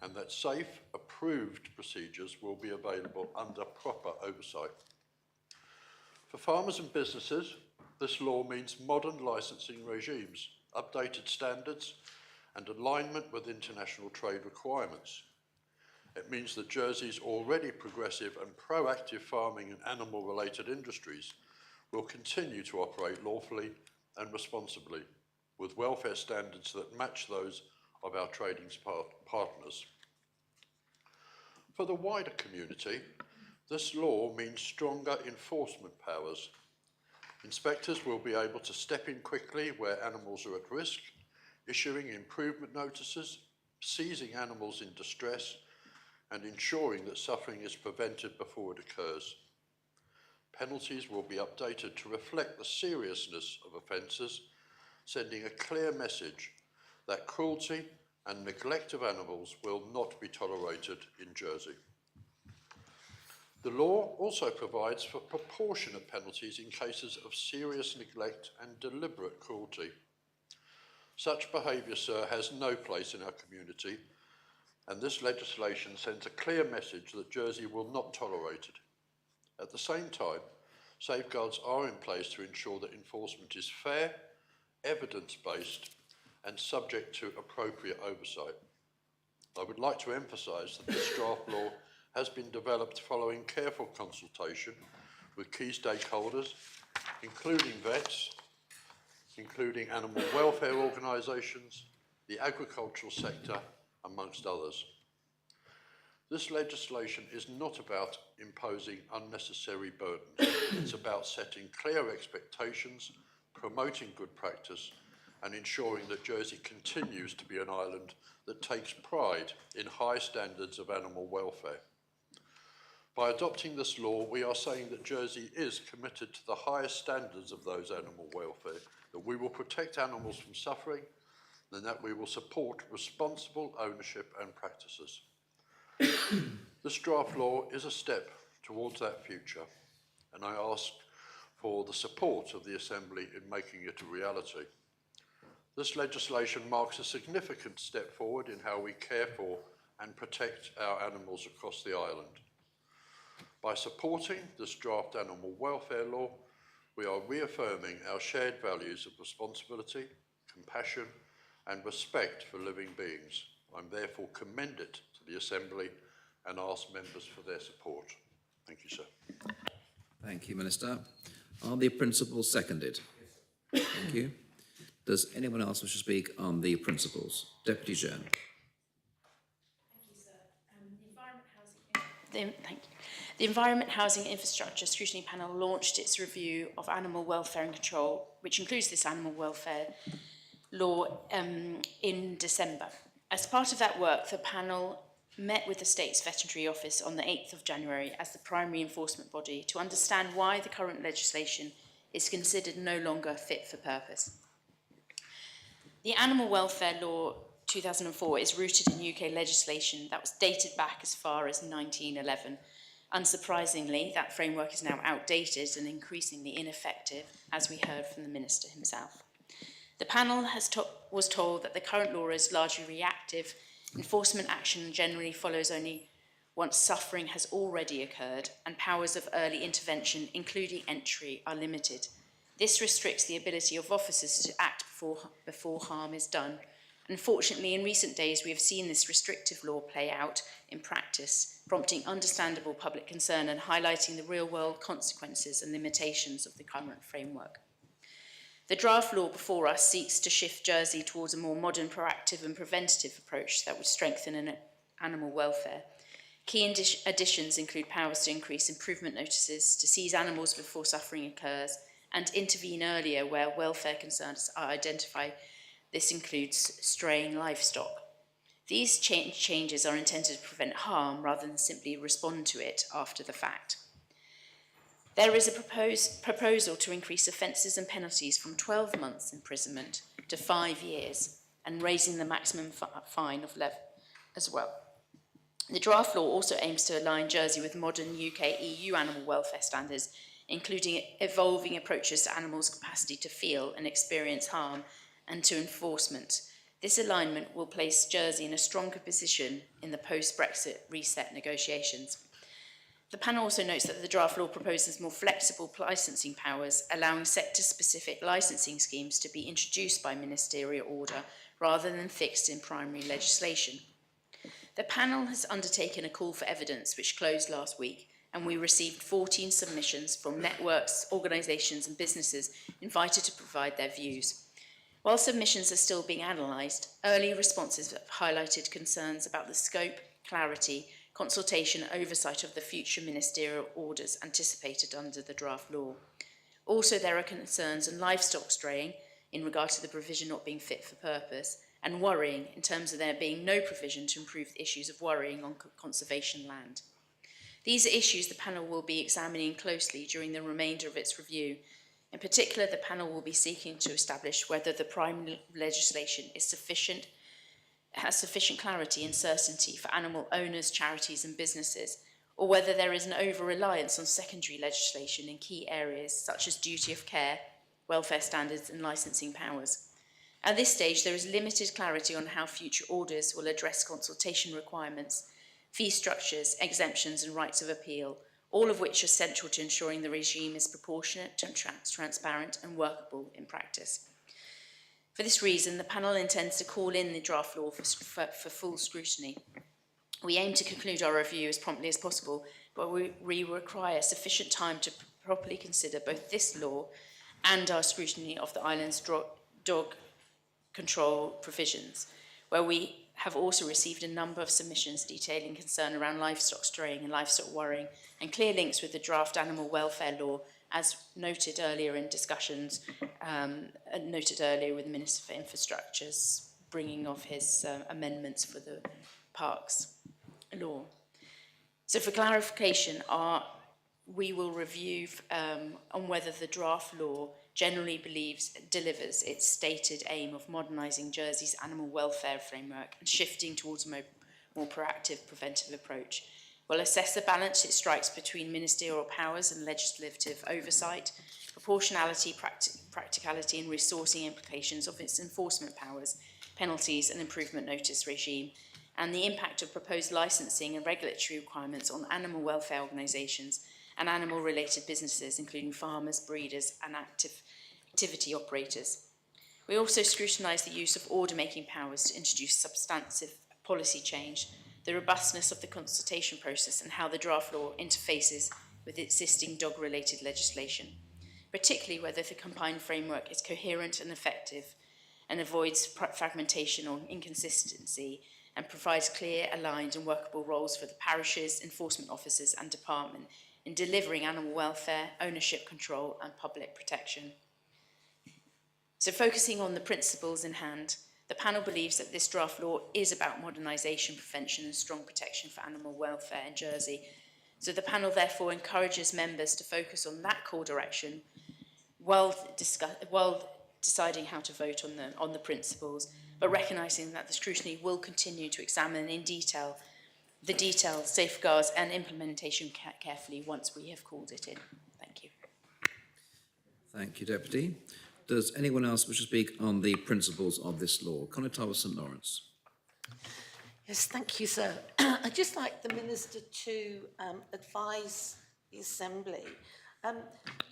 and that safe, approved procedures will be available under proper oversight. For farmers and businesses, this law means modern licensing regimes, updated standards, and alignment with international trade requirements. It means that Jersey's already progressive and proactive farming and animal-related industries will continue to operate lawfully and responsibly, with welfare standards that match those of our trading partners. For the wider community, this law means stronger enforcement powers. Inspectors will be able to step in quickly where animals are at risk, issuing improvement notices, seizing animals in distress, and ensuring that suffering is prevented before it occurs. Penalties will be updated to reflect the seriousness of offences, sending a clear message that cruelty and neglect of animals will not be tolerated in Jersey. The law also provides for proportionate penalties in cases of serious neglect and deliberate cruelty. Such behaviour, sir, has no place in our community, and this legislation sends a clear message that Jersey will not tolerate it. At the same time, safeguards are in place to ensure that enforcement is fair, evidence-based, and subject to appropriate oversight. I would like to emphasise that this draft law has been developed following careful consultation with key stakeholders, including vets, including animal welfare organisations, the agricultural sector, amongst others. This legislation is not about imposing unnecessary burdens. It's about setting clear expectations, promoting good practice, and ensuring that Jersey continues to be an island that takes pride in high standards of animal welfare. By adopting this law, we are saying that Jersey is committed to the highest standards of those animal welfare, that we will protect animals from suffering, and that we will support responsible ownership and practices. This draft law is a step towards that future, and I ask for the support of the Assembly in making it a reality. This legislation marks a significant step forward in how we care for and protect our animals across the island. By supporting this draft animal welfare law, we are reaffirming our shared values of responsibility, compassion, and respect for living beings. I therefore commend it to the Assembly and ask members for their support. Thank you, sir. Thank you, Minister. Are the principles seconded? Thank you. Does anyone else wish to speak on the principles? Deputy Jean. The Environment, Housing and Infrastructure Scrutiny Panel launched its review of animal welfare and control, which includes this animal welfare law, in December. As part of that work, the panel met with the State's Veterinary Office on the 8th of January as the primary enforcement body to understand why the current legislation is considered no longer fit for purpose. The Animal Welfare Law 2004 is rooted in UK legislation that was dated back as far as 1911. Unsurprisingly, that framework is now outdated and increasingly ineffective, as we heard from the Minister himself. The panel was told that the current law is largely reactive. Enforcement action generally follows only once suffering has already occurred, and powers of early intervention, including entry, are limited. This restricts the ability of officers to act before harm is done. Unfortunately, in recent days, we have seen this restrictive law play out in practice, prompting understandable public concern and highlighting the real-world consequences and limitations of the current framework. The draft law before us seeks to shift Jersey towards a more modern, proactive and preventative approach that would strengthen animal welfare. Key additions include powers to increase improvement notices, to seize animals before suffering occurs, and intervene earlier where welfare concerns are identified. This includes straying livestock. These changes are intended to prevent harm rather than simply respond to it after the fact. There is a proposal to increase offences and penalties from 12 months imprisonment to 5 years and raising the maximum fine of level as well. The draft law also aims to align Jersey with modern UK EU animal welfare standards, including evolving approaches to animals' capacity to feel and experience harm and to enforcement. This alignment will place Jersey in a stronger position in the post-Brexit reset negotiations. The panel also notes that the draft law proposes more flexible licensing powers, allowing sector-specific licensing schemes to be introduced by ministerial order rather than fixed in primary legislation. The panel has undertaken a call for evidence, which closed last week, and we received 14 submissions from networks, organisations and businesses invited to provide their views. While submissions are still being analysed, early responses have highlighted concerns about the scope, clarity, consultation and oversight of the future ministerial orders anticipated under the draft law. Also, there are concerns on livestock straying in regard to the provision not being fit for purpose, and worrying in terms of there being no provision to improve the issues of worrying on conservation land. These are issues the panel will be examining closely during the remainder of its review. In particular, the panel will be seeking to establish whether the primary legislation is has sufficient clarity and certainty for animal owners, charities and businesses, or whether there is an over-reliance on secondary legislation in key areas such as duty of care, welfare standards and licensing powers. At this stage, there is limited clarity on how future orders will address consultation requirements, fee structures, exemptions and rights of appeal, all of which are central to ensuring the regime is proportionate, transparent and workable in practice. For this reason, the panel intends to call in the draft law for full scrutiny. We aim to conclude our review as promptly as possible, but we require sufficient time to properly consider both this law and our scrutiny of the island's dog control provisions, where we have also received a number of submissions detailing concern around livestock straying and livestock worrying, and clear links with the draft animal welfare law, as noted earlier in discussions, noted earlier with the Minister for Infrastructure's bringing of his amendments for the parks law. So for clarification, we will review on whether the draft law generally delivers its stated aim of modernising Jersey's animal welfare framework and shifting towards a more proactive preventive approach. We'll assess the balance it strikes between ministerial powers and legislative oversight, proportionality, practicality and resourcing implications of its enforcement powers, penalties and improvement notice regime, and the impact of proposed licensing and regulatory requirements on animal welfare organisations and animal-related businesses, including farmers, breeders and activity operators. We also scrutinise the use of order-making powers to introduce substantive policy change, the robustness of the consultation process and how the draft law interfaces with existing dog-related legislation, particularly whether the combined framework is coherent and effective and avoids fragmentation or inconsistency and provides clear, aligned and workable roles for the parishes, enforcement officers and department in delivering animal welfare, ownership control and public protection. So focusing on the principles in hand, the panel believes that this draft law is about modernisation, prevention and strong protection for animal welfare in Jersey. So the panel therefore encourages members to focus on that core direction while deciding how to vote on the principles, but recognising that the scrutiny will continue to examine in detail the detailed safeguards and implementation carefully once we have called it in. Thank you. Thank you, Deputy. Does anyone else wish to speak on the principles of this law? Conataba St Lawrence. Yes, thank you, sir. I'd just like the Minister to advise the Assembly.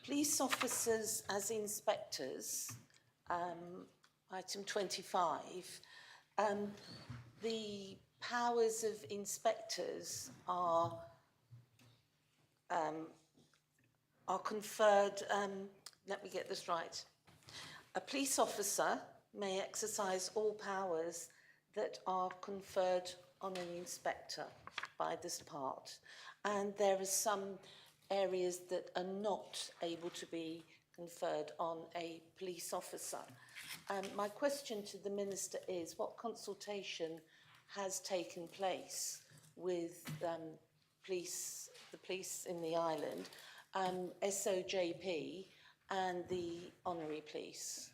Police officers as inspectors, item 25, the powers of inspectors are conferred, let me get this right. A police officer may exercise all powers that are conferred on an inspector by this part. And there are some areas that are not able to be conferred on a police officer. My question to the Minister is, what consultation has taken place with the police in the island, SOJP and the Honorary Police?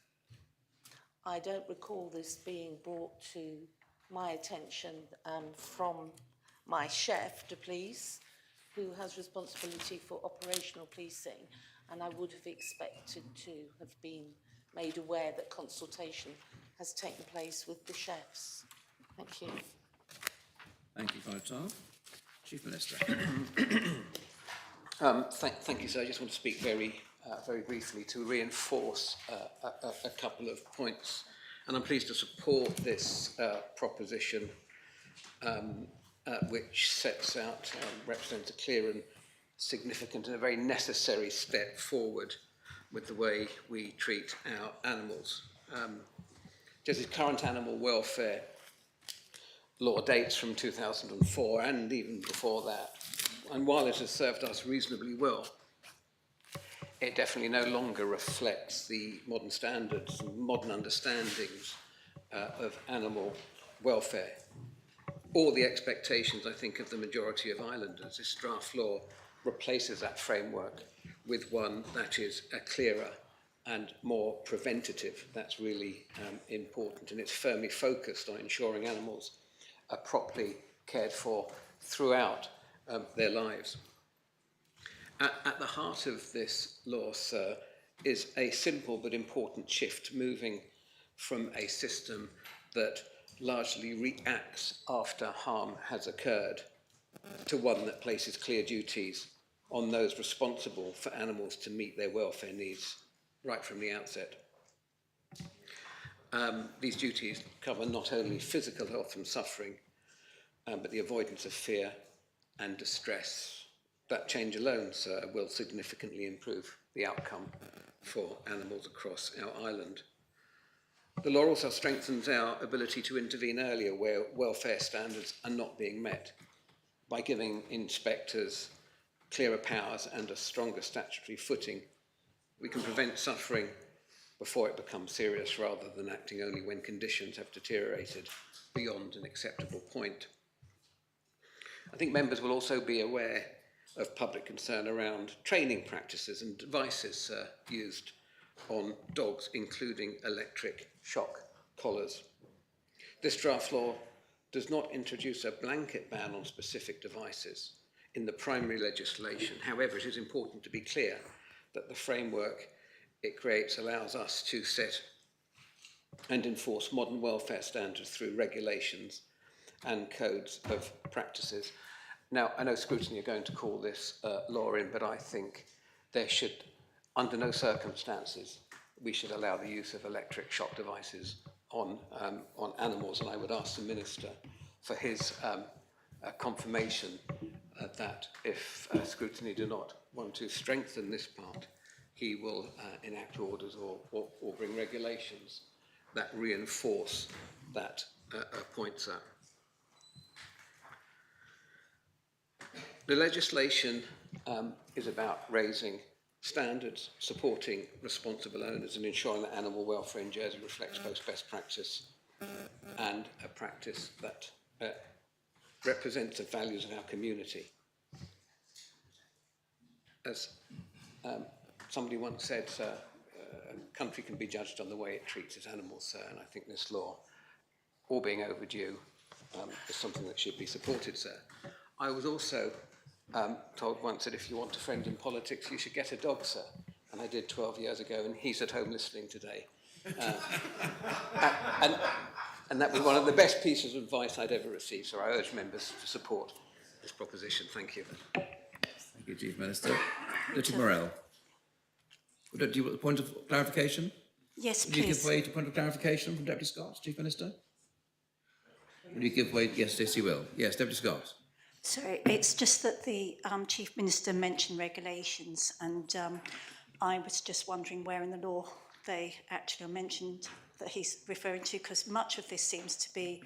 I don't recall this being brought to my attention from my chef de police, who has responsibility for operational policing, and I would have expected to have been made aware that consultation has taken place with the chefs. Thank you. Thank you, Conataba. Chief Minister. Thank you, sir. I just want to speak very briefly to reinforce a couple of points. And I'm pleased to support this proposition, which sets out, represents a clear and significant and a very necessary step forward with the way we treat our animals. Jersey's current animal welfare law dates from 2004 and even before that. And while it has served us reasonably well, it definitely no longer reflects the modern standards and modern understandings of animal welfare, or the expectations, I think, of the majority of islanders. This draft law replaces that framework with one that is clearer and more preventative. That's really important, and it's firmly focused on ensuring animals are properly cared for throughout their lives. At the heart of this law, sir, is a simple but important shift, moving from a system that largely reacts after harm has occurred to one that places clear duties on those responsible for animals to meet their welfare needs right from the outset. These duties cover not only physical health and suffering, but the avoidance of fear and distress. That change alone, sir, will significantly improve the outcome for animals across our island. The law also strengthens our ability to intervene earlier where welfare standards are not being met by giving inspectors clearer powers and a stronger statutory footing. We can prevent suffering before it becomes serious rather than acting only when conditions have deteriorated beyond an acceptable point. I think members will also be aware of public concern around training practices and devices used on dogs, including electric shock collars. This draft law does not introduce a blanket ban on specific devices in the primary legislation. However, it is important to be clear that the framework it creates allows us to set and enforce modern welfare standards through regulations and codes of practices. Now, I know Scrutiny are going to call this law in, but I think there should, under no circumstances, we should allow the use of electric shock devices on animals, and I would ask the Minister for his confirmation that if Scrutiny do not want to strengthen this part, he will enact orders or bring regulations that reinforce that point, sir. The legislation is about raising standards, supporting responsible owners and ensuring that animal welfare in Jersey reflects both best practice and a practice that represents the values of our community. As somebody once said, sir, a country can be judged on the way it treats its animals, sir, and I think this law, all being overdue, is something that should be supported, sir. I was also told once that if you want a friend in politics, you should get a dog, sir. And I did 12 years ago, and he's at home listening today. And that was one of the best pieces of advice I'd ever received, so I urge members to support this proposition. Thank you. Thank you, Chief Minister. Deputy Morell. Do you want a point of clarification? Yes, Would you please. give way to point of clarification from Deputy Scott, Chief Minister? Will you give way? Yes, yes, you will. Yes, Deputy Scott. Sorry, it's just that the Chief Minister mentioned regulations, and I was just wondering where in the law they actually are mentioned that he's referring to, because much of this seems to be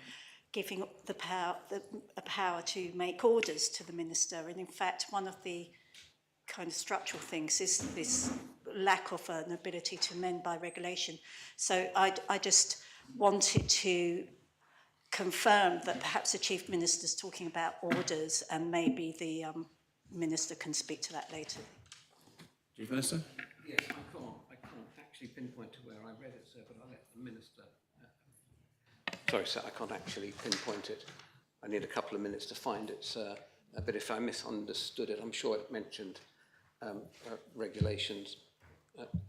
giving the power to make orders to the Minister. And in fact, one of the kind of structural things is this lack of an ability to amend by regulation. So I just wanted to confirm that perhaps the Chief Minister's talking about orders, and maybe the Minister can speak to that later. Chief Minister? Yes, I can't actually pinpoint to where I read it, sir, but I'll let the Minister... Sorry, sir, I can't actually pinpoint it. I need a couple of minutes to find it, sir. But if I misunderstood it, I'm sure it mentioned regulations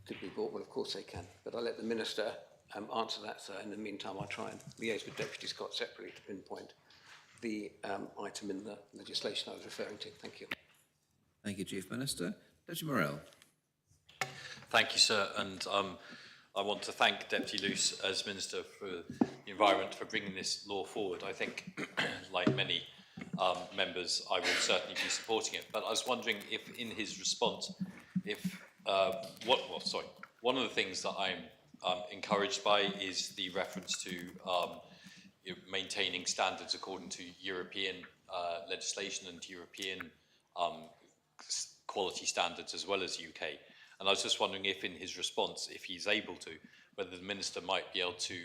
could be bought. Well, of course they can. But I'll let the Minister answer that, sir. In the meantime, I'll try and liaise with Deputy Scott separately to pinpoint the item in the legislation I was referring to. Thank you. Thank you, Chief Minister. Deputy Morell. Thank you, sir. And I want to thank Deputy Luce as Minister for the Environment for bringing this law forward. I think, like many members, I will certainly be supporting it. But I was wondering if, in his response, one of the things that I'm encouraged by is the reference to maintaining standards according to European legislation and European quality standards as well as UK. And I was just wondering if in his response, if he's able to, whether the Minister might be able to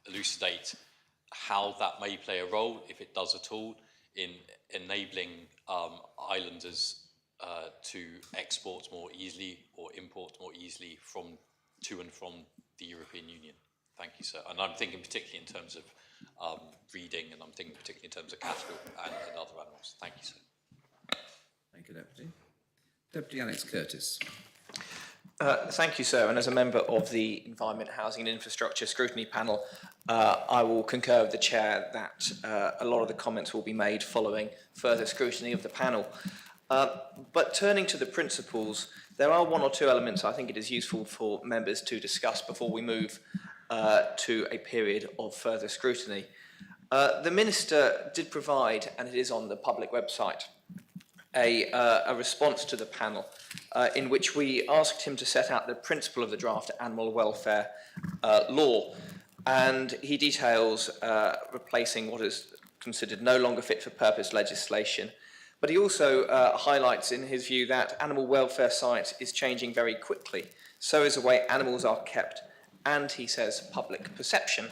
elucidate how that may play a role, if it does at all, in enabling islanders to export more easily or import more easily to and from the European Union. Thank you, sir. And I'm thinking particularly in terms of breeding, and I'm thinking particularly in terms of cattle and other animals. Thank you, sir. Thank you, Deputy. Deputy Alex Curtis. Thank you, sir. And as a member of the Environment, Housing and Infrastructure Scrutiny Panel, I will concur with the Chair that a lot of the comments will be made following further scrutiny of the panel. But turning to the principles, there are one or two elements I think it is useful for members to discuss before we move to a period of further scrutiny. The Minister did provide, and it is on the public website, a response to the panel in which we asked him to set out the principle of the draft animal welfare law, and he details replacing what is considered no longer fit for purpose legislation. But he also highlights in his view that animal welfare science is changing very quickly. So is the way animals are kept, and he says public perception.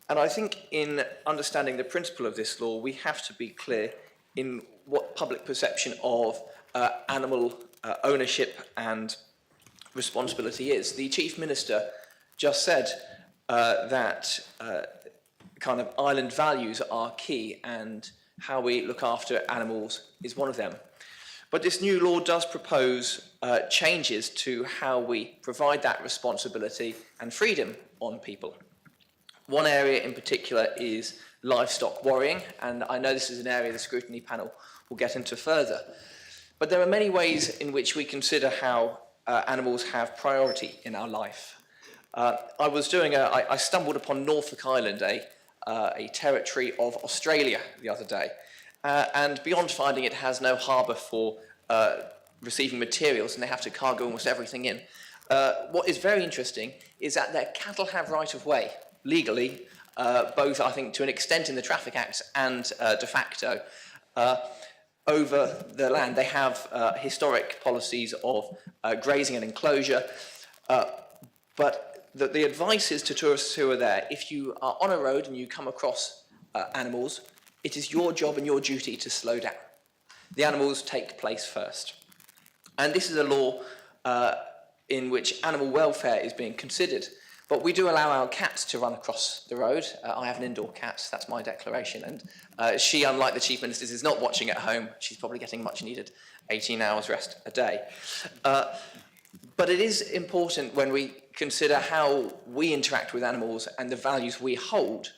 And I think in understanding the principle of this law, we have to be clear in what public perception of animal ownership and responsibility is. The Chief Minister just said that kind of island values are key, and how we look after animals is one of them. But this new law does propose changes to how we provide that responsibility and freedom on people. One area in particular is livestock worrying, and I know this is an area the scrutiny panel will get into further. But there are many ways in which we consider how animals have priority in our life. I stumbled upon Norfolk Island, a territory of Australia, the other day, and beyond finding it has no harbour for receiving materials, and they have to cargo almost everything in. What is very interesting is that their cattle have right of way, legally, both I think to an extent in the Traffic Acts and de facto, over the land. They have historic policies of grazing and enclosure, but the advice is to tourists who are there, if you are on a road and you come across animals, it is your job and your duty to slow down. The animals take place first. And this is a law in which animal welfare is being considered. But we do allow our cats to run across the road. I have an indoor cat, that's my declaration. And she, unlike the Chief Minister's, is not watching at home. She's probably getting much needed 18 hours rest a day. But it is important when we consider how we interact with animals and the values we hold,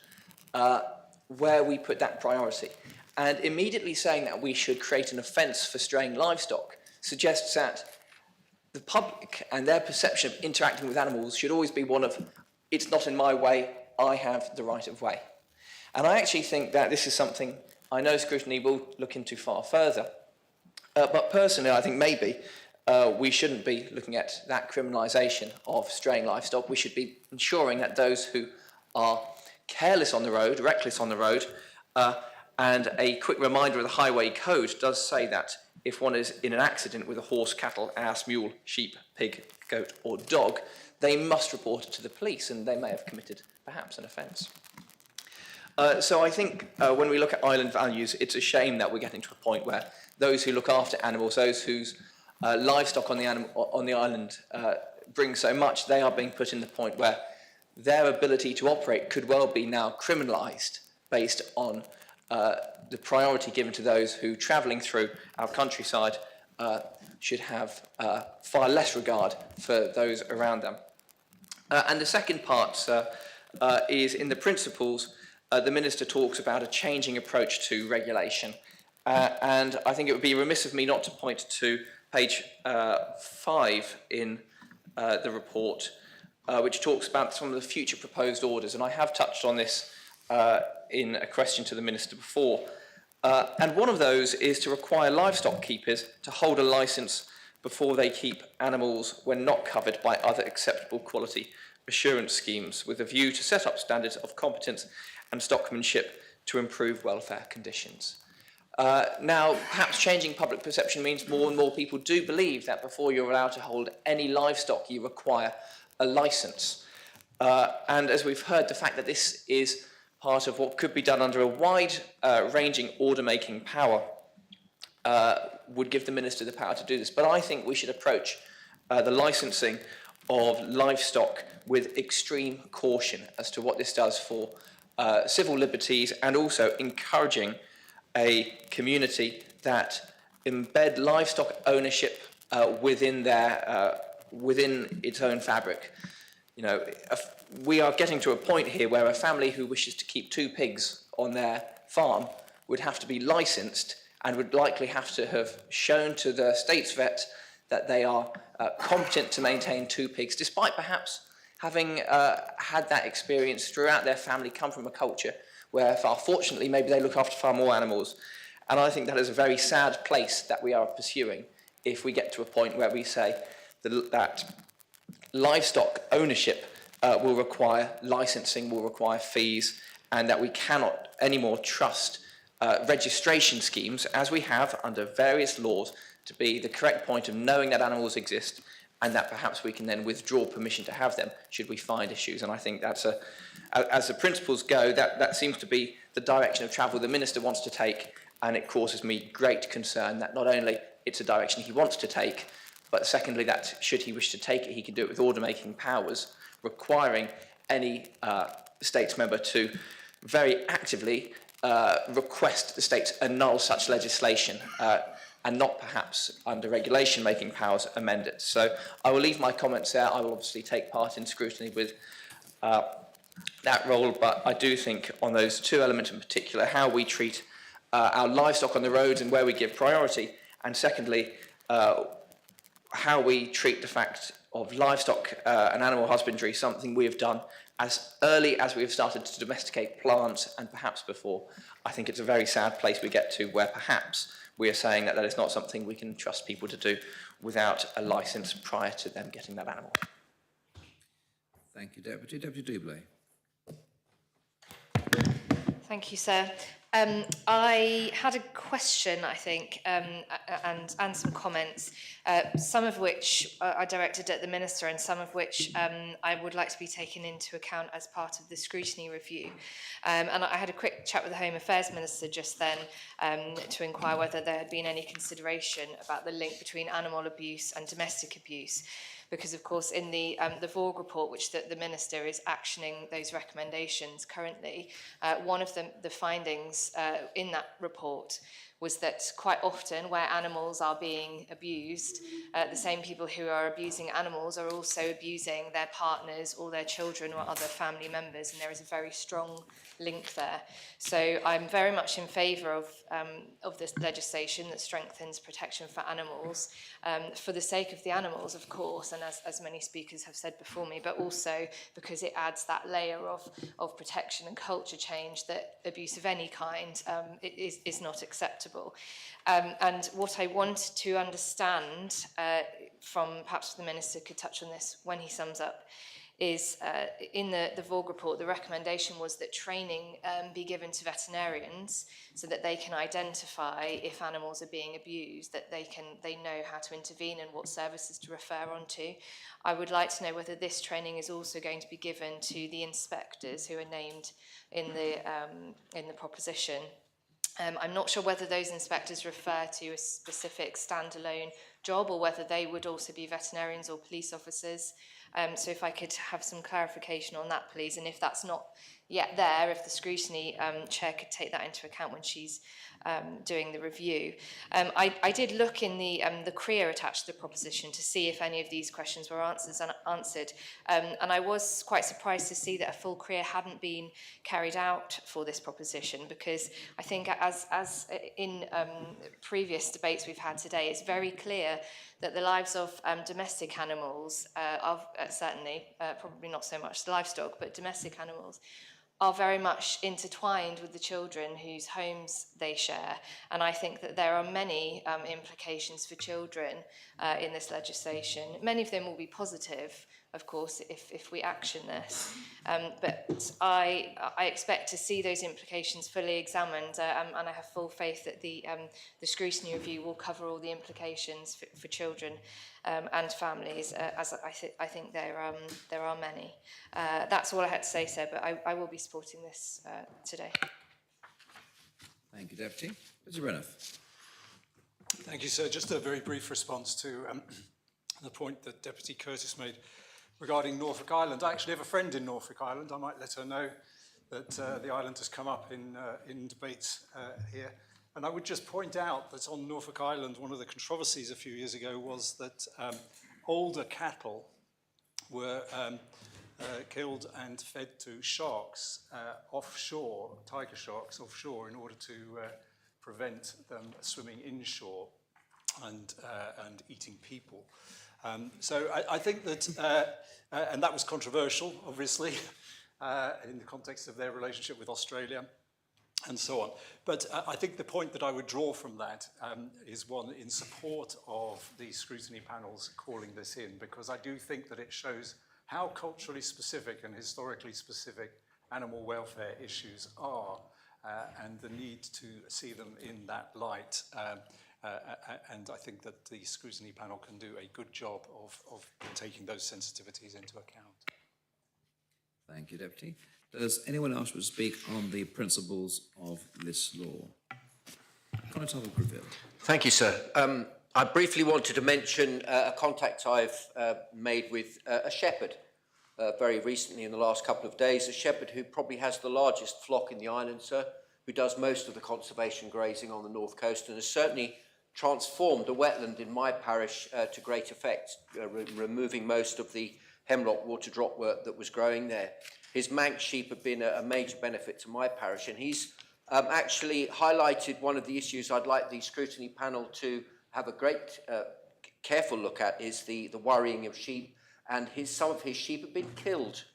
where we put that priority. And immediately saying that we should create an offence for straying livestock suggests that the public and their perception of interacting with animals should always be one of, it's not in my way, I have the right of way. And I actually think that this is something I know scrutiny will look into far further. But personally, I think maybe we shouldn't be looking at that criminalisation of straying livestock. We should be ensuring that those who are careless on the road, reckless on the road, and a quick reminder of the Highway Code does say that if one is in an accident with a horse, cattle, ass, mule, sheep, pig, goat or dog, they must report it to the police, and they may have committed perhaps an offence. So I think when we look at island values, it's a shame that we're getting to a point where those who look after animals, those whose livestock on the island bring so much, they are being put in the point where their ability to operate could well be now criminalised based on the priority given to those who, travelling through our countryside, should have far less regard for those around them. And the second part is in the principles, the Minister talks about a changing approach to regulation. And I think it would be remiss of me not to point to page 5 in the report, which talks about some of the future proposed orders. And I have touched on this in a question to the Minister before. And one of those is to require livestock keepers to hold a licence before they keep animals when not covered by other acceptable quality assurance schemes, with a view to set up standards of competence and stockmanship to improve welfare conditions. Now, perhaps changing public perception means more and more people do believe that before you're allowed to hold any livestock, you require a licence. And as we've heard, the fact that this is part of what could be done under a wide-ranging order-making power would give the Minister the power to do this. But I think we should approach the licensing of livestock with extreme caution as to what this does for civil liberties, and also encouraging a community that embed livestock ownership within its own fabric. You know, we are getting to a point here where a family who wishes to keep 2 pigs on their farm would have to be licensed and would likely have to have shown to the state's vet that they are competent to maintain 2 pigs, despite perhaps having had that experience throughout their family, come from a culture where, far fortunately, maybe they look after far more animals. And I think that is a very sad place that we are pursuing if we get to a point where we say that livestock ownership will require licensing, will require fees, and that we cannot anymore trust registration schemes, as we have under various laws, to be the correct point of knowing that animals exist, and that perhaps we can then withdraw permission to have them should we find issues. And I think that's as the principles go, that seems to be the direction of travel the Minister wants to take, and it causes me great concern that not only it's a direction he wants to take, but secondly, that should he wish to take it, he can do it with order-making powers, requiring any states member to very actively request the states annul such legislation and not perhaps under regulation-making powers amend it. So I will leave my comments there. I will obviously take part in scrutiny with that role, but I do think on those 2 elements in particular, how we treat our livestock on the roads and where we give priority, and secondly, how we treat the fact of livestock and animal husbandry, something we have done as early as we have started to domesticate plants and perhaps before. I think it's a very sad place we get to where perhaps we are saying that is not something we can trust people to do without a licence prior to them getting that animal. Thank you, Deputy. Deputy Doublé. Thank you, sir. I had a question, I think, and some comments, some of which I directed at the Minister and some of which I would like to be taken into account as part of the scrutiny review. And I had a quick chat with the Home Affairs Minister just then to inquire whether there had been any consideration about the link between animal abuse and domestic abuse. Because, of course, in the Warr report, which the Minister is actioning those recommendations currently, one of the findings in that report was that quite often where animals are being abused, the same people who are abusing animals are also abusing their partners or their children or other family members, and there is a very strong link there. So I'm very much in favour of this legislation that strengthens protection for animals, for the sake of the animals, of course, and as many speakers have said before me, but also because it adds that layer of protection and culture change that abuse of any kind is not acceptable. And what I want to understand from, perhaps the Minister could touch on this when he sums up, is in the Warr report, the recommendation was that training be given to veterinarians so that they can identify if animals are being abused, that they know how to intervene and what services to refer on to. I would like to know whether this training is also going to be given to the inspectors who are named in the proposition. I'm not sure whether those inspectors refer to a specific standalone job or whether they would also be veterinarians or police officers. So if I could have some clarification on that, please. And if that's not yet there, if the scrutiny chair could take that into account when she's doing the review. I did look in the CREA attached to the proposition to see if any of these questions were answered. And I was quite surprised to see that a full CREA hadn't been carried out for this proposition, because I think as in previous debates we've had today, it's very clear that the lives of domestic animals are certainly, probably not so much the livestock, but domestic animals are very much intertwined with the children whose homes they share. And I think that there are many implications for children in this legislation. Many of them will be positive, of course, if we action this. But I expect to see those implications fully examined, and I have full faith that the scrutiny review will cover all the implications for children and families, as I think there are many. That's all I had to say, sir, but I will be supporting this today. Thank you, Deputy. Mr. Brenneth. Thank you, sir. Just a very brief response to the point that Deputy Curtis made regarding Norfolk Island. I actually have a friend in Norfolk Island. I might let her know that the island has come up in debates here. And I would just point out that on Norfolk Island, one of the controversies a few years ago was that older cattle were killed and fed to sharks offshore, tiger sharks offshore, in order to prevent them swimming inshore and eating people. So I think that, and that was controversial, obviously, in the context of their relationship with Australia and so on. But I think the point that I would draw from that is one in support of the scrutiny panels calling this in, because I do think that it shows how culturally specific and historically specific animal welfare issues are, and the need to see them in that light. And I think that the scrutiny panel can do a good job of taking those sensitivities into account. Thank you, Deputy. Does anyone else wish to speak on the principles of this law? Constable Greville. Thank you, sir. I briefly wanted to mention a contact I've made with a shepherd very recently in the last couple of days, a shepherd who probably has the largest flock in the island, sir, who does most of the conservation grazing on the north coast and has certainly transformed a wetland in my parish to great effect, removing most of the hemlock water drop work that was growing there. His Manx sheep have been a major benefit to my parish, and he's actually highlighted one of the issues I'd like the scrutiny panel to have a great careful look at, is the worrying of sheep, and some of his sheep have been killed.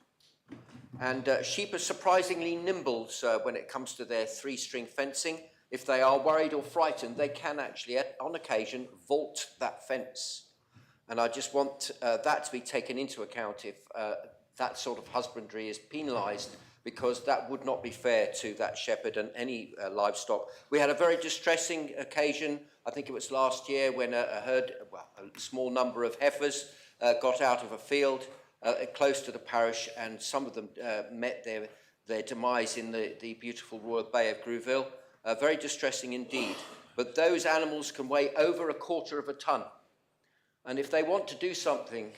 And sheep are surprisingly nimble, sir, when it comes to their three-string fencing. If they are worried or frightened, they can actually, on occasion, vault that fence. And I just want that to be taken into account if that sort of husbandry is penalised, because that would not be fair to that shepherd and any livestock. We had a very distressing occasion, I think it was last year, when a small number of heifers got out of a field close to the parish, and some of them met their demise in the beautiful Royal Bay of Greville. Very distressing indeed. But those animals can weigh over 1/4 of a tonne. And if they want to do something,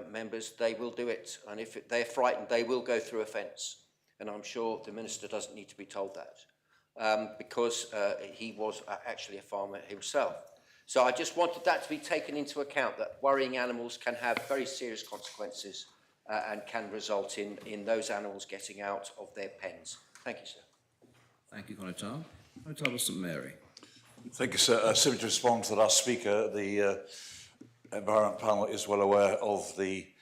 members, they will do it. And if they're frightened, they will go through a fence. And I'm sure the Minister doesn't need to be told that, because he was actually a farmer himself. So I just wanted that to be taken into account, that worrying animals can have very serious consequences and can result in those animals getting out of their pens. Thank you, sir. Thank you, Constable. Constable St Mary. Thank you, sir. Simply to respond to the last speaker, the Environment Panel is well aware of the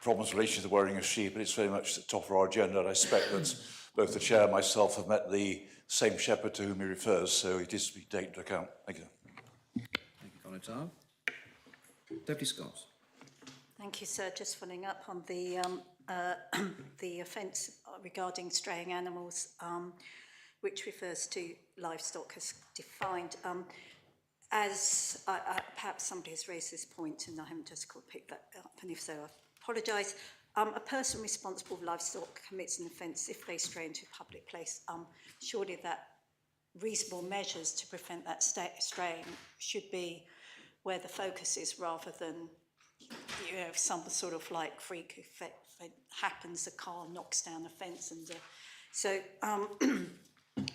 problems related to the worrying of sheep, and it's very much at the top of our agenda. And I expect that both the Chair and myself have met the same shepherd to whom he refers, so it is to be taken into account. Thank you. Thank you, Constable. Deputy Scott. Thank you, sir. Just following up on the offence regarding straying animals, which refers to livestock as defined. As perhaps somebody has raised this point, and I haven't just picked that up, and if so, I apologise. A person responsible for livestock commits an offence if they stray into a public place. Surely that reasonable measures to prevent that straying should be where the focus is, rather than, you know, some sort of like freak effect happens, a car knocks down a fence, and so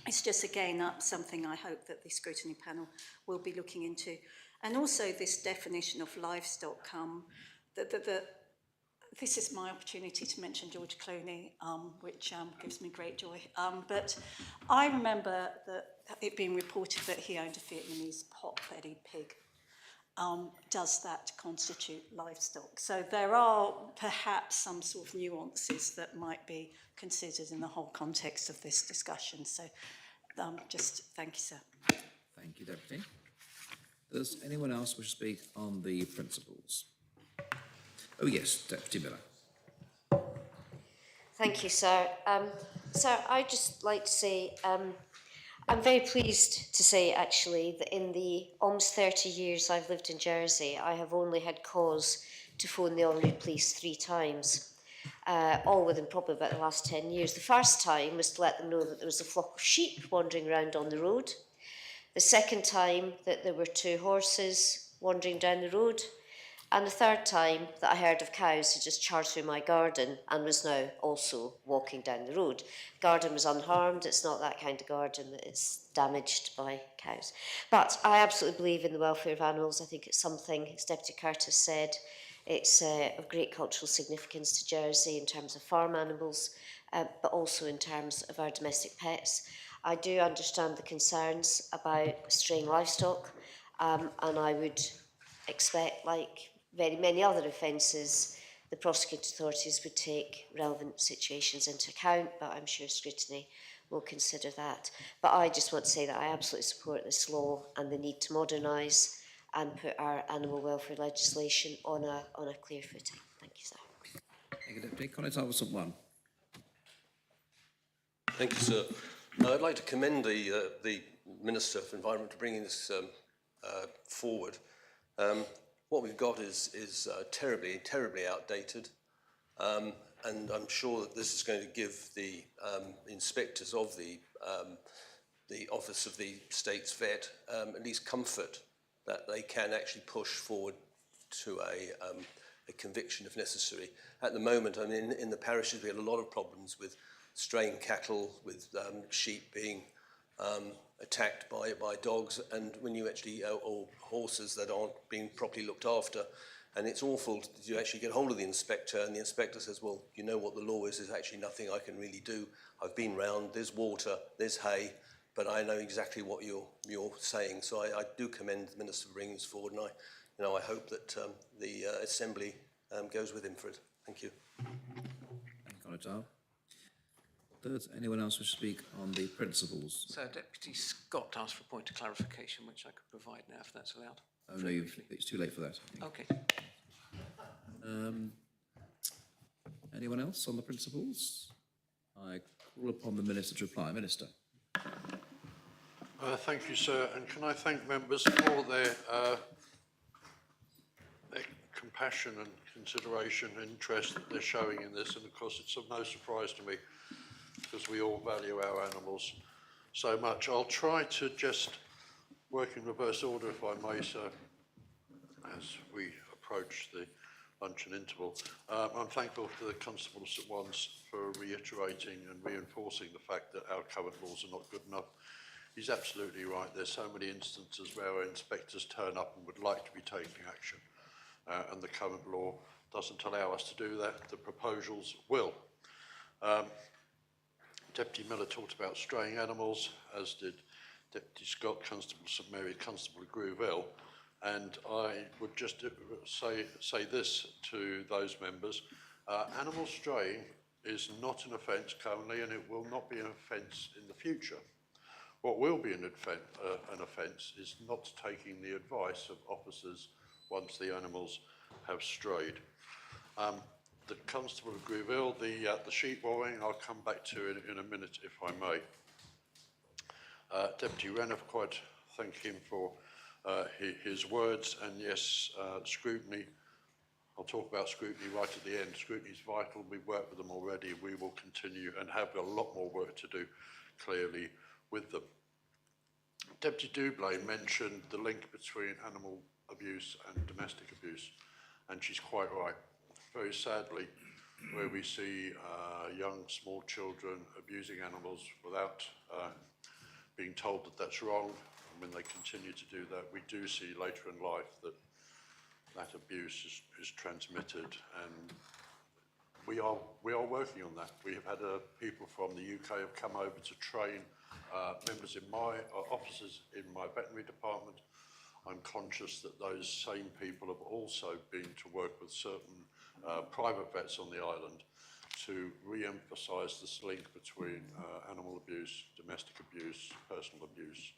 it's just again something I hope that the scrutiny panel will be looking into. And also this definition of livestock, this is my opportunity to mention George Clooney, which gives me great joy. But I remember that it being reported that he owned a Vietnamese pot-bellied pig. Does that constitute livestock? So there are perhaps some sort of nuances that might be considered in the whole context of this discussion. So just thank you, sir. Thank you, Deputy. Does anyone else wish to speak on the principles? Oh yes, Deputy Miller. Thank you, sir. Sir, I'd just like to say I'm very pleased to say, actually, that in the almost 30 years I've lived in Jersey, I have only had cause to phone the Honorary Police 3 times, all within probably about the last 10 years. The first time was to let them know that there was a flock of sheep wandering around on the road. The second time that there were 2 horses wandering down the road. And the third time that I heard of cows who just charged through my garden and was now also walking down the road. Garden was unharmed. It's not that kind of garden that is damaged by cows. But I absolutely believe in the welfare of animals. I think it's something, as Deputy Curtis said, it's of great cultural significance to Jersey in terms of farm animals, but also in terms of our domestic pets. I do understand the concerns about straying livestock, and I would expect, like very many other offences, the prosecuting authorities would take relevant situations into account, but I'm sure Scrutiny will consider that. But I just want to say that I absolutely support this law and the need to modernise and put our animal welfare legislation on a clear footing. Thank you, sir. Thank you, Deputy. Conrad Halverson, 1. Thank you, sir. I'd like to commend the Minister for Environment for bringing this forward. What we've got is terribly, terribly outdated, and I'm sure that this is going to give the inspectors of the Office of the State's Vet at least comfort that they can actually push forward to a conviction if necessary. At the moment, I mean, in the parishes we had a lot of problems with straying cattle, with sheep being attacked by dogs, and when you actually, or horses that aren't being properly looked after, and it's awful to actually get hold of the inspector, and the inspector says, well, you know what the law is, there's actually nothing I can really do. I've been round, there's water, there's hay, but I know exactly what you're saying. So I do commend the Minister for bringing this forward, and I hope that the Assembly goes with him for it. Thank you. Thank you, Conrad. Does anyone else wish to speak on the principles? So Deputy Scott asked for a point of clarification, which I could provide now, if that's allowed. Oh, no, it's too late for that. Okay. Anyone else on the principles? I call upon the Minister to reply. Minister. Thank you, sir, and can I thank members for their compassion and consideration and interest that they're showing in this, and of course it's of no surprise to me because we all value our animals so much. I'll try to just work in reverse order, if I may, sir, as we approach the luncheon interval. I'm thankful to the Constable of St One's for reiterating and reinforcing the fact that our current laws are not good enough. He's absolutely right. There's so many instances where our inspectors turn up and would like to be taking action, and the current law doesn't allow us to do that. The proposals will. Deputy Miller talked about straying animals, as did Deputy Scott, Constable St Mary, Constable of Grooville, and I would just say this to those members. Animal straying is not an offence currently, and it will not be an offence in the future. What will be an offence is not taking the advice of officers once the animals have strayed. The Constable of Grooville, the sheep warring, I'll come back to in a minute if I may. Deputy Renniff, quite thank him for his words, and yes, scrutiny, I'll talk about scrutiny right at the end. Scrutiny is vital. We've worked with them already. We will continue and have a lot more work to do, clearly, with them. Deputy Dublin mentioned the link between animal abuse and domestic abuse, and she's quite right. Very sadly, where we see young, small children abusing animals without being told that that's wrong, and when they continue to do that, we do see later in life that that abuse is transmitted, and we are working on that. We have had people from the UK have come over to train members in my officers in my veterinary department. I'm conscious that those same people have also been to work with certain private vets on the island to re-emphasise this link between animal abuse, domestic abuse, personal abuse,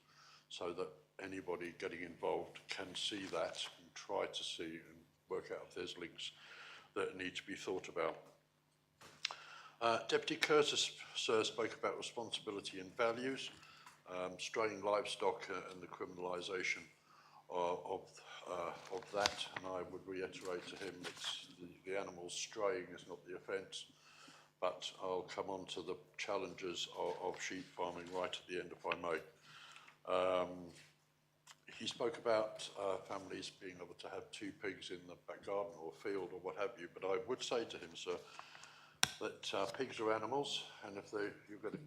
so that anybody getting involved can see that and try to see and work out if there's links that need to be thought about. Deputy Curtis, sir, spoke about responsibility and values, straying livestock and the criminalisation of that, and I would reiterate to him that the animals straying is not the offence, but I'll come on to the challenges of sheep farming right at the end, if I may. he spoke about families being able to have 2 pigs in the back garden or field or what have you, but I would say to him, sir, that pigs are animals, and if you're going to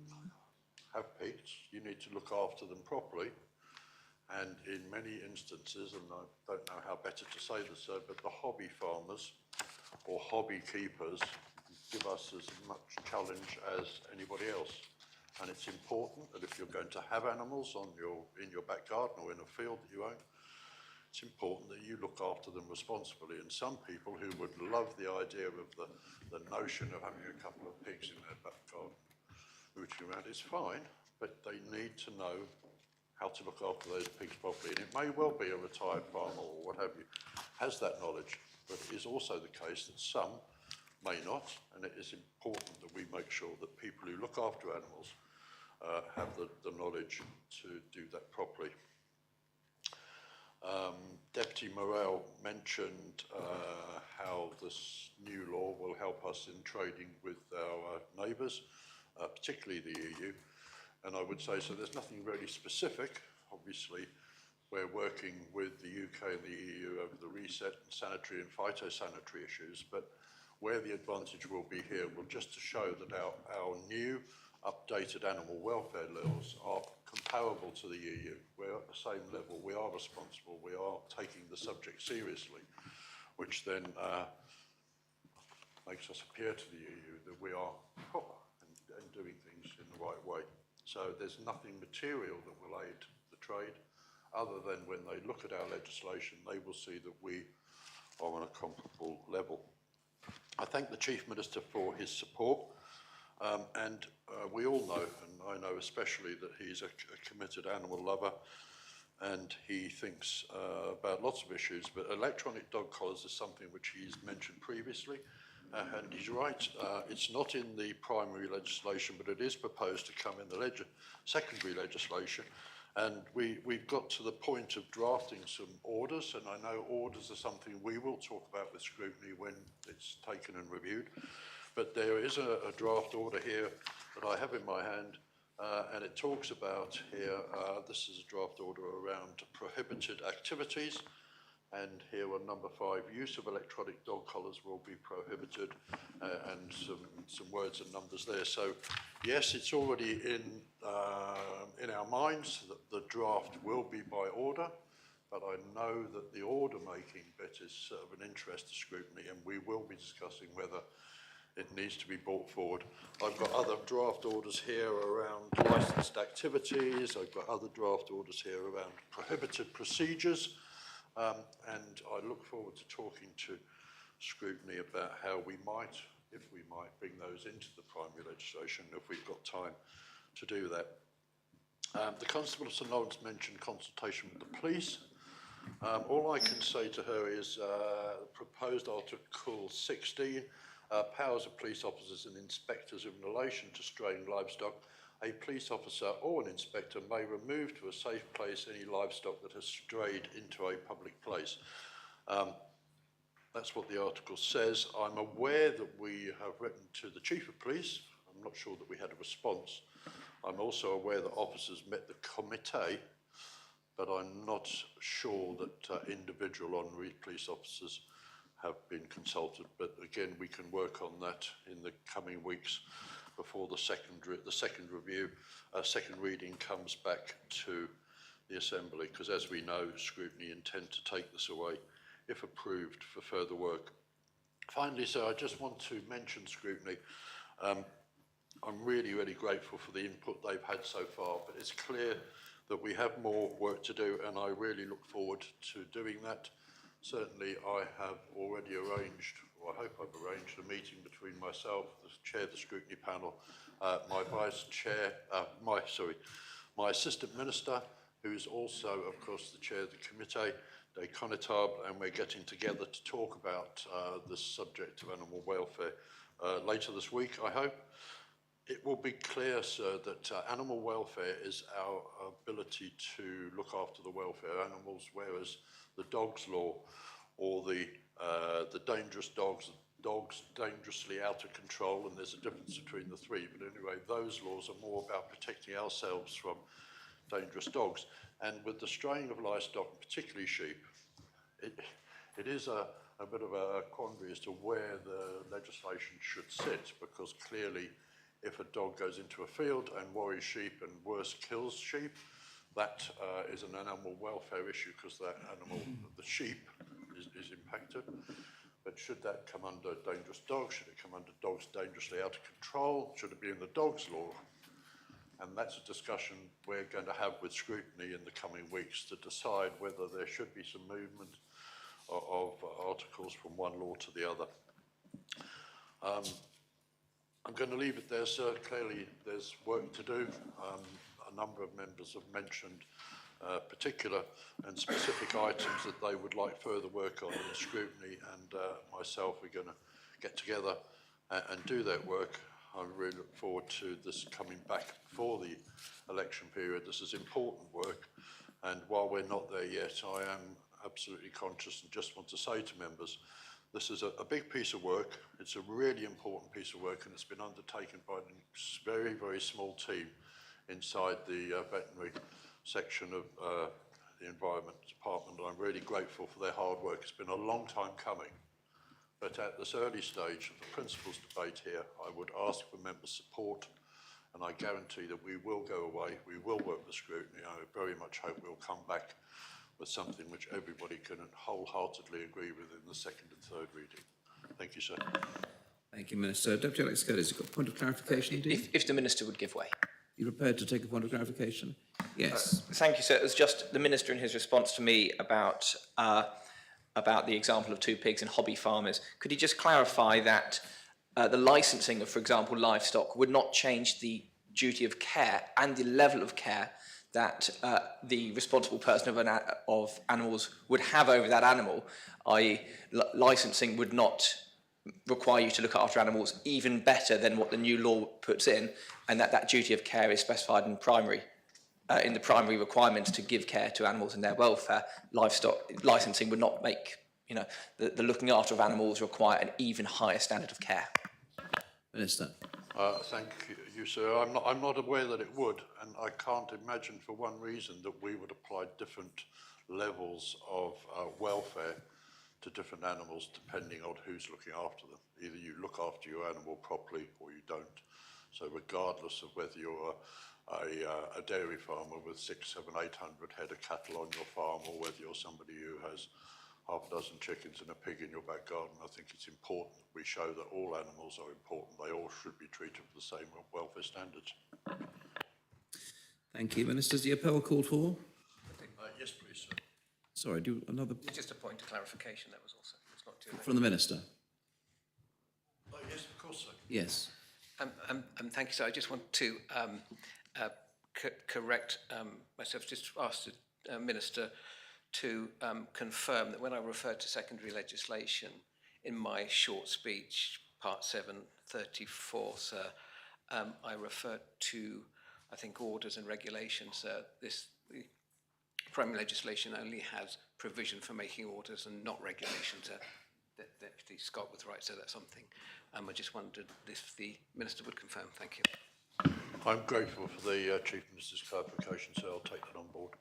have pigs, you need to look after them properly. And in many instances, and I don't know how better to say this, sir, but the hobby farmers or hobby keepers give us as much challenge as anybody else. And it's important that if you're going to have animals in your back garden or in a field that you own, it's important that you look after them responsibly. And some people who would love the idea of the notion of having a couple of pigs in their back garden rooting around, it's fine, but they need to know how to look after those pigs properly. And it may well be a retired farmer or what have you has that knowledge, but it is also the case that some may not, and it is important that we make sure that people who look after animals have the knowledge to do that properly. Deputy Morell mentioned how this new law will help us in trading with our neighbours, particularly the EU. And I would say, so there's nothing really specific. Obviously, we're working with the UK and the EU over the reset and sanitary and phytosanitary issues, but where the advantage will be here will just to show that our new updated animal welfare laws are comparable to the EU. We're at the same level, we are responsible, we are taking the subject seriously, which then makes us appear to the EU that we are proper and doing things in the right way. So there's nothing material that will aid the trade, other than when they look at our legislation, they will see that we are on a comparable level. I thank the Chief Minister for his support, and we all know, and I know especially, that he's a committed animal lover, and he thinks about lots of issues, but electronic dog collars is something which he's mentioned previously. And he's right, it's not in the primary legislation, but it is proposed to come in the secondary legislation. And we've got to the point of drafting some orders, and I know orders are something we will talk about with scrutiny when it's taken and reviewed. But there is a draft order here that I have in my hand, and it talks about here, this is a draft order around prohibited activities. And here on number 5, use of electronic dog collars will be prohibited, and some words and numbers there. So yes, it's already in our minds that the draft will be by order, but I know that the order making bit is of an interest to scrutiny, and we will be discussing whether it needs to be brought forward. I've got other draft orders here around licensed activities. I've got other draft orders here around prohibited procedures. And I look forward to talking to scrutiny about how we might, if we might, bring those into the primary legislation if we've got time to do that. The Constable of St Lawrence mentioned consultation with the police. All I can say to her is proposed Article 16, powers of police officers and inspectors in relation to straying livestock. A police officer or an inspector may remove to a safe place any livestock that has strayed into a public place. That's what the article says. I'm aware that we have written to the Chief of Police. I'm not sure that we had a response. I'm also aware that officers met the committee, but I'm not sure that individual honorary police officers have been consulted. But again, we can work on that in the coming weeks before the second reading comes back to the Assembly, because as we know, scrutiny intend to take this away if approved for further work. Finally, sir, I just want to mention scrutiny. I'm really, really grateful for the input they've had so far, but it's clear that we have more work to do, and I really look forward to doing that. Certainly, I have already arranged, or I hope I've arranged, a meeting between myself, the chair of the scrutiny panel, my vice chair, my assistant minister, who is also, of course, the chair of the committee, de Connétable, and we're getting together to talk about this subject of animal welfare later this week, I hope. It will be clear, sir, that animal welfare is our ability to look after the welfare of animals, whereas the dogs law, or the dangerous dogs dangerously out of control, and there's a difference between the three, but anyway, those laws are more about protecting ourselves from dangerous dogs. And with the straying of livestock, particularly sheep, it is a bit of a quandary as to where the legislation should sit, because clearly if a dog goes into a field and worries sheep and worse kills sheep, that is an animal welfare issue, because that animal, the sheep, is impacted. But should that come under dangerous dogs? Should it come under dogs dangerously out of control? Should it be in the dogs law? And that's a discussion we're going to have with Scrutiny in the coming weeks to decide whether there should be some movement of articles from one law to the other. I'm going to leave it there, sir. Clearly, there's work to do. A number of members have mentioned particular and specific items that they would like further work on in Scrutiny, and myself, we're going to get together and do that work. I really look forward to this coming back before the election period. This is important work, and while we're not there yet, I am absolutely conscious and just want to say to members, this is a big piece of work. It's a really important piece of work, and it's been undertaken by a very, very small team inside the veterinary section of the Environment Department. I'm really grateful for their hard work. It's been a long time coming. But at this early stage of the principles debate here, I would ask for members' support, and I guarantee that we will go away, we will work with Scrutiny. I very much hope we'll come back with something which everybody can wholeheartedly agree with in the second and third reading. Thank you, sir. Thank you, Minister. Deputy Alex Curtis, you've got a point of clarification, indeed? If the Minister would give way. You prepared to take a point of clarification? Yes. Thank you, sir. It was just the Minister in his response to me about the example of 2 pigs and hobby farmers. Could he just clarify that the licensing of, for example, livestock would not change the duty of care and the level of care that the responsible person of animals would have over that animal, i.e. licensing would not require you to look after animals even better than what the new law puts in, and that duty of care is specified in the primary requirements to give care to animals and their welfare. Livestock licensing would not make the looking after of animals require an even higher standard of care. Minister. Thank you, sir. I'm not aware that it would, and I can't imagine for one reason that we would apply different levels of welfare to different animals depending on who's looking after them. Either you look after your animal properly or you don't. So regardless of whether you're a dairy farmer with 600, 700, 800 head of cattle on your farm, or whether you're somebody who has half a dozen chickens and a pig in your back garden, I think it's important that we show that all animals are important. They all should be treated with the same welfare standards. Thank you. Minister, is the appel called for? Yes, please, sir. Sorry, do another... Just a point of clarification, that was also. It's not too late. From the Minister. Yes, of course, sir. Yes. Thank you, sir. I just want to correct myself. Just ask the Minister to confirm that when I referred to secondary legislation in my short speech, part 734, sir, I referred to, I think, orders and regulations. The primary legislation only has provision for making orders and not regulations. Deputy Scott was right, so that's something. I just wondered if the Minister would confirm. Thank you. I'm grateful for the Chief Minister's clarification, so I'll take that on board.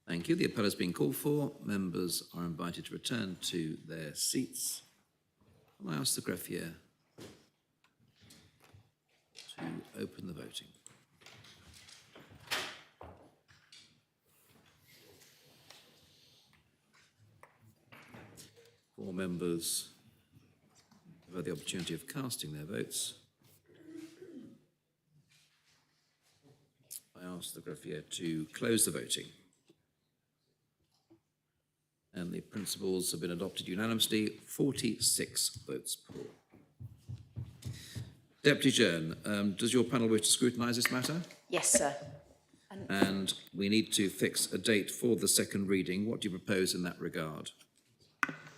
Thank you. The appel has been called for. Members are invited to return to their seats. And I ask the greffier to open the voting. All members have had the opportunity of casting their votes. I ask the greffier to close the voting. And the principles have been adopted unanimously, 46 votes for. Deputy Jern, does your panel wish to scrutinise this matter? Yes, sir. And we need to fix a date for the second reading. What do you propose in that regard?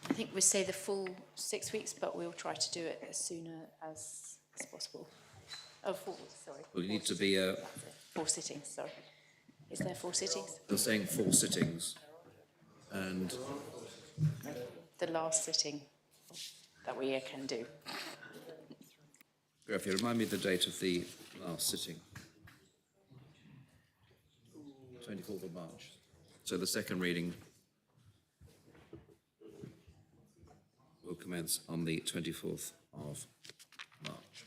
I think we say the full 6 weeks, but we'll try to do it as soon as possible. Oh, 4 weeks, sorry. Well, you need to be... 4 sittings, sorry. Is there 4 sittings? They're saying 4 sittings. And... The last sitting that we can do. Greffier, remind me of the date of the last sitting. 24th of March. So the second reading will commence on the 24th of March.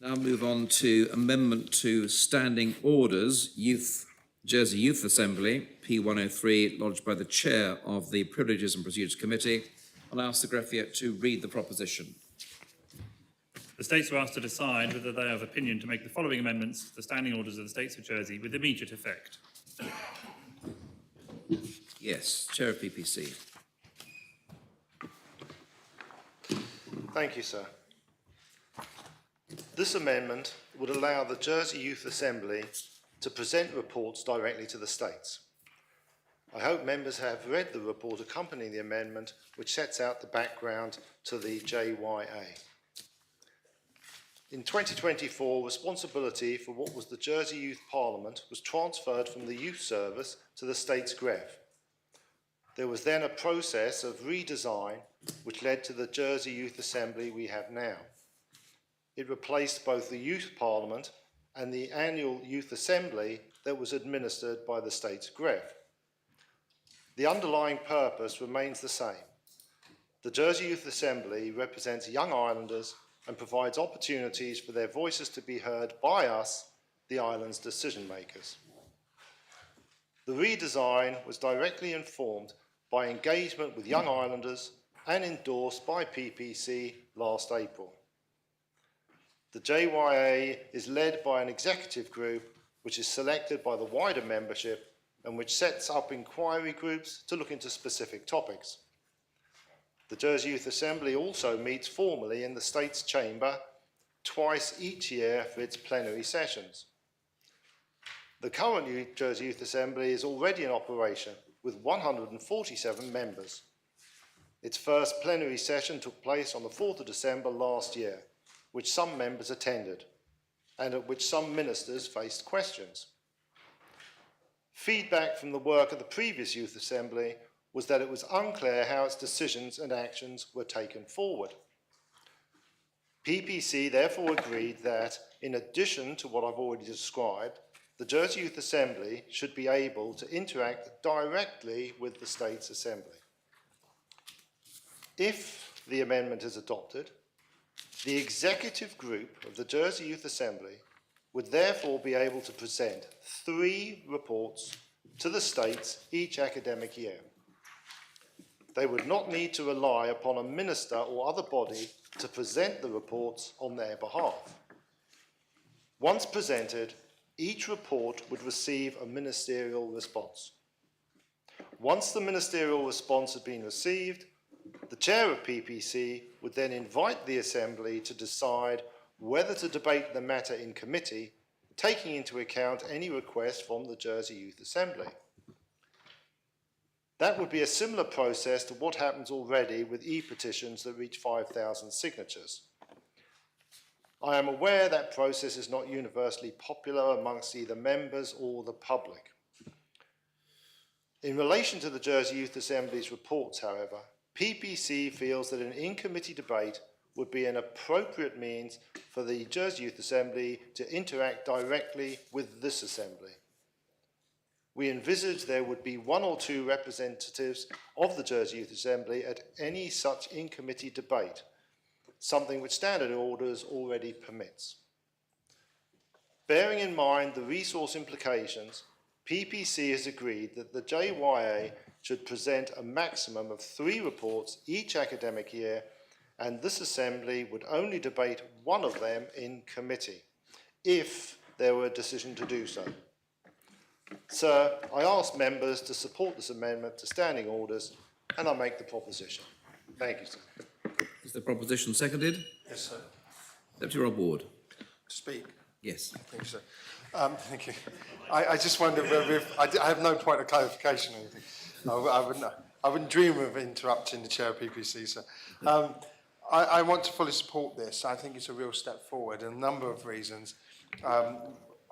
Now move on to amendment to standing orders, Jersey Youth Assembly, P103, lodged by the chair of the Privileges and Procedures Committee. I'll ask the greffier to read the proposition. The States are asked to decide whether they have opinion to make the following amendments to the standing orders of the States of Jersey with immediate effect. Yes, Chair of PPC. Thank you, sir. This amendment would allow the Jersey Youth Assembly to present reports directly to the States. I hope members have read the report accompanying the amendment, which sets out the background to the JYA. In 2024, responsibility for what was the Jersey Youth Parliament was transferred from the Youth Service to the State's Gref. There was then a process of redesign which led to the Jersey Youth Assembly we have now. It replaced both the Youth Parliament and the annual Youth Assembly that was administered by the State's Gref. The underlying purpose remains the same. The Jersey Youth Assembly represents young islanders and provides opportunities for their voices to be heard by us, the island's decision makers. The redesign was directly informed by engagement with young islanders and endorsed by PPC last April. The JYA is led by an executive group which is selected by the wider membership and which sets up inquiry groups to look into specific topics. The Jersey Youth Assembly also meets formally in the State's Chamber twice each year for its plenary sessions. The current Jersey Youth Assembly is already in operation with 147 members. Its first plenary session took place on the 4th of December last year, which some members attended, and at which some ministers faced questions. Feedback from the work of the previous Youth Assembly was that it was unclear how its decisions and actions were taken forward. PPC therefore agreed that, in addition to what I've already described, the Jersey Youth Assembly should be able to interact directly with the State's Assembly. If the amendment is adopted, the executive group of the Jersey Youth Assembly would therefore be able to present 3 reports to the States each academic year. They would not need to rely upon a minister or other body to present the reports on their behalf. Once presented, each report would receive a ministerial response. Once the ministerial response had been received, the chair of PPC would then invite the Assembly to decide whether to debate the matter in committee, taking into account any request from the Jersey Youth Assembly. That would be a similar process to what happens already with e-petitions that reach 5,000 signatures. I am aware that process is not universally popular amongst either members or the public. In relation to the Jersey Youth Assembly's reports, however, PPC feels that an in-committee debate would be an appropriate means for the Jersey Youth Assembly to interact directly with this Assembly. We envisage there would be 1 or 2 representatives of the Jersey Youth Assembly at any such in-committee debate, something which standard orders already permits. Bearing in mind the resource implications, PPC has agreed that the JYA should present a maximum of 3 reports each academic year, and this Assembly would only debate 1 of them in committee, if there were a decision to do so. Sir, I ask members to support this amendment to standing orders, and I make the proposition. Thank you, sir. Is the proposition seconded? Yes, sir. Deputy Rob Ward. To speak? Yes. Thank you, sir. Thank you. I just wonder whether I have no point of clarification or anything. I wouldn't dream of interrupting the chair of PPC, sir. I want to fully support this. I think it's a real step forward, and a number of reasons.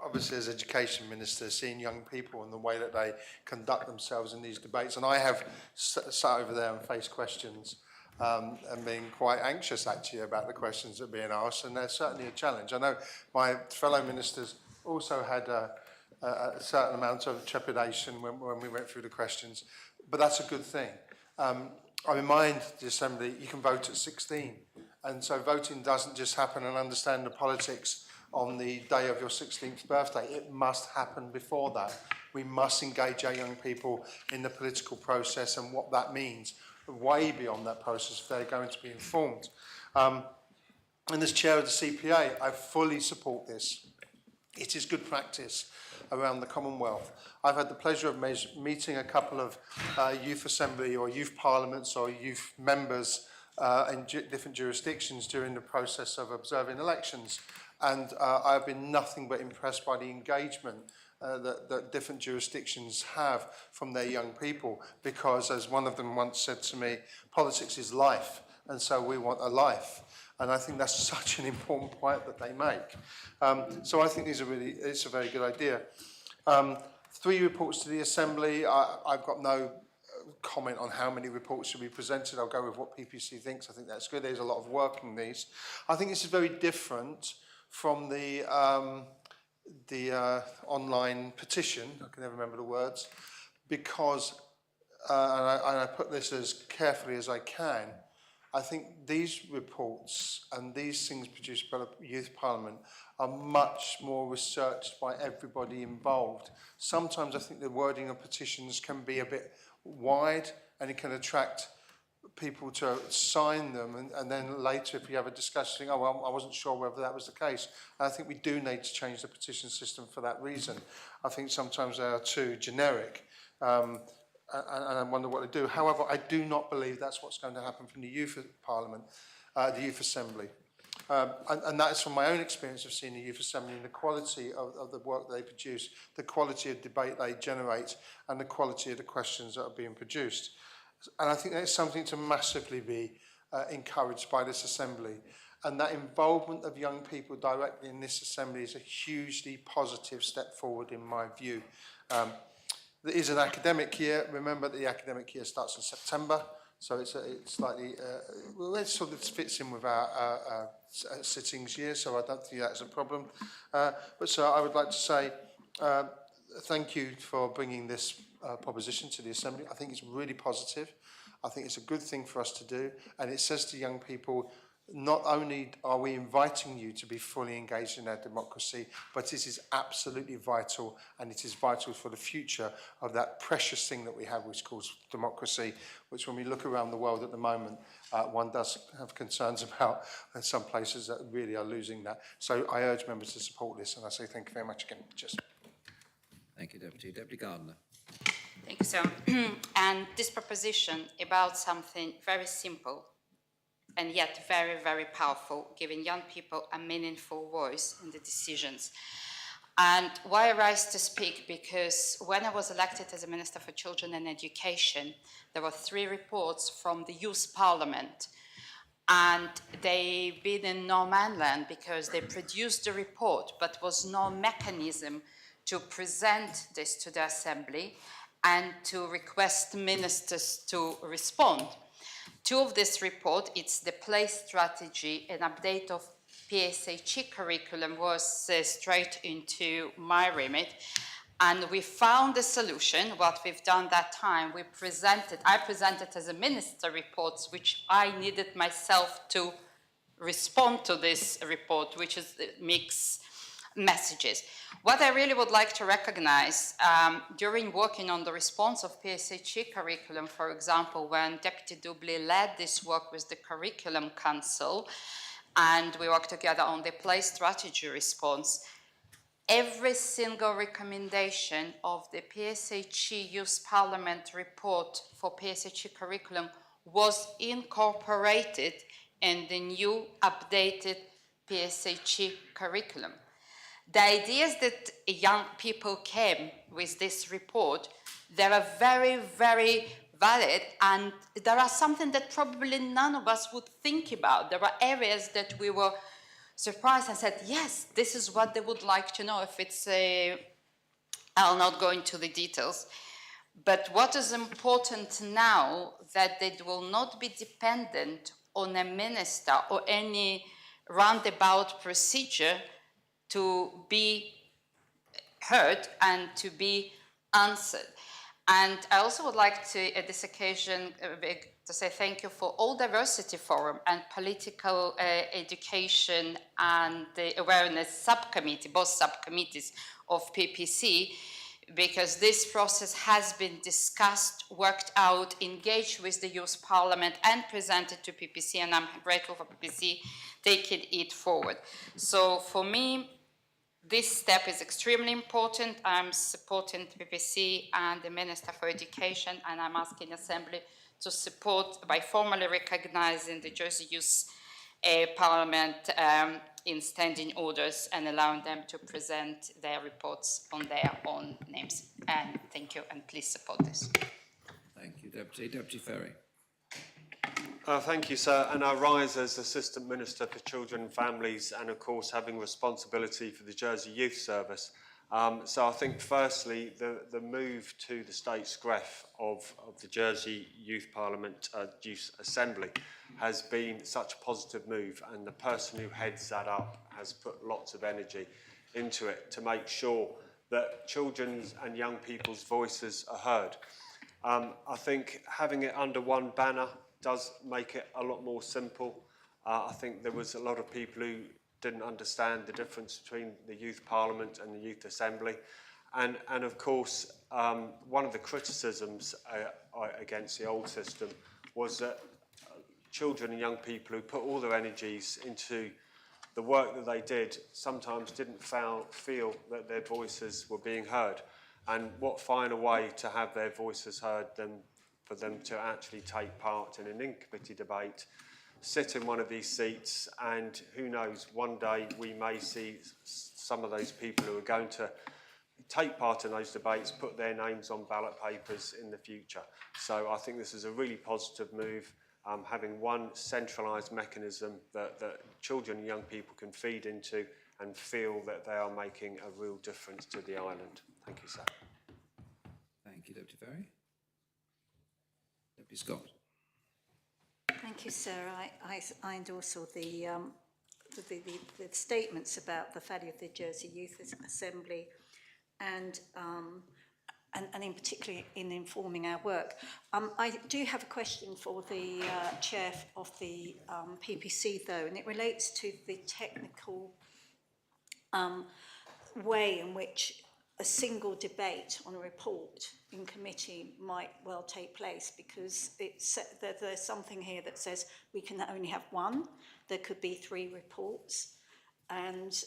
Obviously, as Education Minister, seeing young people and the way that they conduct themselves in these debates, and I have sat over there and faced questions and being quite anxious actually about the questions that are being asked, and they're certainly a challenge. I know my fellow ministers also had a certain amount of trepidation when we went through the questions, but that's a good thing. I remind the Assembly, you can vote at 16, and so voting doesn't just happen and understand the politics on the day of your 16th birthday. It must happen before that. We must engage our young people in the political process and what that means, way beyond that process if they're going to be informed. And as chair of the CPA, I fully support this. It is good practice around the Commonwealth. I've had the pleasure of meeting a couple of youth assembly or youth parliaments or youth members in different jurisdictions during the process of observing elections. And I've been nothing but impressed by the engagement that different jurisdictions have from their young people, because as one of them once said to me, politics is life, and so we want a life. And I think that's such an important point that they make. So I think it's a very good idea. 3 reports to the Assembly. I've got no comment on how many reports should be presented. I'll go with what PPC thinks. I think that's good. There's a lot of work in these. I think this is very different from the online petition. I can never remember the words, because, and I put this as carefully as I can, I think these reports and these things produced by the Youth Parliament are much more researched by everybody involved. Sometimes I think the wording of petitions can be a bit wide, and it can attract people to sign them, and then later if you have a discussion, think, oh, well, I wasn't sure whether that was the case. And I think we do need to change the petition system for that reason. I think sometimes they are too generic. And I wonder what they do. However, I do not believe that's what's going to happen from the Youth Parliament, the Youth Assembly. And that is from my own experience of seeing the Youth Assembly and the quality of the work they produce, the quality of debate they generate, and the quality of the questions that are being produced. And I think that's something to massively be encouraged by this Assembly. And that involvement of young people directly in this Assembly is a hugely positive step forward in my view. There is an academic year. Remember, the academic year starts in September, so it's slightly, well, it sort of fits in with our sittings year, so I don't think that's a problem. But so I would like to say thank you for bringing this proposition to the Assembly. I think it's really positive. I think it's a good thing for us to do, and it says to young people, not only are we inviting you to be fully engaged in our democracy, but it is absolutely vital, and it is vital for the future of that precious thing that we have, which is called democracy, which when we look around the world at the moment, one does have concerns about some places that really are losing that. So I urge members to support this, and I say thank you very much again. Just. Thank you, Deputy. Deputy Gardner. Thank you, sir. And this proposition about something very simple and yet very, very powerful, giving young people a meaningful voice in the decisions. And why I rise to speak, because when I was elected as a Minister for Children and Education, there were 3 reports from the Youth Parliament, and they've been in no man's land because they produced the report, but was no mechanism to present this to the Assembly and to request ministers to respond. 2 of this report, it's the play strategy, an update of PSHE curriculum was straight into my remit, and we found a solution. What we've done that time, I presented as a minister reports which I needed myself to respond to this report, which is mixed messages. What I really would like to recognize during working on the response of PSHE curriculum, for example, when Deputy Dubley led this work with the Curriculum Council, and we worked together on the play strategy response, every single recommendation of the PSHE Youth Parliament report for PSHE curriculum was incorporated in the new updated PSHE curriculum. The ideas that young people came with this report, they are very, very valid, and there are something that probably none of us would think about. There are areas that we were surprised and said, yes, this is what they would like to know. If it's I'll not go into the details. But what is important now, that they will not be dependent on a minister or any roundabout procedure to be heard and to be answered. And I also would like to, at this occasion, to say thank you for All Diversity Forum and Political Education and the Awareness Subcommittee, both subcommittees of PPC, because this process has been discussed, worked out, engaged with the Youth Parliament and presented to PPC, and I'm grateful for PPC taking it forward. So for me, this step is extremely important. I'm supporting PPC and the Minister for Education, and I'm asking the Assembly to support by formally recognizing the Jersey Youth Parliament in standing orders and allowing them to present their reports on their own names. And thank you, and please support this. Thank you, Deputy. Deputy Ferry. Thank you, sir. And I rise as Assistant Minister for Children and Families and, of course, having responsibility for the Jersey Youth Service. So I think, firstly, the move to the State's Gref of the Jersey Youth Parliament Youth Assembly has been such a positive move, and the person who heads that up has put lots of energy into it to make sure that children's and young people's voices are heard. I think having it under one banner does make it a lot more simple. I think there was a lot of people who didn't understand the difference between the Youth Parliament and the Youth Assembly. And of course, one of the criticisms against the old system was that children and young people who put all their energies into the work that they did sometimes didn't feel that their voices were being heard. And what finer way to have their voices heard than for them to actually take part in an in-committee debate, sit in one of these seats, and who knows, one day we may see some of those people who are going to take part in those debates, put their names on ballot papers in the future. So I think this is a really positive move, having one centralised mechanism that children and young people can feed into and feel that they are making a real difference to the island. Thank you, sir. Thank you, Deputy Ferry. Deputy Scott. Thank you, sir. I endorse all the statements about the value of the Jersey Youth Assembly and in particular in informing our work. I do have a question for the chair of the PPC, though, and it relates to the technical way in which a single debate on a report in committee might well take place, because there's something here that says we can only have one. There could be 3 reports, and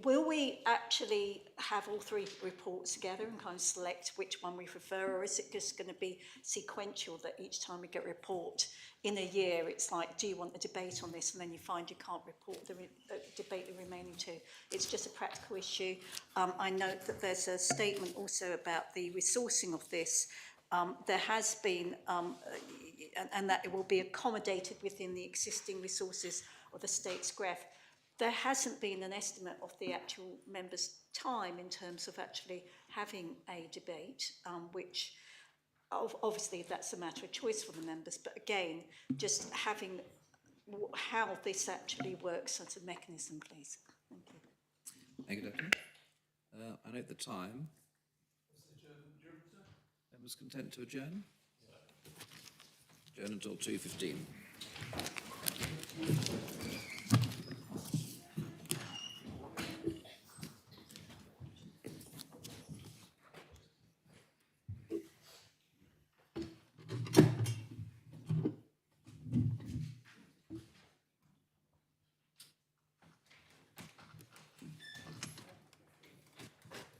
will we actually have all 3 reports together and kind of select which one we prefer, or is it just going to be sequential that each time we get a report in a year, it's like, do you want a debate on this? And then you find you can't debate the remaining 2. It's just a practical issue. I note that there's a statement also about the resourcing of this. There has been, and that it will be accommodated within the existing resources of the state's graph. There hasn't been an estimate of the actual members' time in terms of actually having a debate, which obviously that's a matter of choice for the members, but again, just having how this actually works as a mechanism, please. Thank you. Thank you, Deputy. I note the time. Members content to adjourn? Adjourn until 2:15.